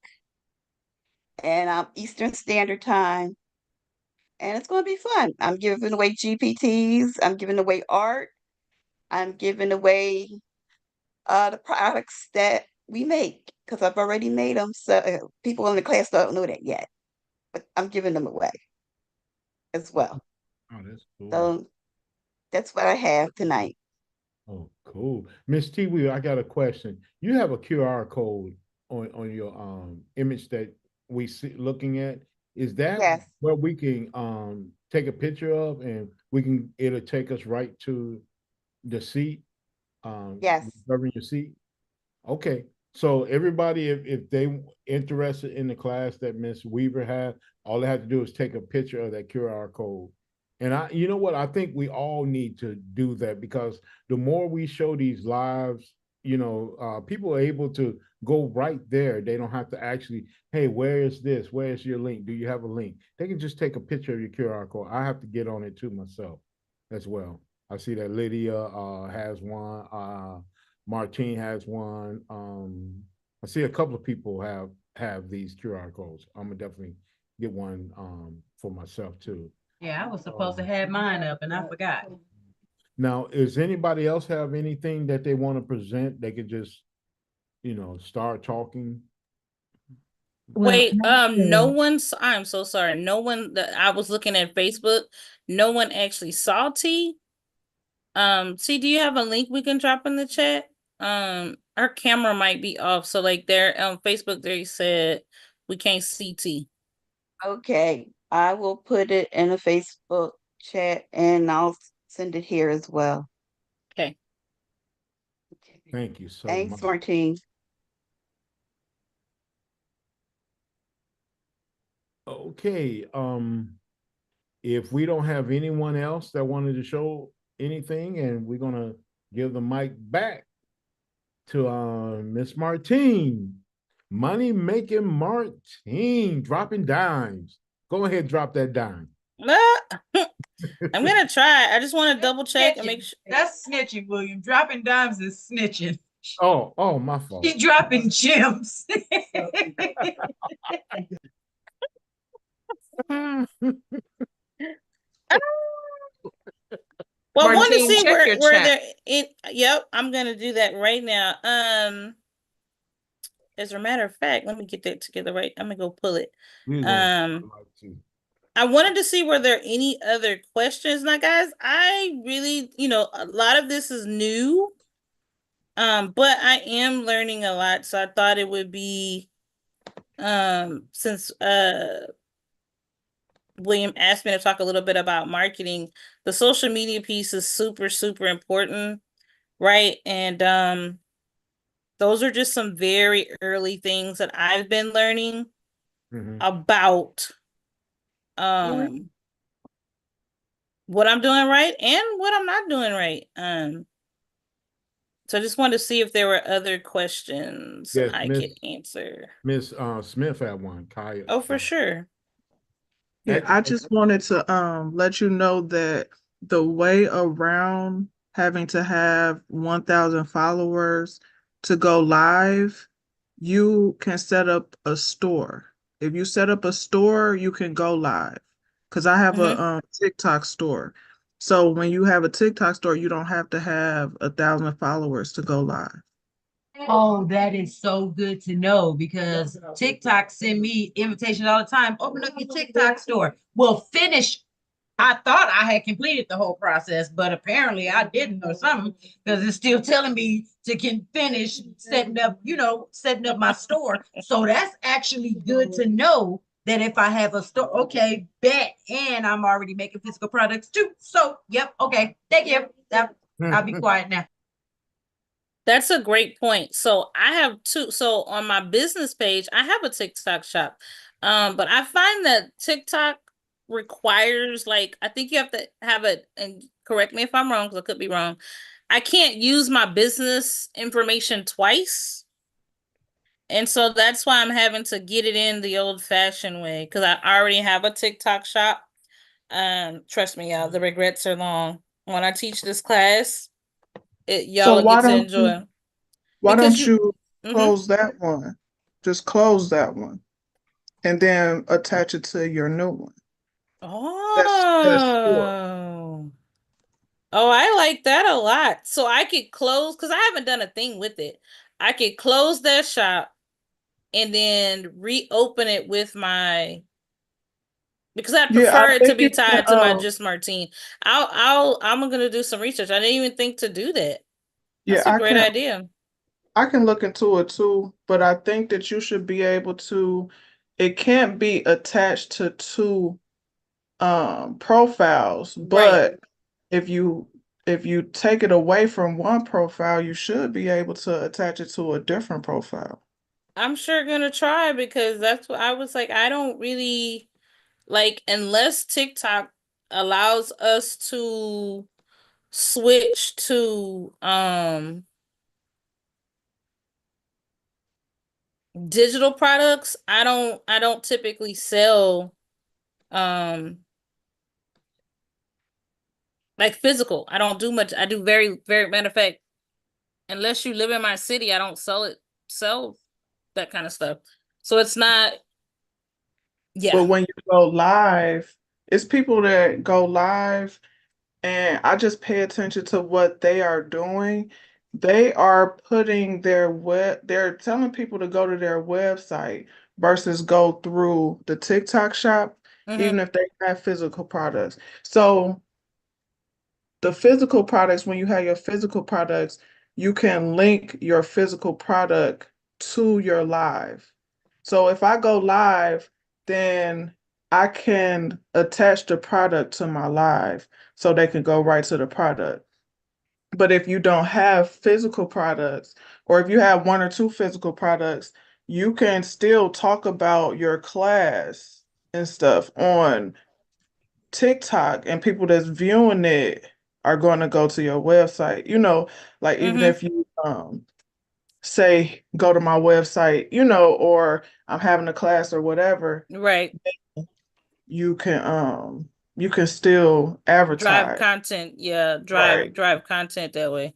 and Eastern Standard Time, and it's going to be fun. I'm giving away GPTs, I'm giving away art, I'm giving away the products that we make because I've already made them. So people in the class don't know that yet, but I'm giving them away as well. Oh, that's cool. So that's what I have tonight. Oh, cool. Miss T Wheel, I got a question. You have a QR code on your image that we see looking at. Is that Yes. what we can take a picture of and it'll take us right to the seat? Yes. Covering your seat? Okay. So everybody, if they interested in the class that Miss Weaver had, all they have to do is take a picture of that QR code. And you know what? I think we all need to do that because the more we show these lives, people are able to go right there. They don't have to actually, hey, where is this? Where is your link? Do you have a link? They can just take a picture of your QR code. I have to get on it too myself as well. I see that Lydia has one. Martine has one. I see a couple of people have these QR codes. I'm gonna definitely get one for myself too. yeah, I was supposed to have mine up and I forgot. Now, is anybody else have anything that they want to present? They could just, start talking. Wait, I'm so sorry. No one that I was looking at Facebook, no one actually saw T. T, do you have a link we can drop in the chat? Our camera might be off. So like there on Facebook, they said we can't see T. Okay, I will put it in a Facebook chat and I'll send it here as well. Okay. Thank you so Thanks, much. Martine. Okay. If we don't have anyone else that wanted to show anything, and we're gonna give the mic back to Miss Martine. Money making Martine dropping dimes. Go ahead, drop that dime. I'm gonna try. I just want to double check and make sure. That's snitching, William. Dropping dimes is snitching. Oh, my fault. She dropping gems. Well, I want to Martine, see check your where chat. Yep, I'm gonna do that right now. As a matter of fact, let me get that together. Right, I'm gonna go pull it. I wanted to see were there any other questions. Now, guys, I really, a lot of this is new. But I am learning a lot, so I thought it would be, since William asked me to talk a little bit about marketing, the social media piece is super, super important, right? And those are just some very early things that I've been learning about what I'm doing right and what I'm not doing right. So I just wanted to see if there were other questions Yes, I could answer. Miss Smith had one, Kaya. Oh, for sure. Yeah, I just wanted to let you know that the way around having to have 1,000 followers to go live, you can set up a store. If you set up a store, you can go live. Because I have a TikTok store. So when you have a TikTok store, you don't have to have 1,000 followers to go live. Oh, that is so good to know because TikTok send me invitations all the time. Open up your TikTok store. Well, finish. I thought I had completed the whole process, but apparently I didn't or something because it's still telling me to can finish setting up my store. So that's actually good to know that if I have a store, okay, bet, and I'm already making physical products too. So, yep, okay, thank you. I'll be quiet now. That's a great point. So I have two. So on my business page, I have a TikTok shop. But I find that TikTok requires, like, I think you have to have it, and correct me if I'm wrong, because I could be wrong. I can't use my business information twice. And so that's why I'm having to get it in the old fashioned way, because I already have a TikTok shop. Trust me, y'all, the regrets are long. When I teach this class, y'all So will get to enjoy. why Because don't you, you mhm. close that one? Just close that one and then attach it to your new one. That's short. Oh. Oh, I like that a lot. So I could close, because I haven't done a thing with it. I could close that shop and then reopen it with my, because I Yeah, I prefer it to think be you can tied to my Just Martine. I'm gonna do some research. I didn't even think to do that. yeah, That's a great idea. I can look into it too, but I think that you should be able to, it can't be attached to two profiles, Right. but if you take it away from one profile, you should be able to attach it to a different profile. I'm sure gonna try, because that's what I was like. I don't really like, unless TikTok allows us to switch to digital products. I don't typically sell um like physical. I don't do much. I do very, matter of fact, unless you live in my city, I don't sell that kind of stuff. So it's not, yeah. But when you go live, it's people that go live and I just pay attention to what they are doing. They are putting they're telling people to go to their website versus go through the TikTok shop, even Mm-hmm. if they have physical products. So the physical products, when you have your physical products, you can link your physical product to your live. So if I go live, then I can attach the product to my live so they can go right to the product. But if you don't have physical products, or if you have one or two physical products, you can still talk about your class and stuff on TikTok, and people that's viewing it are going to go to your website. Like even Mm-hmm. if you say go to my website, or I'm having a class or whatever, Right. you can still Drive advertise. content. Yeah, Right. drive content that way.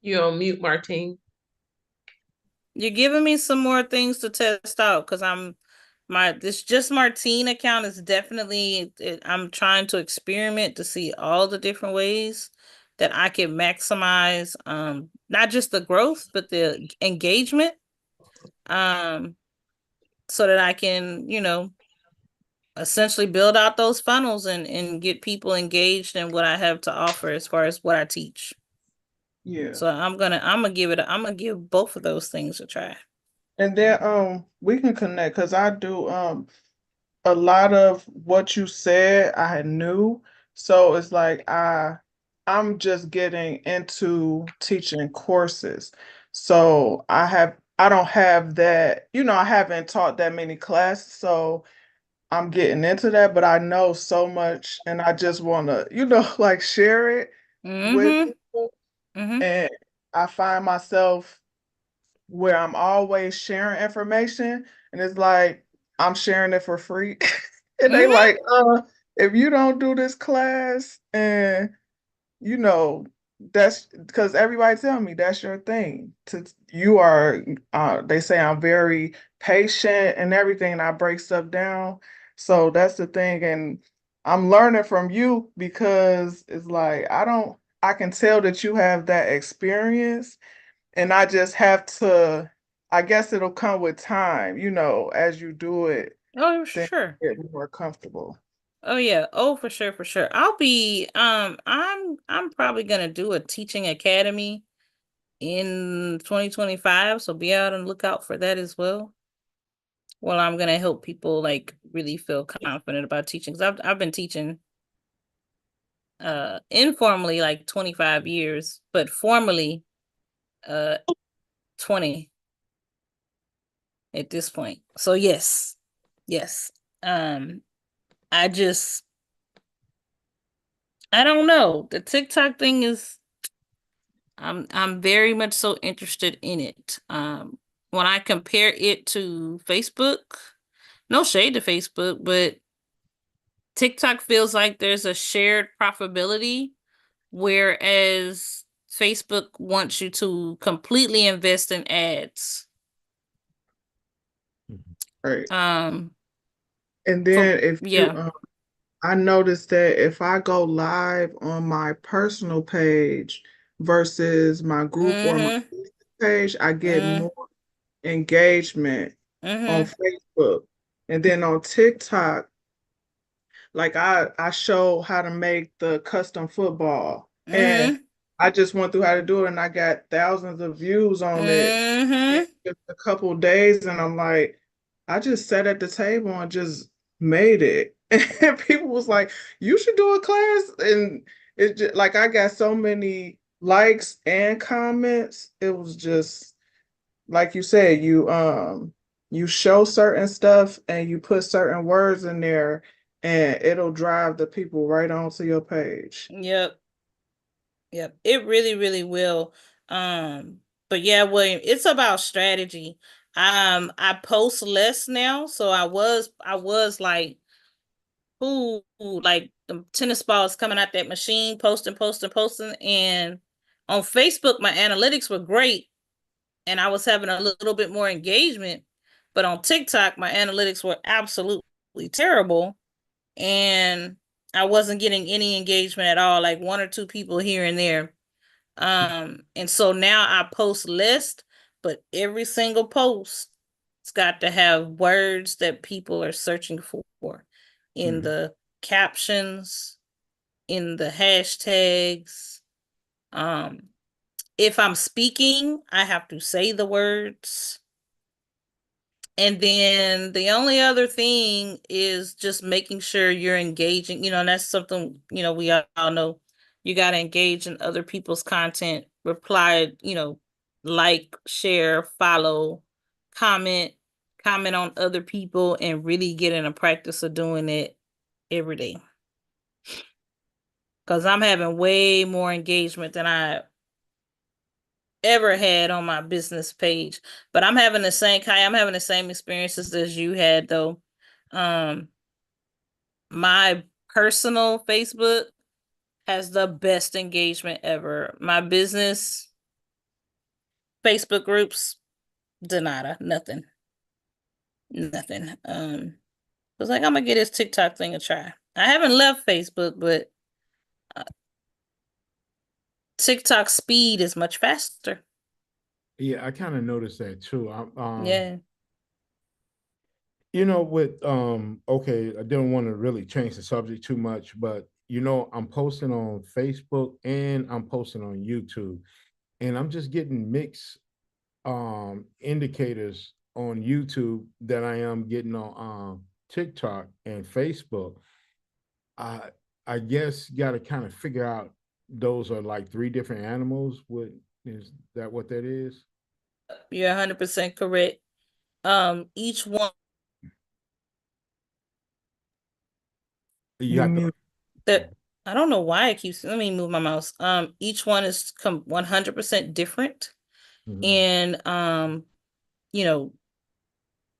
You on mute, Martine. You're giving me some more things to test out, because this Just Martine account is definitely, I'm trying to experiment to see all the different ways that I can maximize not just the growth but the engagement, um so that I can, essentially build out those funnels and get people engaged in what I have to offer as far as what I teach. Yeah. So I'm gonna give both of those things a try. And then we can connect because I do a lot of what you said I knew. So it's like I'm just getting into teaching courses. So I don't have that, I haven't taught that many classes, so I'm getting into that, but I know so much and I just want to, like share it with Mm-hmm. people. Mm-hmm. And I find myself where I'm always sharing information and it's like I'm sharing it for free. And they Mm-hmm. like, if you don't do this class and you know, that's because everybody tell me that's your thing. You are they say I'm very patient and everything and I break stuff down. So that's the thing. And I'm learning from you because it's like I can tell that you have that experience and I just have to, I guess it'll come with time, as you do it, Oh, then sure. you get more comfortable. Oh yeah. Oh, for sure, for sure. I'm probably gonna do a teaching academy in 2025. So be out and look out for that as well. Well, I'm gonna help people like really feel confident about teaching. 'Cause I've been teaching informally like 25 years, but formally 20 at this point. So yes. Yes. Um I just I don't know. The TikTok thing is I'm very much so interested in it. When I compare it to Facebook, no shade to Facebook, but TikTok feels like there's a shared profitability, whereas Facebook wants you to completely invest in ads. Right. Um, And for then if you, yeah. I noticed that if I go live on my personal page versus my group or my Mm-hmm. page, I get Mm-hmm. more engagement on Mm-hmm. Facebook. And then on TikTok, like I show how to make the custom football, and Mm-hmm. I just went through how to do it, and I got thousands of views on it in Mm-hmm. just a couple of days, and I'm like, I just sat at the table and just made it, and people was like, you should do a class, and it just like I got so many likes and comments. It was just like you said, you show certain stuff and you put certain words in there and it'll drive the people right onto your page. Yep. Yep. It really, really will. But yeah, William, it's about strategy. I post less now, so I was like, ooh, like the tennis balls coming out that machine, posting, posting, posting. And on Facebook, my analytics were great and I was having a little bit more engagement. But on TikTok, my analytics were absolutely terrible. And I wasn't getting any engagement at all, like one or two people here and there. And so now I post less, but every single post it's got to have words that people are searching for in Mhm. the captions, in the hashtags. Um, if I'm speaking, I have to say the words. And then the only other thing is just making sure you're engaging, and that's something, we all know you got to engage in other people's content, reply, like, share, follow, comment, comment on other people, and really get in a practice of doing it every day. Because I'm having way more engagement than I ever had on my business page. But I'm having the same I'm having the same experiences as you had though. Um my personal Facebook has the best engagement ever. My business Facebook groups, nada, nothing. Nothing. I was like, I'm gonna get this TikTok thing a try. I haven't left Facebook, but uh, TikTok speed is much faster. Yeah, I kind of noticed that too. Yeah. With okay, I didn't want to really change the subject too much, but I'm posting on Facebook and I'm posting on YouTube, and I'm just getting mixed indicators on YouTube that I am getting on TikTok and Facebook. I I guess got to kind of figure out those are like three different animals. What is that? What that is? You're 100% correct. Each one You You have to. mute. that I don't know why it keeps, let me move my mouse. Each one is 100% different, Mhm. and you know,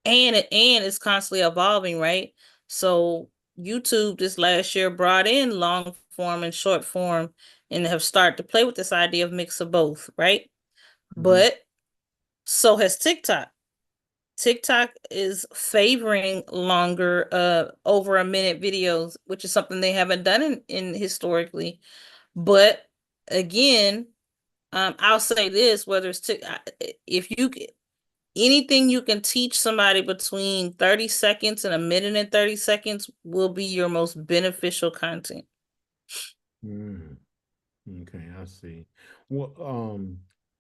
and it's constantly evolving, right? So YouTube this last year brought in long form and short form and have started to play with this idea of mix of both, right? Mhm. But so has TikTok. TikTok is favoring longer over a minute videos, which is something they haven't done in historically. But again, I'll say this, whether it's if you anything you can teach somebody between 30 seconds and a minute and 30 seconds will be your most beneficial content. Mm. Okay, I see. Well,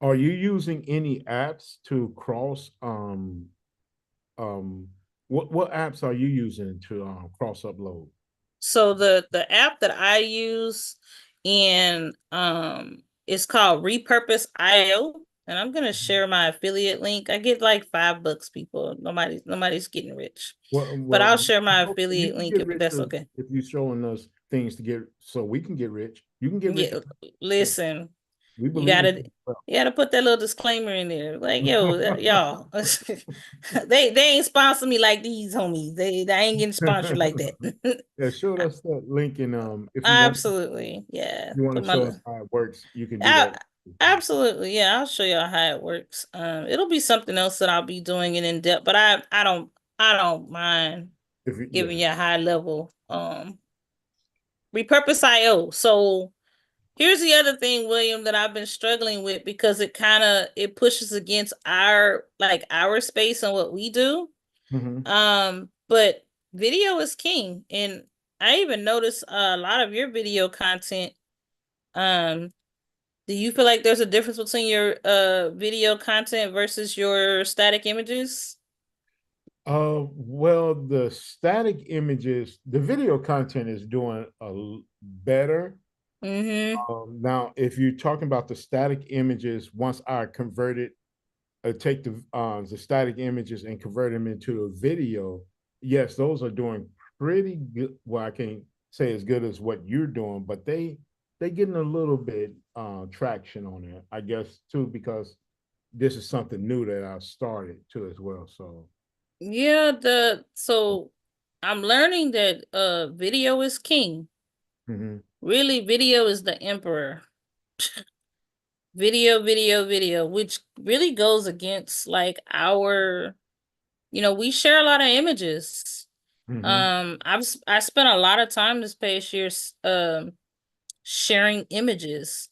Are you using any apps to cross um what apps are you using to cross upload? So the app that I use and it's called Repurpose IO. And I'm gonna share my affiliate link. I get like $5, people. Nobody's getting rich. But I'll share my You affiliate can link get if rich that's okay. if you're showing us things to get so we can get rich. You can get rich. Yeah, listen, We you believe in gotta well. you gotta put that little disclaimer in there. Like, yo, y'all, they ain't sponsor me like these homies. They ain't getting sponsored like that. Yeah, show us that link and if Absolutely, yeah. you want Put to my show us how it works, you can do a- that. absolutely, yeah. I'll show y'all how it works. It'll be something else that I'll be doing it in depth, but I don't mind giving Yeah. you a high level. Repurpose IO. So here's the other thing, William, that I've been struggling with because it pushes against our space and what we do. Mhm. But video is king, and I even noticed a lot of your video content. Um, do you feel like there's a difference between your video content versus your static images? Well, the static images, the video content is doing better. Mm-hmm. Now, if you're talking about the static images, once I convert it, take the static images and convert them into a video, yes, those are doing pretty good. Well, I can't say as good as what you're doing, but they getting a little bit traction on it, I guess, too, because this is something new that I started too as well. So Yeah, so I'm learning that video is king. mhm. Really, video is the emperor. Video, which really goes against like we share a lot of images. Mhm. I spent a lot of time this past year sharing images.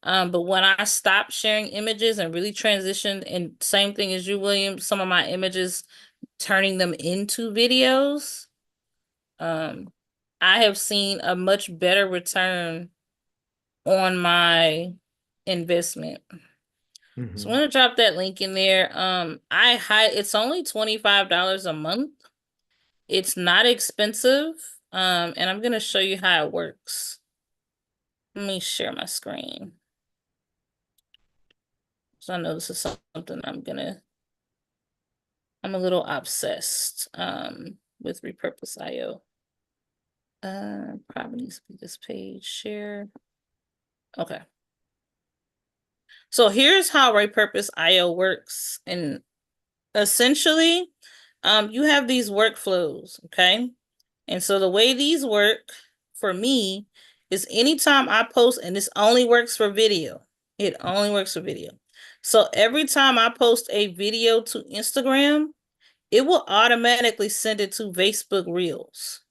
But when I stopped sharing images and really transitioned, and same thing as you, William, some of my images turning them into videos, um, I have seen a much better return on my investment. So I'm Mhm. gonna drop that link in there. It's only $25 a month. It's not expensive. And I'm gonna show you how it works. Let me share my screen. So I know this is something I'm a little obsessed with Repurpose IO. Probably needs to be this page, share. Okay. So here's how Repurpose IO works. And essentially, you have these workflows, okay? And so the way these work for me is anytime I post, and this only works for video. It only works for video. So every time I post a video to Instagram, it will automatically send it to Facebook Reels.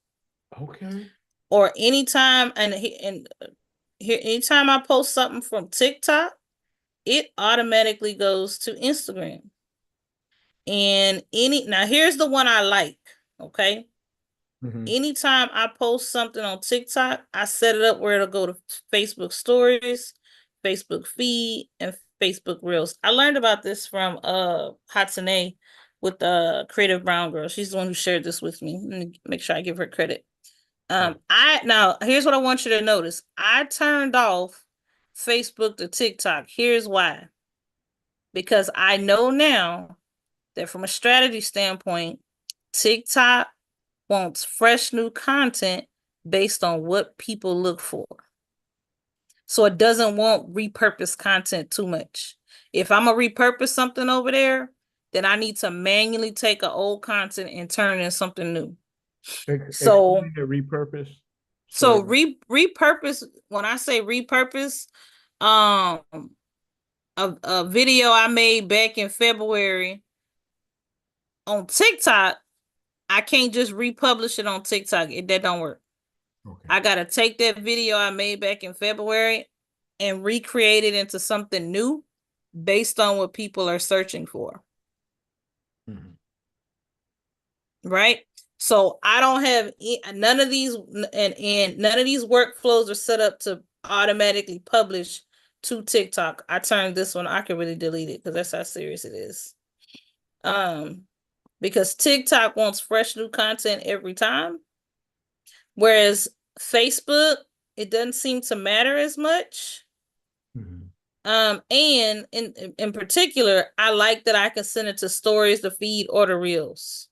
Okay. Or anytime and here anytime I post something from TikTok, it automatically goes to Instagram. And now here's the one I like, okay? Mhm. Anytime I post something on TikTok, I set it up where it'll go to Facebook stories, Facebook feed, and Facebook Reels. I learned about this from Hatsune with the Creative Brown Girl. She's the one who shared this with me. Let me make sure I give her credit. Now here's what I want you to notice. I turned off Facebook to TikTok. Here's why. Because I know now that from a strategy standpoint, TikTok wants fresh new content based on what people look for. So it doesn't want repurposed content too much. If I'm gonna repurpose something over there, then I need to manually take an old content and turn it into something new. So Explain the repurpose. so So repurpose, when I say repurpose, um a video I made back in February on TikTok, I can't just republish it on TikTok. That don't work. okay. I gotta take that video I made back in February and recreate it into something new based on what people are searching for. Mhm. Right? So I don't have none of these, and none of these workflows are set up to automatically publish to TikTok. I turned this one, I could really delete it because that's how serious it is. Because TikTok wants fresh new content every time. Whereas Facebook, it doesn't seem to matter as much. Mhm. And in particular, I like that I can send it to stories, the feed, or the reels.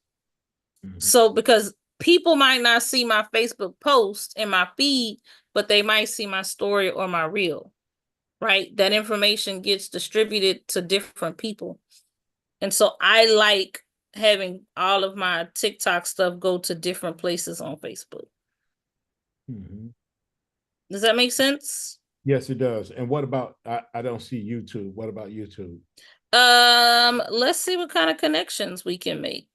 Mhm. So because people might not see my Facebook post in my feed, but they might see my story or my reel, right? That information gets distributed to different people. And so I like having all of my TikTok stuff go to different places on Facebook. Mhm. Does that make sense? Yes, it does. And what about I don't see YouTube. What about YouTube? Let's see what kind of connections we can make.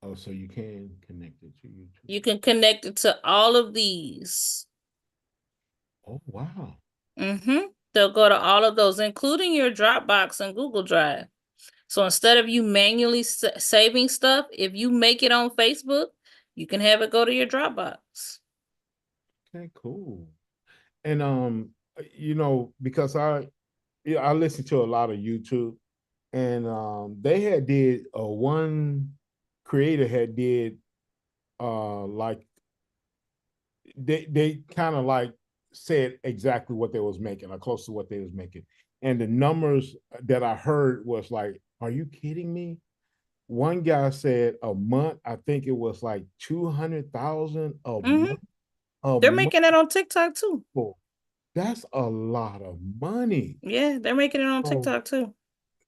Oh, so you can connect it to YouTube. You can connect it to all of these. Oh, wow. They'll go to all of those, including your Dropbox and Google Drive. So instead of you manually saving stuff, if you make it on Facebook, you can have it go to your Dropbox. Okay, cool. And you know, because I listen to a lot of YouTube, and they had did one creator had did like they kind of like said exactly what they was making or close to what they was making, and the numbers that I heard was like, are you kidding me? One guy said a month, I think it was like 200,000 a month. A They're month. making it on TikTok too. That's a lot of money. Yeah, they're making it on So TikTok too.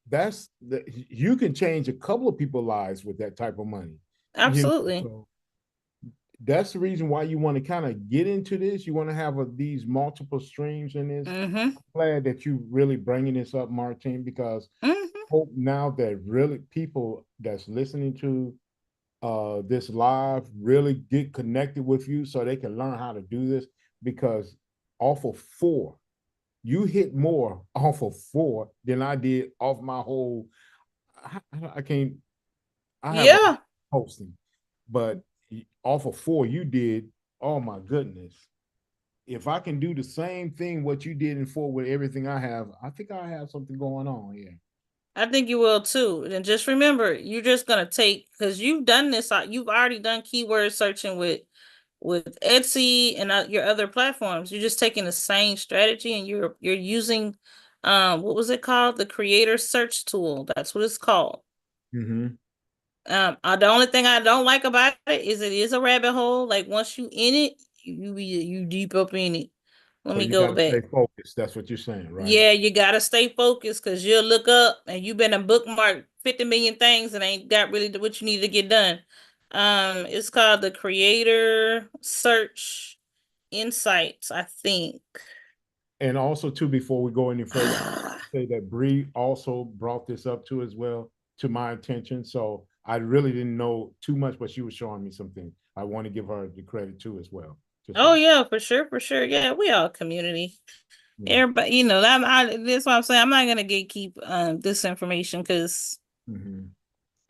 that's you can change a couple of people's lives with that type of money. Absolutely. So that's the reason why you want to kind of get into this. You want to have these multiple streams in this. I'm glad that you really bringing this up, Martine, because hope now that really people that's listening to this live really get connected with you so they can learn how to do this, because off of 4, you hit more off of 4 than I did off my whole. I can't. I have a posting, but off of 4 you did. Oh my goodness! If I can do the same thing what you did in 4 with everything I have, I think I have something going on here. I think you will too. And just remember, you're just gonna take, because you've done this. You've already done keyword searching with Etsy and your other platforms. You're just taking the same strategy and you're using what was it called? The creator search tool. That's what it's called. Mm-hmm. The only thing I don't like about it is a rabbit hole. Like once you in it, you deep up in it. Let So me you go got to back. stay focused. That's what you're saying, right? Yeah, you gotta stay focused because you'll look up and you've been a bookmark 50 million things and ain't got really what you need to get done. It's called the Creator Search Insights, I think. And also, too, before we go any further, I say that Bree also brought this up too as well to my attention. So I really didn't know too much, but she was showing me something. I want to give her the credit too as well. Oh yeah, for sure, for sure. Yeah, we all community. Yeah. Everybody, that's why I'm saying I'm not gonna gatekeep this information because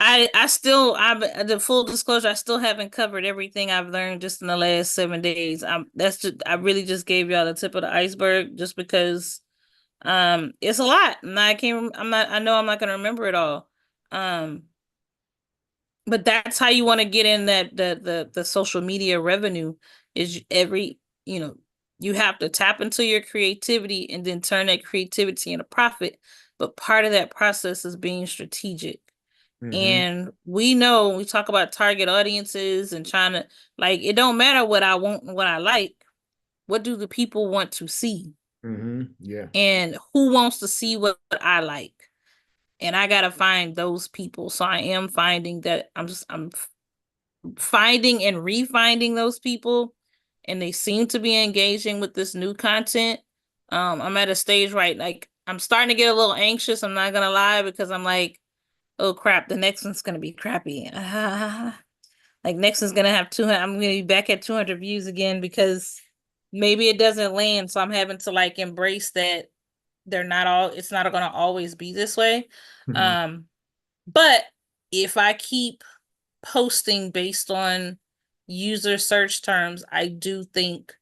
I the full disclosure, I still haven't covered everything I've learned just in the last 7 days. I really just gave y'all the tip of the iceberg just because it's a lot and I know I'm not gonna remember it all. But that's how you want to get in that the social media revenue is you have to tap into your creativity and then turn that creativity into profit. But part of that process is being strategic. And we know we talk about target audiences and trying to, like, it don't matter what I want and what I like. What do the people want to see? Yeah. And who wants to see what I like? And I gotta find those people. So I am finding that I'm finding and refinding those people, and they seem to be engaging with this new content. I'm at a stage like I'm starting to get a little anxious. I'm not gonna lie, because I'm like, oh crap, the next one's gonna be crappy. Like next one's gonna have 200. I'm gonna be back at 200 views again because maybe it doesn't land. So I'm having to like embrace that it's not gonna always be this way. But if I keep posting based on user search terms, I do think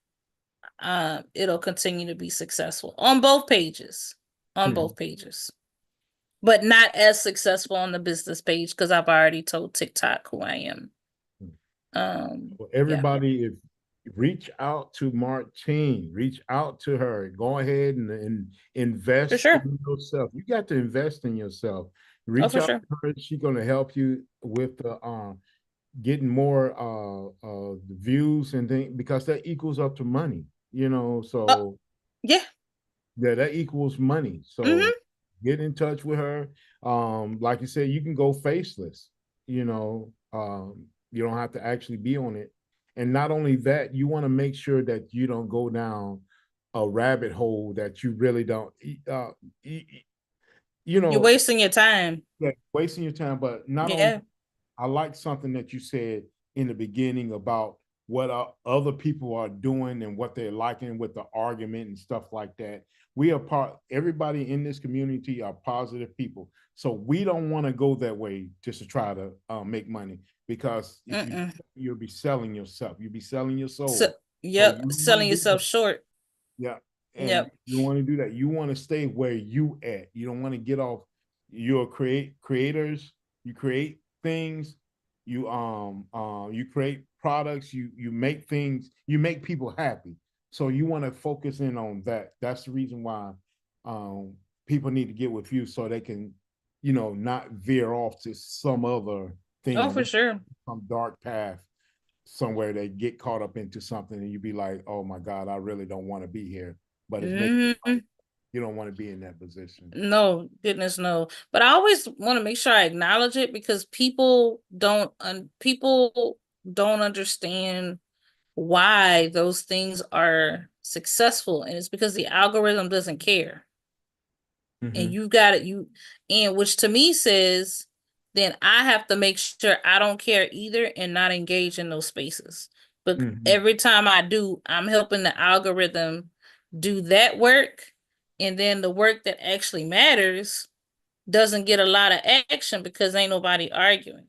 it'll continue to be successful on both pages. On both pages. But not as successful on the business page because I've already told TikTok who I am. Well, everybody, if reach out to Martine, reach out to her. Go ahead and invest in yourself. You got to invest in yourself. Reach out to her. She's going to help you with the getting more views and things, because that equals up to money, you know. So yeah, that equals money. So get in touch with her. Like you said, you can go faceless, you know. You don't have to actually be on it. And not only that, you want to make sure that you don't go down a rabbit hole that you really don't you know, you're wasting your time. Yeah, wasting your time. But not only, I like something that you said in the beginning about what other people are doing and what they're liking with the argument and stuff like that. We are everybody in this community are positive people. So we don't want to go that way just to try to make money, because if you'll be selling yourself, you'll be selling your soul. So selling yourself short. Yeah. And you want to do that. You want to stay where you at. You don't want to get off. You're creators, you create things, you create products, you make things, you make people happy. So you want to focus in on that. That's the reason why people need to get with you, so they can, you know, not veer off to some other thing. Oh, for sure. Some dark path somewhere, they get caught up into something and you be like, oh my God, I really don't want to be here. But it's making you don't want to be in that position. No, goodness, no. But I always want to make sure I acknowledge it, because people don't understand why those things are successful, and it's because the algorithm doesn't care. And you got it, and which to me says, then I have to make sure I don't care either and not engage in those spaces. But every time I do, I'm helping the algorithm do that work. And then the work that actually matters doesn't get a lot of action because ain't nobody arguing.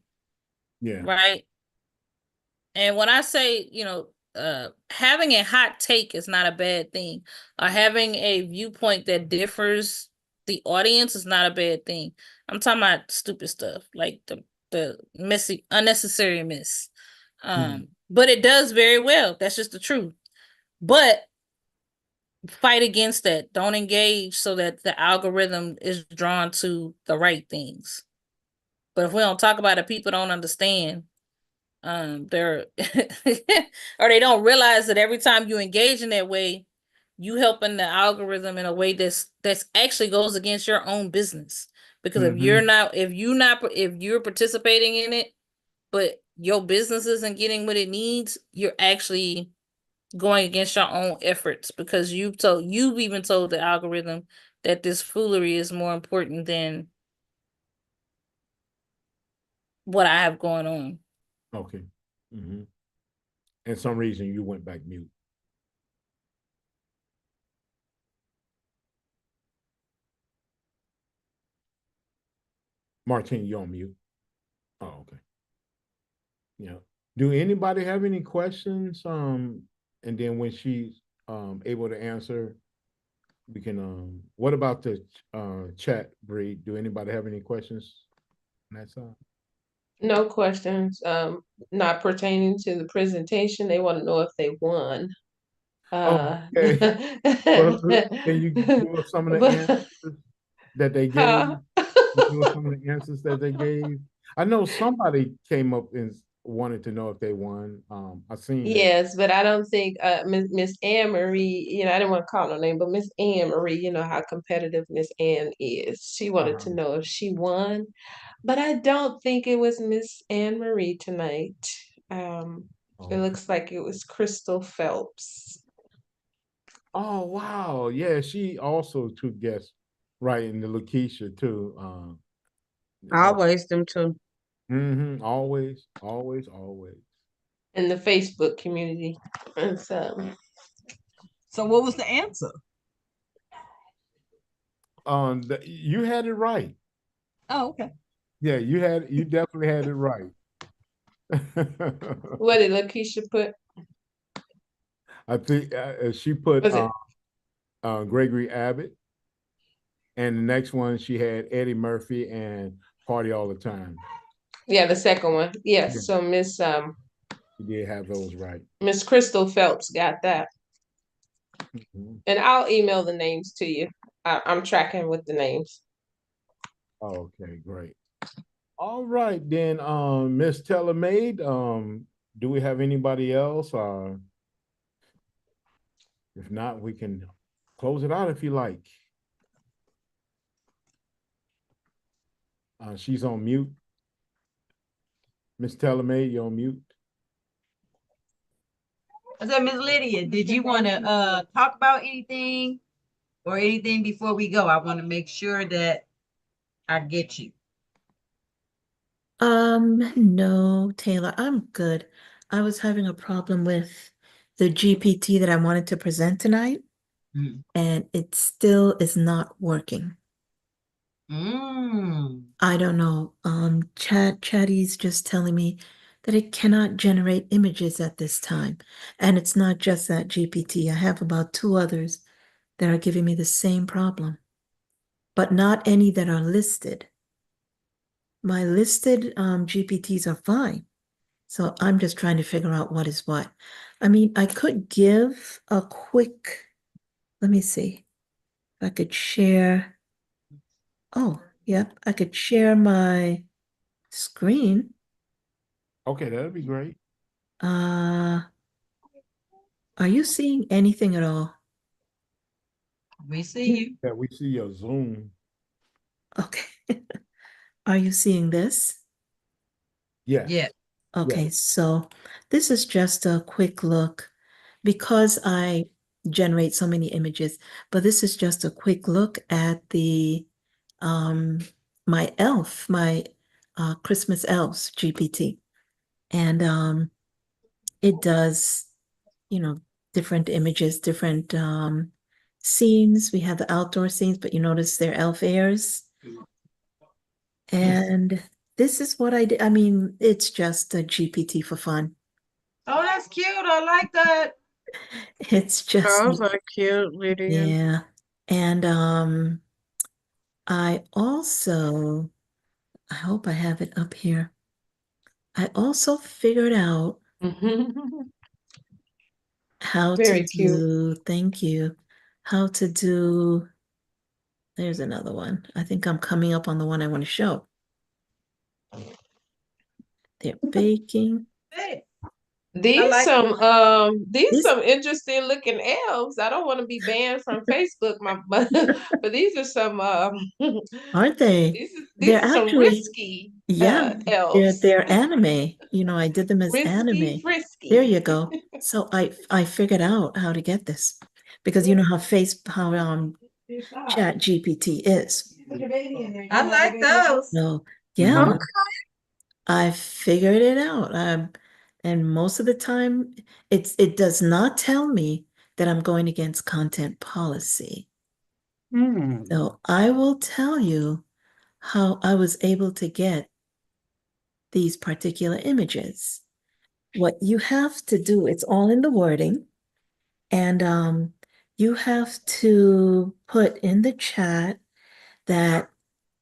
Yeah. Right. And when I say, having a hot take is not a bad thing, or having a viewpoint that differs the audience is not a bad thing. I'm talking about stupid stuff like the messy, unnecessary mess. But it does very well. That's just the truth. But fight against that. Don't engage so that the algorithm is drawn to the right things. But if we don't talk about it, people don't understand. They're or they don't realize that every time you engage in that way, you helping the algorithm in a way that's actually goes against your own business. Because if you're participating in it, but your business isn't getting what it needs, you're actually going against your own efforts, because you've even told the algorithm that this foolery is more important than what I have going on. Okay. And some reason you went back mute. Martine, you're on mute. Oh, okay. Yeah. Do anybody have any questions? And then when she's able to answer, we can what about the chat, Bree? Do anybody have any questions on that side? No questions, not pertaining to the presentation. They want to know if they won. Okay. Well, can you give us some of the answers that they gave? Give us some of the answers that they gave. I know somebody came up and wanted to know if they won. I seen that. Yes, but I don't think Miss Anne Marie, I didn't want to call her name, but Miss Anne Marie, you know how competitive Miss Anne is. She wanted to know if she won, but I don't think it was Miss Anne Marie tonight. It looks like it was Crystal Phelps. Oh wow, yeah, she also took guests right in the Lakeisha too. Always them too. Always, always, always. In the Facebook community. And so what was the answer? You had it right. Oh, okay. Yeah, you definitely had it right. What did Lakeisha put? I think she put Was it? Gregory Abbott, and the next one she had Eddie Murphy and Party All the Time. Yeah, the second one. Yes. Yeah. So You did have those right. Miss Crystal Phelps got that. Mhm. And I'll email the names to you. I'm tracking with the names. Okay, great. All right, then, Miss Telemaid, do we have anybody else? If not, we can close it out if you like. She's on mute. Miss Telemaid, you're on mute. I said, Miss Lydia, did you want to talk about anything or anything before we go? I want to make sure that I get you. No, Taylor, I'm good. I was having a problem with the GPT that I wanted to present tonight, and it still is not working. I don't know. Chatty's just telling me that it cannot generate images at this time. And it's not just that GPT. I have about 2 others that are giving me the same problem, but not any that are listed. My listed GPTs are fine. So I'm just trying to figure out what is what. I mean, I could give a quick, let me see, if I could share. Oh, yep, I could share my screen. Okay, that'd be great. Are you seeing anything at all? We see you. Yeah, we see your Zoom. Okay. Are you seeing this? Yes. Yeah. Okay, Yes. so this is just a quick look because I generate so many images, but this is just a quick look at the my elf, my Christmas elves GPT. And it does, you know, different images, different scenes. We have the outdoor scenes, but you notice they're elf ears. And this is what I did. I mean, it's just a GPT for fun. Oh, that's cute. I like that. It's just, Those are cute, Lydia. yeah. And I also, I hope I have it up here. I also figured out how to Very cute. do, thank you, how to do, there's another one. I think I'm coming up on the one I want to show. They're baking. Hey, These like these This, some interesting looking elves. I don't want to be banned from Facebook, but these are some aren't they? these They're are some actually, risky yeah, elves. they're anime. You know, I did them as Risky, anime. There frisky. you go. So I figured out how to get this because you know how Chat GPT is. I like those. So yeah, Okay. I figured it out. And most of the time, it does not tell me that I'm going against content policy. So I will tell you how I was able to get these particular images. What you have to do, it's all in the wording, and you have to put in the chat that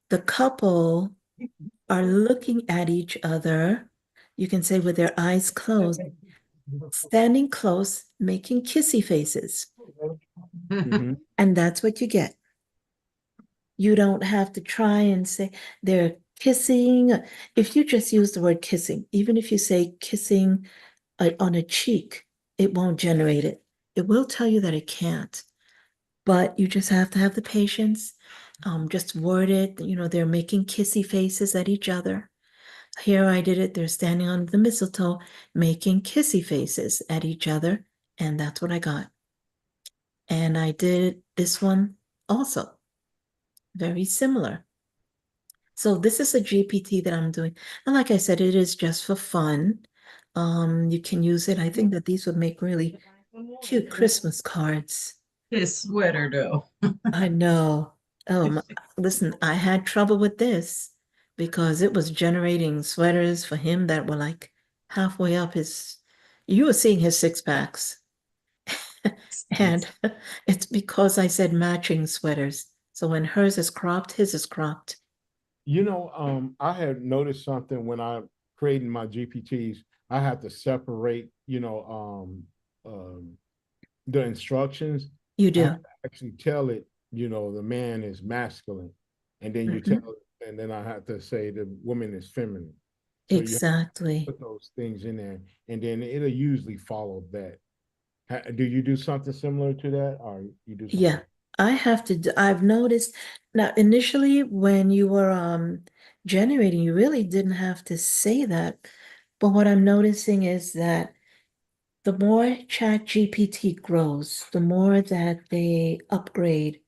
the couple are looking at each other. You can say with their eyes closed, standing close, making kissy faces. Mhm. And that's what you get. You don't have to try and say they're kissing. If you just use the word kissing, even if you say kissing on a cheek, it won't generate it. It will tell you that it can't, but you just have to have the patience. Just word it, you know, they're making kissy faces at each other. Here I did it, they're standing under the mistletoe, making kissy faces at each other, and that's what I got. And I did this one also, very similar. So this is a GPT that I'm doing. And like I said, it is just for fun. You can use it. I think that these would make really cute Christmas cards. His sweater though. I know. Listen, I had trouble with this because it was generating sweaters for him that were like halfway up his, you were seeing his six packs. And it's because I said matching sweaters. So when hers is cropped, his is cropped. I had noticed something when I creating my GPTs. I have to separate, the instructions. You I do. have to actually tell it, the man is masculine, and then you tell Mhm. it, and then I have to say the woman is feminine. So you have to Exactly. put those things in there, and then it'll usually follow that. Do you do something similar to that, or you do Yeah, something? I have to do, I've noticed now initially when you were generating, you really didn't have to say that. But what I'm noticing is that the more Chat GPT grows, the more that they upgrade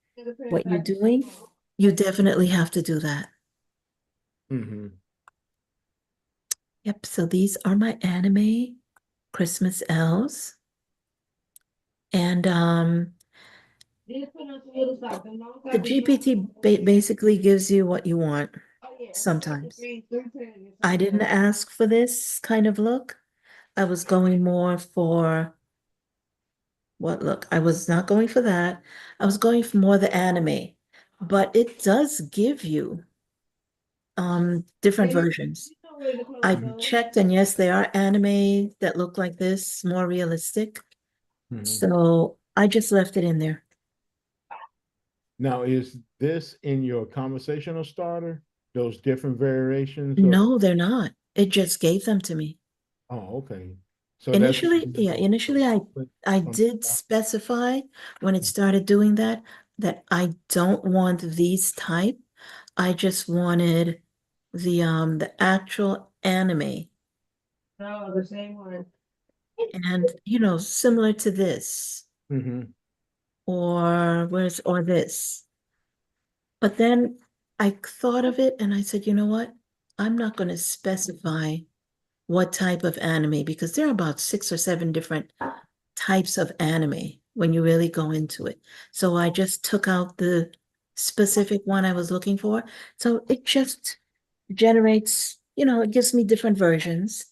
what you're doing, you definitely have to do that. Mm-hmm. Yep, so these are my anime Christmas elves. And the GPT basically gives you what you want sometimes. I didn't ask for this kind of look. I was going more for what look? I was not going for that. I was going for more the anime, but it does give you different versions. I checked, and yes, there are anime that look like this, more realistic. Mm-hmm. So I just left it in there. Now, is this in your conversational starter? Those different variations of, No, they're not. It just gave them to me. oh, okay. So that's Initially, yeah, initially I from, did specify when it started doing that that I don't want these type. I just wanted the actual anime No, the same one. and similar to this mm-hmm. or this. But then I thought of it and I said, you know what? I'm not going to specify what type of anime because there are about 6 or 7 different types of anime when you really go into it. So I just took out the specific one I was looking for. So it just generates, it gives me different versions.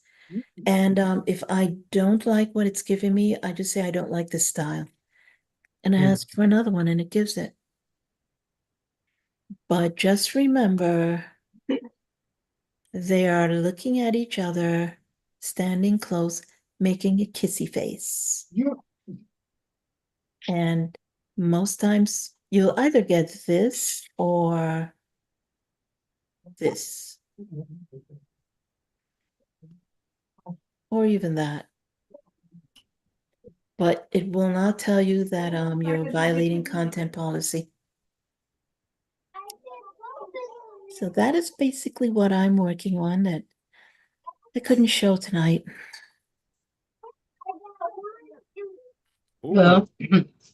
And if I don't like what it's giving me, I just say I don't like this style. And I ask for another one and it gives it. But just remember, they are looking at each other, standing close, making a kissy face. And most times you'll either get this or this, or even that. But it will not tell you that you're violating content policy. So that is basically what I'm working on that I couldn't show tonight. Well,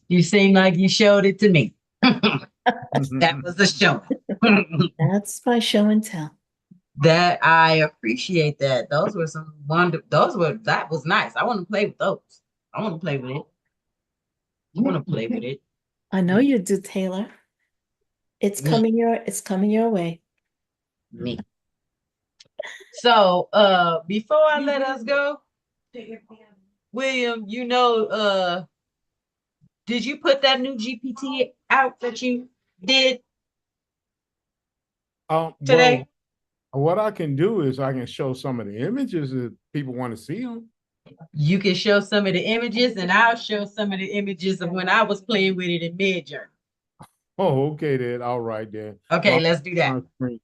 you seem like you showed it to me. That was a show. That's my show and tell. That I appreciate that. Those were some that was nice. I want to play with those. I want to play with it. I want to play with it. I know you do, Taylor. Me. It's coming your way. Me. So before I let us go, William, did you put that new GPT out that you did today? Well, what I can do is I can show some of the images if people want to see them. You can show some of the images, and I'll show some of the images of when I was playing with it in Midjourney. Oh, okay then. All right then. Okay, Well, let's do that. Okay.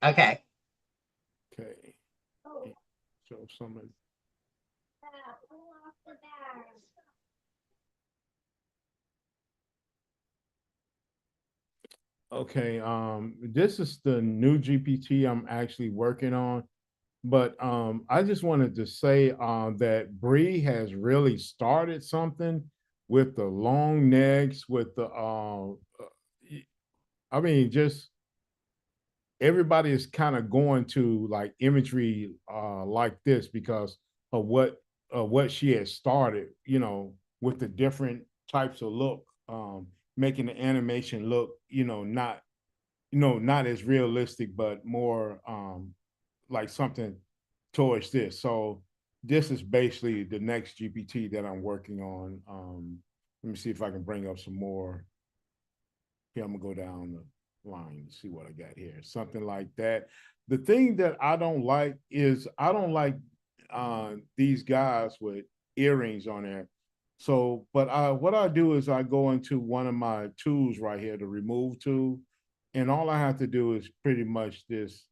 Okay. Show some of. Okay. This is the new GPT I'm actually working on. But I just wanted to say that Bree has really started something with the long necks, with the I mean, just everybody is kind of going to like imagery like this because of what she has started, with the different types of look, making the animation look, not as realistic, but more like something towards this. So this is basically the next GPT that I'm working on. Let me see if I can bring up some more. Here, I'm gonna go down the line and see what I got here. Something like that. The thing that I don't like is I don't like these guys with earrings on there. So, but what I do is I go into one of my tools right here, the remove tool, and all I have to do is pretty much just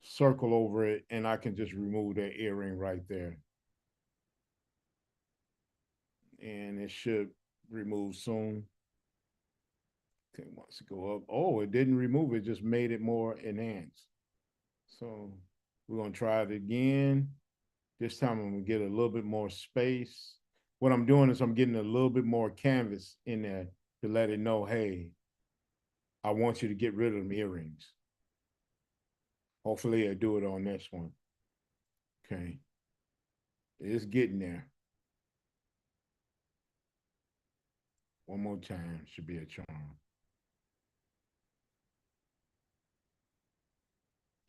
circle over it, and I can just remove that earring right there. And it should remove soon. Okay, once it go up, oh, it didn't remove it, just made it more enhanced. So we're gonna try it again. This time I'm gonna get a little bit more space. What I'm doing is I'm getting a little bit more canvas in there to let it know, hey, I want you to get rid of them earrings. Hopefully I do it on this one. Okay. It's getting there. One more time, should be a charm.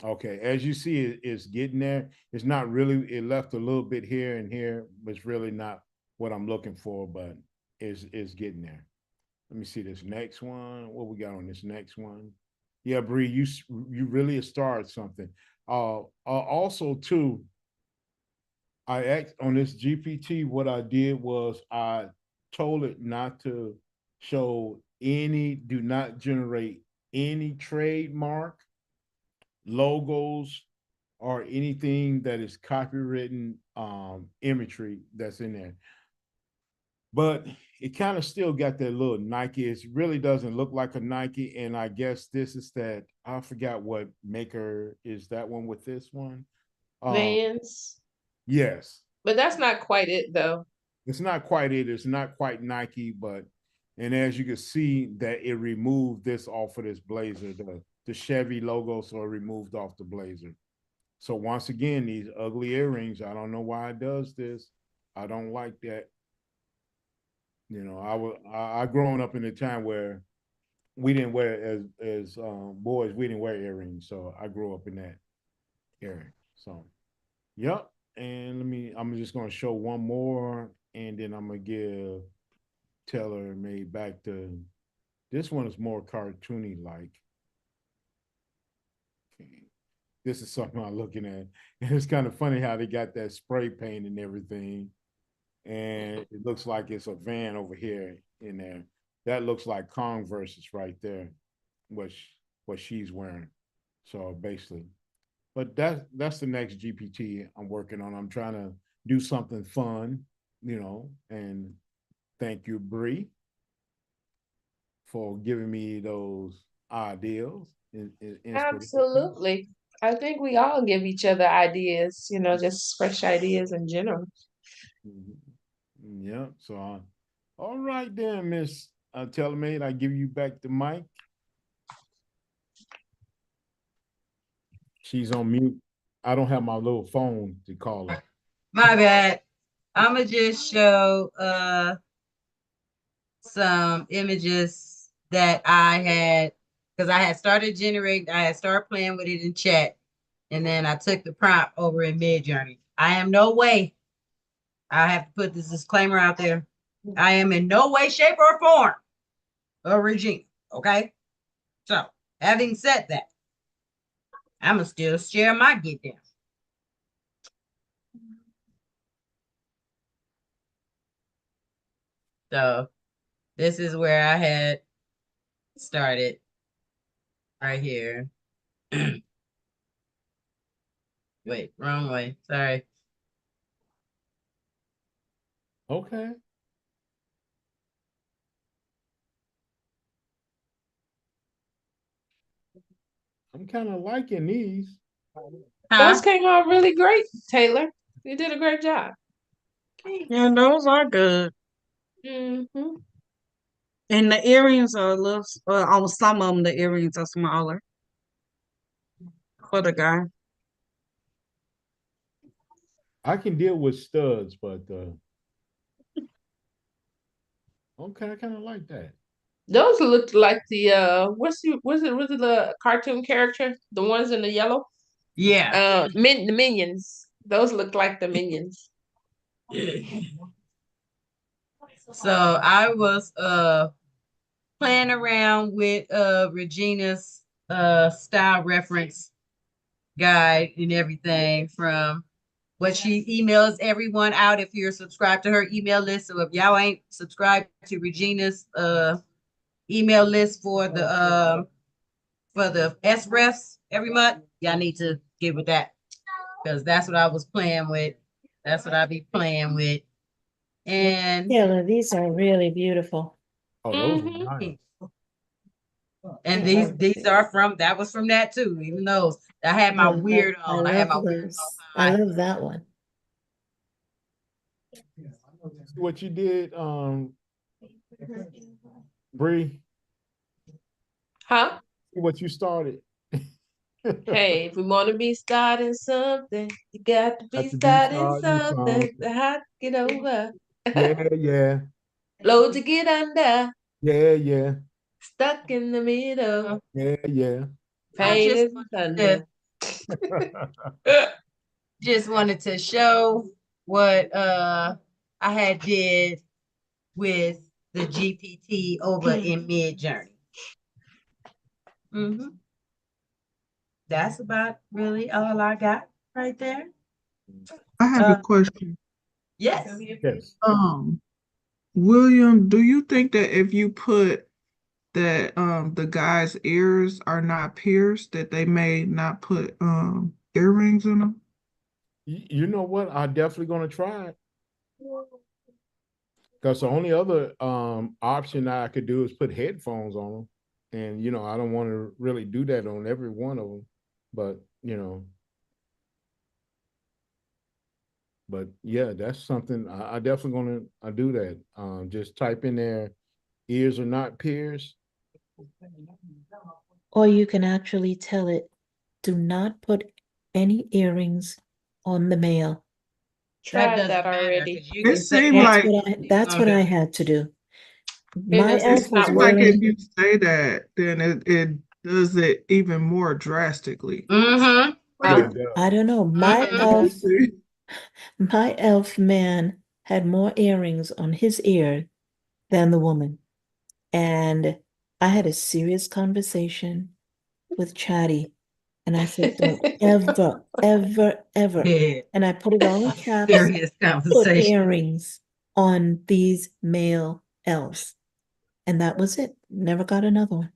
Okay, as you see, it's getting there. It's not really, it left a little bit here and here, but it's really not what I'm looking for, but it's getting there. Let me see this next one. What we got on this next one? Yeah, Bree, you really started something. Also too, I asked on this GPT, what I did was I told it not to show any, do not generate any trademark, logos, or anything that is copywritten imagery that's in there. But it kind of still got that little Nike. It really doesn't look like a Nike. And I guess this is that, I forgot what maker is that one with this one. Vans. Yes. But that's not quite it though. It's not quite it. It's not quite Nike, but, and as you can see that it removed this off of this blazer, the Chevy logo, so it removed off the blazer. So once again, these ugly earrings, I don't know why it does this. I don't like that. You know, I grown up in a time where we didn't wear as boys, we didn't wear earrings. So I grew up in that area. So yep. And I'm just gonna show one more and then I'm gonna give Taylor made back to this one is more cartoony like. Okay. This is something I'm looking at. And it's kind of funny how they got that spray paint and everything. And it looks like it's a van over here in there. That looks like Converse's right there, what she's wearing. So basically, but that's the next GPT I'm working on. I'm trying to do something fun, and thank you, Bree, for giving me those ideas and inspiration. Absolutely. I think we all give each other ideas, just fresh ideas in general. Yeah. So, all right then, Miss Telemaid, I give you back the mic. She's on mute. I don't have my little phone to call her. My bad. I'ma just show some images that I had because I had started playing with it in chat, and then I took the prompt over in Midjourney. I am no way. I have to put this disclaimer out there. I am in no way, shape, or form a regime. Okay. So, having said that, I'ma still share my get down. So, this is where I had started right here. Wait, wrong way. Sorry. Okay. I'm kind of liking these. Those came out really great, Taylor. You did a great job. Yeah, those are good. Mm-hmm. And the earrings are a little, on some of them, the earrings are smaller for the guy. I can deal with studs, but okay, I kind of like that. Those looked like the what's it the cartoon character? The ones in the yellow? Yeah. The Minions. Those look like the minions. So I was playing around with Regina's style reference guide and everything from what she emails everyone out if you're subscribed to her email list. So if y'all ain't subscribed to Regina's email list for the SREFs every month, y'all need to get with that. Because that's what I was playing with. That's what I be playing with. And Taylor, these are really beautiful. Oh, those are Mhm. nice. And these are from that was from that too, even though I had my weird I on. I had my love weird those. on. I love that one. See what you did, Bree. Huh? See what you started. Hey, if we want to be starting something, you got to be Have to be starting starting something. something. The hot get over. Yeah, yeah, Low to get under. yeah, yeah, Stuck in the middle. yeah, yeah. I Pain just is wanted thunder. just wanted to show what I had did with the GPT over in Mid Journey. That's about really all I got right there. I have a question. Yes. Yes. William, do you think that if you put that the guy's ears are not pierced, that they may not put earrings in them? You know what? I'm definitely gonna try it. Because the only other option I could do is put headphones on them. And I don't want to really do that on every one of them. But yeah, that's something I definitely gonna do that. Just type in there, ears are not pierced. Or you can actually tell it, do not put any earrings on the male. Tried that already. It seemed like That's what I had to do. And My elf it's was not like if wearing, you say that, then it does it even more drastically. Mm-hmm. Yeah, it does. I don't know. My elf man had more earrings on his ear than the woman. And I had a serious conversation with Chatty. And I said, don't ever, ever, ever. Yeah. And I put it all in caps, Serious put conversation. earrings on these male elves. And that was it. Never got another one.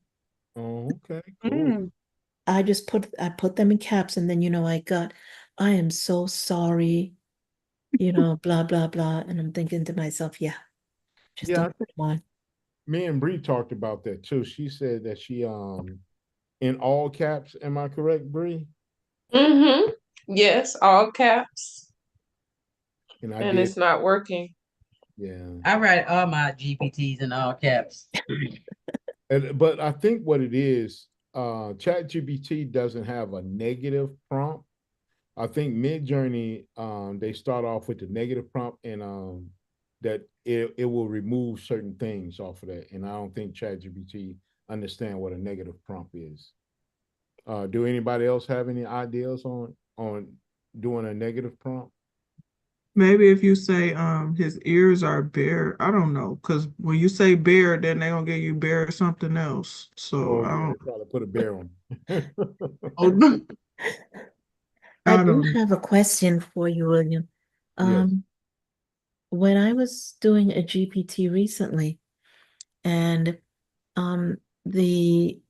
Oh, okay, cool. I put them in caps, and then I am so sorry, blah blah blah. And I'm thinking to myself, yeah, just Yeah, don't put them on. me and Bree talked about that too. She said that she in all caps. Am I correct, Bree? Mm-hmm. Yes, all caps. And I And did. it's not working. Yeah. I write all my GPTs in all caps. But I think what it is, ChatGPT doesn't have a negative prompt. I think Midjourney, they start off with the negative prompt and that it will remove certain things off of that. And I don't think ChatGPT understand what a negative prompt is. Do anybody else have any ideas on doing a negative prompt? Maybe if you say his ears are bare, I don't know, because when you say bare, then they're gonna give you bare something else. So Oh I yeah, don't they probably put a bear on. oh, no. I I do don't have a question for you, William. Yes. When I was doing a GPT recently, and the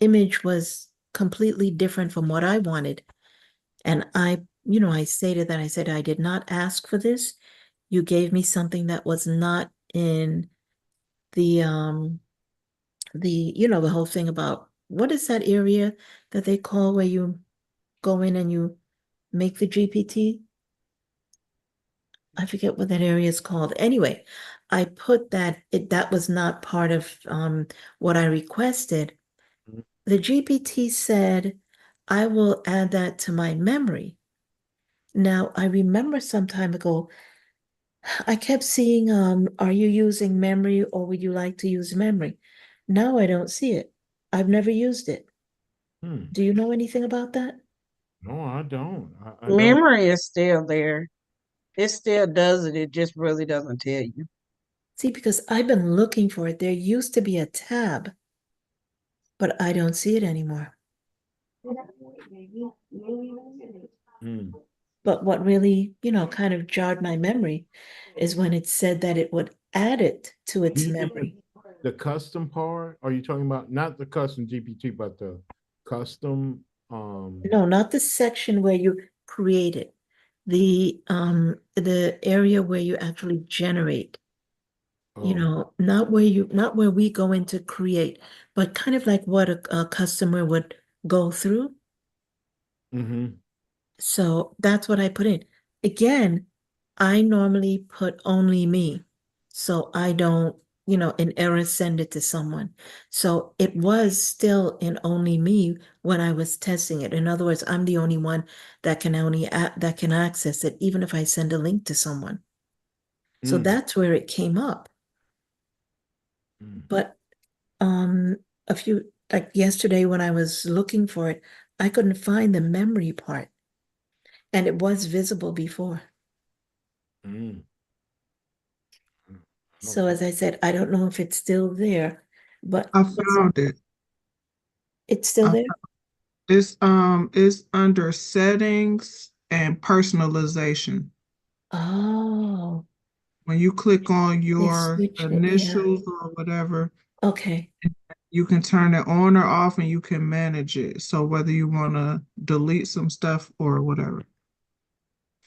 image was completely different from what I wanted, and I stated that I said I did not ask for this. You gave me something that was not in the whole thing about what is that area that they call where you go in and you make the GPT? I forget what that area is called. Anyway, I put that was not part of what I requested. The GPT said, I will add that to my memory. Now, I remember some time ago, I kept seeing, are you using memory or would you like to use memory? Now I don't see it. I've never used it. Hmm. Do you know anything about that? No, I don't. I don't. Memory is still there. It still does it. It just really doesn't tell you. See, because I've been looking for it. There used to be a tab, but I don't see it anymore. Mm. But what really, kind of jarred my memory is when it said that it would add it to Do its you mean memory. the custom part? Are you talking about not the custom GPT, but the custom? No, not the section where you create it. The area where you actually generate, Oh. not where we go in to create, but kind of like what a customer would go through. Mm-hmm. So that's what I put in. Again, I normally put only me. So I don't, in error send it to someone. So it was still in only me when I was testing it. In other words, I'm the only one that can access it, even if I send a link to someone. So Mm. that's where it came up. Mm. But um a few like yesterday when I was looking for it, I couldn't find the memory part. And it was visible before. Mm. So as I said, I don't know if it's still there, but I found it. it's still I, there. it's under settings and personalization. Oh, When you click on they your switched it. Yeah. initials or whatever, Okay. you can turn it on or off and you can manage it. So whether you want to delete some stuff or whatever.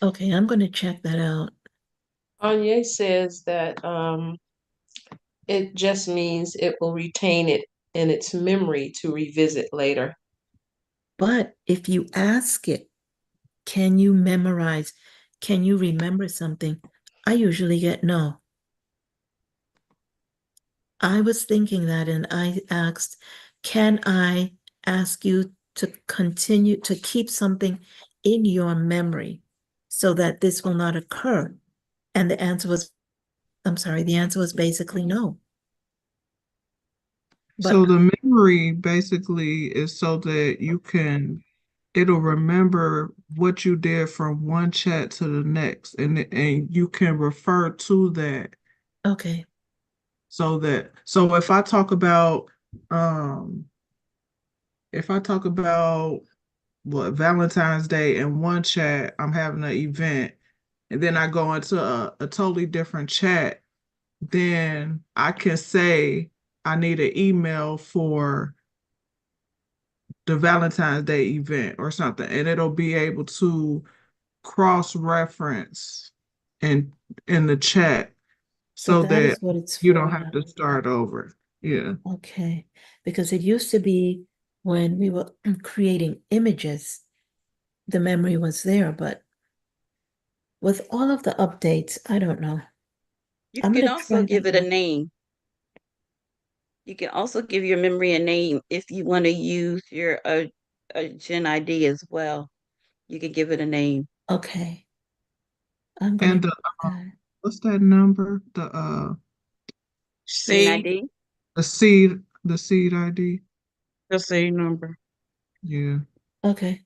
Okay, I'm going to check that out. Anya says that it just means it will retain it in its memory to revisit later. But if you ask it, can you memorize? Can you remember something? I usually get no. I was thinking that and I asked, can I ask you to continue to keep something in your memory so that this will not occur? And the answer was basically no. But So the memory basically is so that it'll remember what you did from one chat to the next, and you can refer to that. okay, So um if I talk about what Valentine's Day in one chat, I'm having an event, and then I go into a totally different chat, then I can say I need an email for the Valentine's Day event or something, and it'll be able to cross-reference in in the chat so so that that is what it's you don't for have now. to start over. Yeah. Okay, because it used to be when we were creating images, the memory was there, but with all of the updates, I don't know. You I'm can gonna also try give that it a one. name. You can also give your memory a name if you want to use your Gen ID as well. You can give it a name. Okay, I'm gonna And do that. what's that number? Gen See ID. The seed ID. the C number. Yeah. Okay,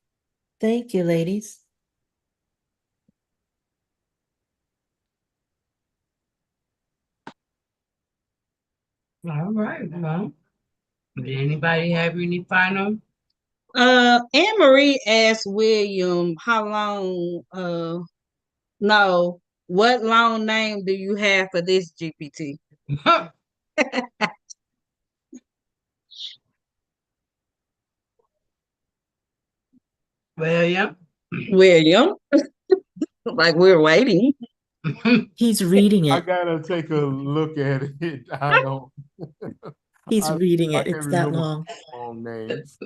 thank you, ladies. All right. Well, did anybody have any final? Anne Marie asked William how long no, what long name do you have for this GPT? William. William. Like we're waiting. He's reading I it. gotta take a look at it. I don't. He's I reading I it. can't It's that remember long. long names.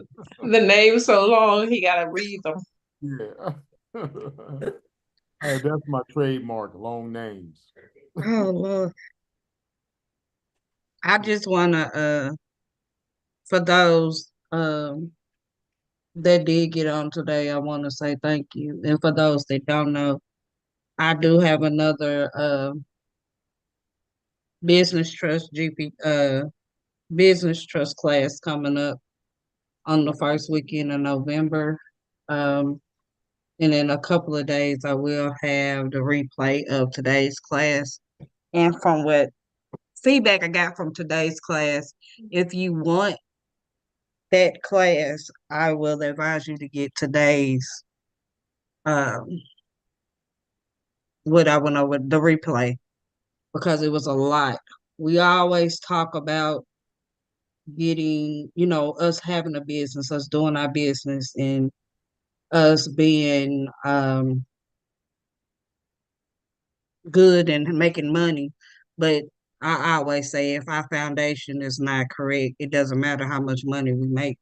The name's so long, he got to read them. Yeah. That's my trademark. Long names. Oh Lord. I just wanna for those that did get on today, I wanna say thank you. And for those that don't know, I do have another business trust business trust class coming up on the first weekend of November. And in a couple of days, I will have the replay of today's class. And from what feedback I got from today's class, if you want that class, I will advise you to get today's um what I went over the replay because it was a lot. We always talk about getting, us having a business, us doing our business, and us being good and making money. But I always say if our foundation is not correct, it doesn't matter how much money we make.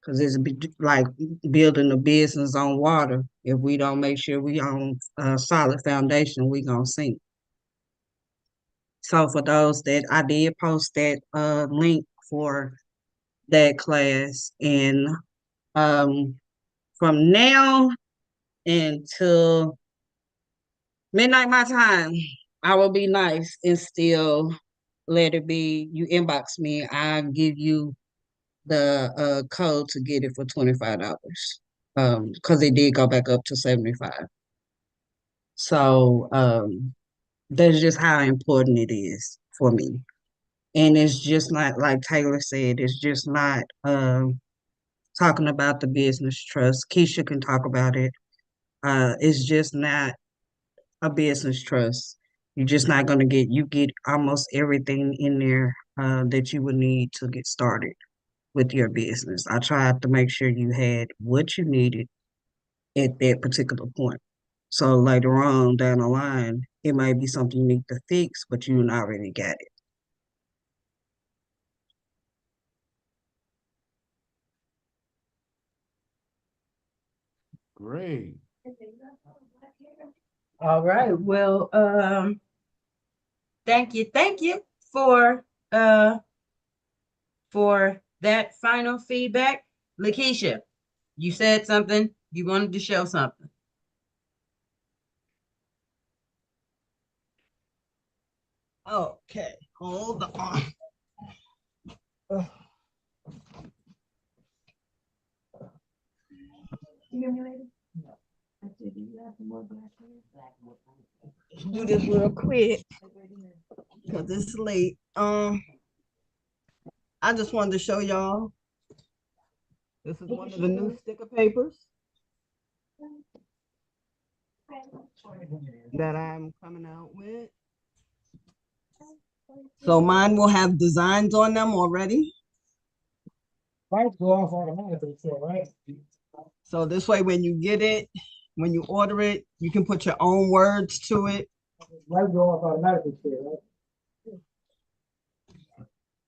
Because like building a business on water. If we don't make sure we on a solid foundation, we gonna sink. So for those that I did post that link for that class, and from now until midnight my time, I will be nice and still let it be. You inbox me, I'll give you the code to get it for $25. Because it did go back up to 75. So that's just how important it is for me. And it's just not like Taylor said, it's just not talking about the business trust. Keisha can talk about it. It's just not a business trust. You're just not gonna you get almost everything in there that you would need to get started with your business. I tried to make sure you had what you needed at that particular point. So later on down the line, it might be something you need to fix, but you already got it. Great. All right. Well, thank you for that final feedback. Lakeisha, you said something, you wanted to show something. Okay, hold on. Ugh. You hear me, lady? No. I said, do you have some more black Let's do this real quick because it's late. I just wanted to show y'all. This is one of the new sticker papers that I'm coming out with. So mine will have designs on them already. Lights go off automatically, so right? So this way, when you get it, when you order it, you can put your own words to it. Lights go off automatically, right?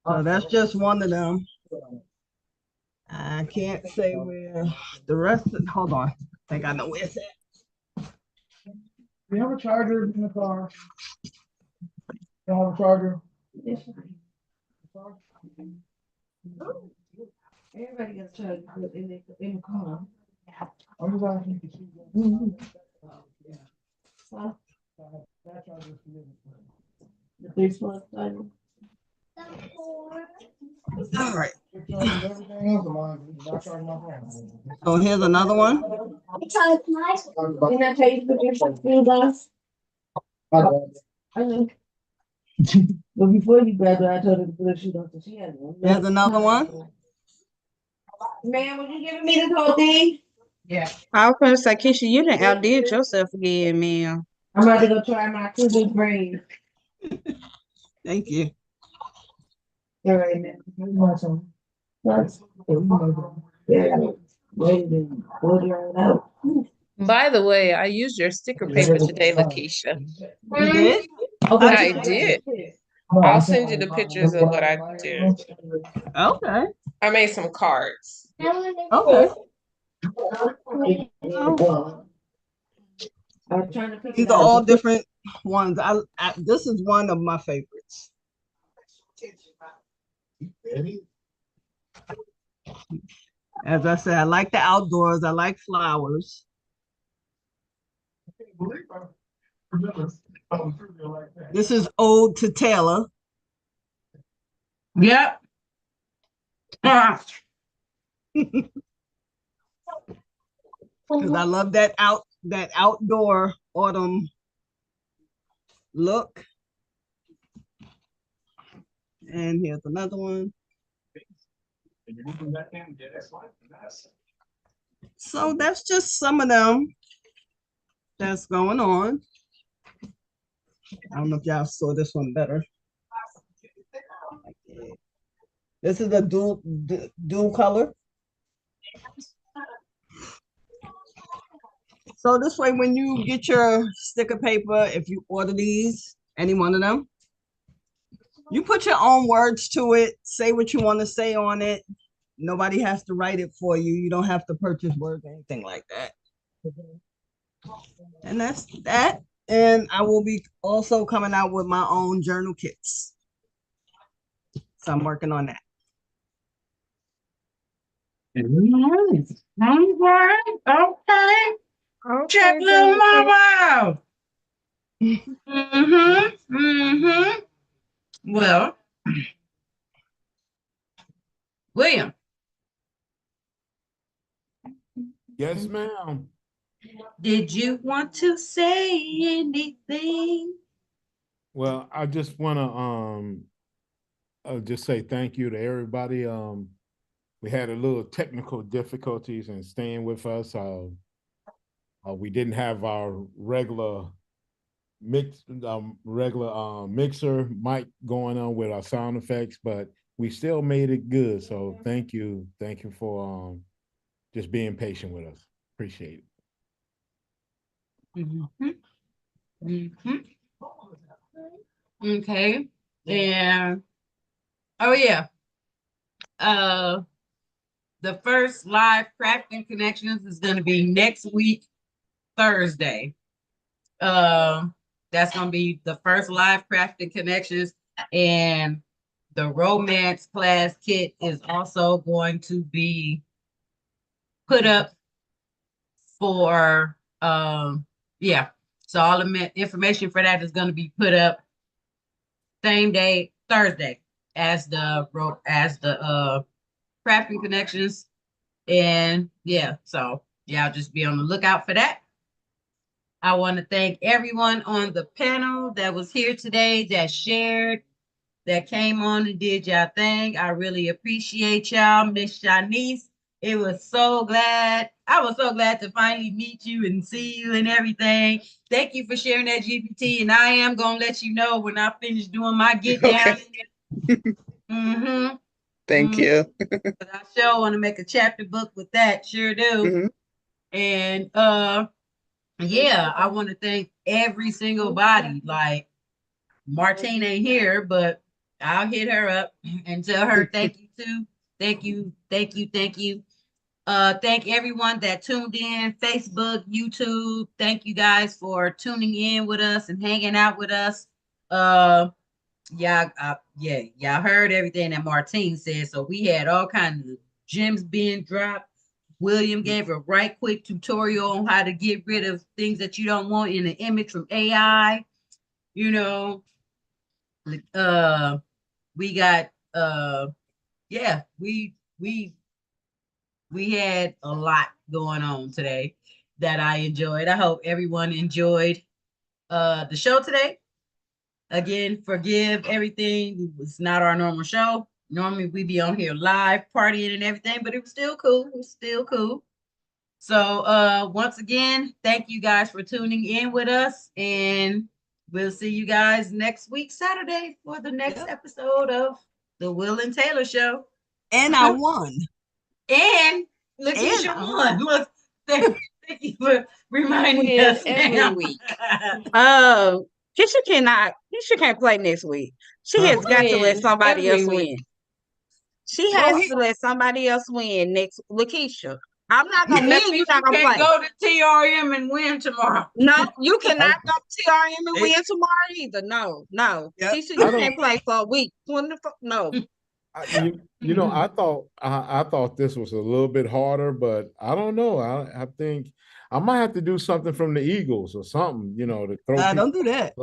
So that's just one of them. I can't say where the rest of, hold on. I think I know where it's at. Do you have a charger in the car? You have a charger? Yes. Everybody gets charged in the car. I'm just asking. Huh? That charger's for you. This one, son. All right. It charges everything else, mine. Not charging my phone. So here's another one. Didn't I tell you to put your shoes on? I know. But before you graduate, I told her to put her shoes on, so she had one. Here's another one. Ma'am, was you giving me this whole thing? Yeah. I was gonna say, Keisha, you done outdid yourself again, man. I'm about to go try my cookie brain. Thank you. All right, now. That's yeah. Wait and order it out. By the way, I used your sticker paper today, Lakeisha. You did? I did. I'll send you the pictures of what I did. Okay. I made some cards. Okay. These are all different ones. This is one of my favorites. As I said, I like the outdoors. I like flowers. This is Ode to Taylor. Yep. because I love that outdoor autumn look. And here's another one. So that's just some of them that's going on. I don't know if y'all saw this one better. This is a dual color. So this way, when you get your sticker paper, if you order these, any one of them, you put your own words to it, say what you want to say on it. Nobody has to write it for you. You don't have to purchase words or anything like that. And that's that. And I will be also coming out with my own journal kits. So I'm working on that. Okay. Check little mama. Well, William. Yes, ma'am. Did you want to say anything? Well, I just want to just say thank you to everybody. We had a little technical difficulties in staying with us. We didn't have our regular mixer mic going on with our sound effects, but we still made it good. So thank you for just being patient with us. Appreciate it. Okay. And oh yeah. The first live crafting connections is going to be next week, Thursday. That's going to be the first live crafting connections, and the romance class kit is also going to be put up for yeah. So all the information for that is going to be put up same day, Thursday, as the crafting connections. And yeah, so y'all just be on the lookout for that. I want to thank everyone on the panel that was here today, that shared, that came on and did y'all thing. I really appreciate y'all. Miss Shanice, I was so glad to finally meet you and see you and everything. Thank you for sharing that GPT, and I am gonna let you know when I finish doing my get down. Thank you. I sure want to make a chapter book with that. Sure do. And yeah, I want to thank every single body. Like Martine ain't here, but I'll hit her up and tell her thank you too. Thank you. Thank everyone that tuned in, Facebook, YouTube. Thank you guys for tuning in with us and hanging out with us. Y'all heard everything that Martine said. So we had all kinds of gems being dropped. William gave a right quick tutorial on how to get rid of things that you don't want in an image from AI. You know, we got we had a lot going on today that I enjoyed. I hope everyone enjoyed the show today. Again, forgive everything. It's not our normal show. Normally we be on here live partying and everything, but it was still cool. It was still cool. So once again, thank you guys for tuning in with us, and we'll see you guys next week, Saturday, for the next episode of the Will and Taylor Show. And I won. And Lakeisha won. Look, thank you for reminding us every week. Keisha can't play next week. She has got to let somebody else win. She has to let somebody else win next. Lakeisha, I'm not gonna win. You're not gonna play. Go to TRM and win tomorrow. No, you cannot go to TRM and win tomorrow either. No. Keisha, you can't play for a week. No. You know, I thought this was a little bit harder, but I don't know. I think I might have to do something from the Eagles or something, you know, to throw. Don't do that.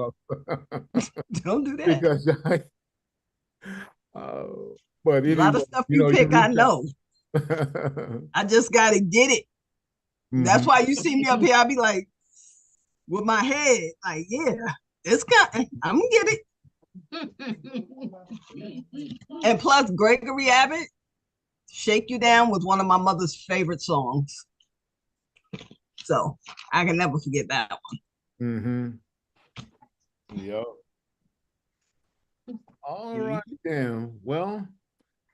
Don't do that. Because but a lot of stuff you pick, I know. I just gotta get it. That's Mhm. why you see me up here, I'll be like, with my head, like, yeah, it's coming. I'm gonna get it. And plus, Gregory Abbott, Shake You Down was one of my mother's favorite songs. So I can never forget that one. Yep. All right then. Well,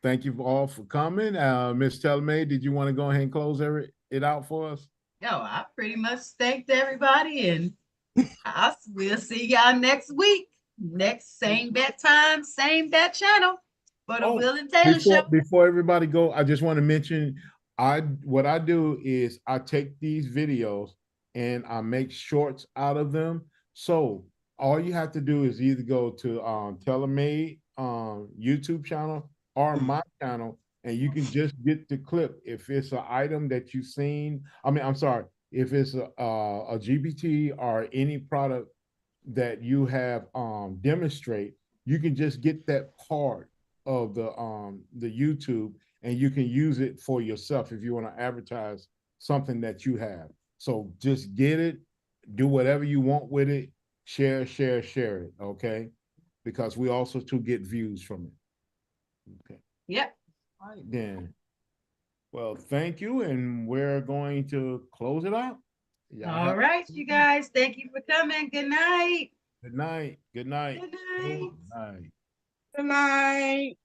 thank you all for coming. Miss Telme, did you want to go ahead and close it out for us? No, I pretty much thanked everybody, and we'll see y'all next week. Next, same bat time, same bat channel for the Oh, Will and Taylor Show. before everybody go, I just want to mention what I do is I take these videos and I make shorts out of them. So all you have to do is either go to Telemade YouTube channel or my channel, and you can just get the clip. If it's an item that you've seen, I mean, I'm sorry, if it's a GPT or any product that you have demonstrate, you can just get that part of the YouTube, and you can use it for yourself if you want to advertise something that you have. So just get it, do whatever you want with it, share it, okay? Because we also to get views from it. Okay. Yep. All right then. Well, thank you, and we're going to close it out. All right, you guys. Thank you for coming. Good night. Good night. Good night. Good night. Good night. Good night.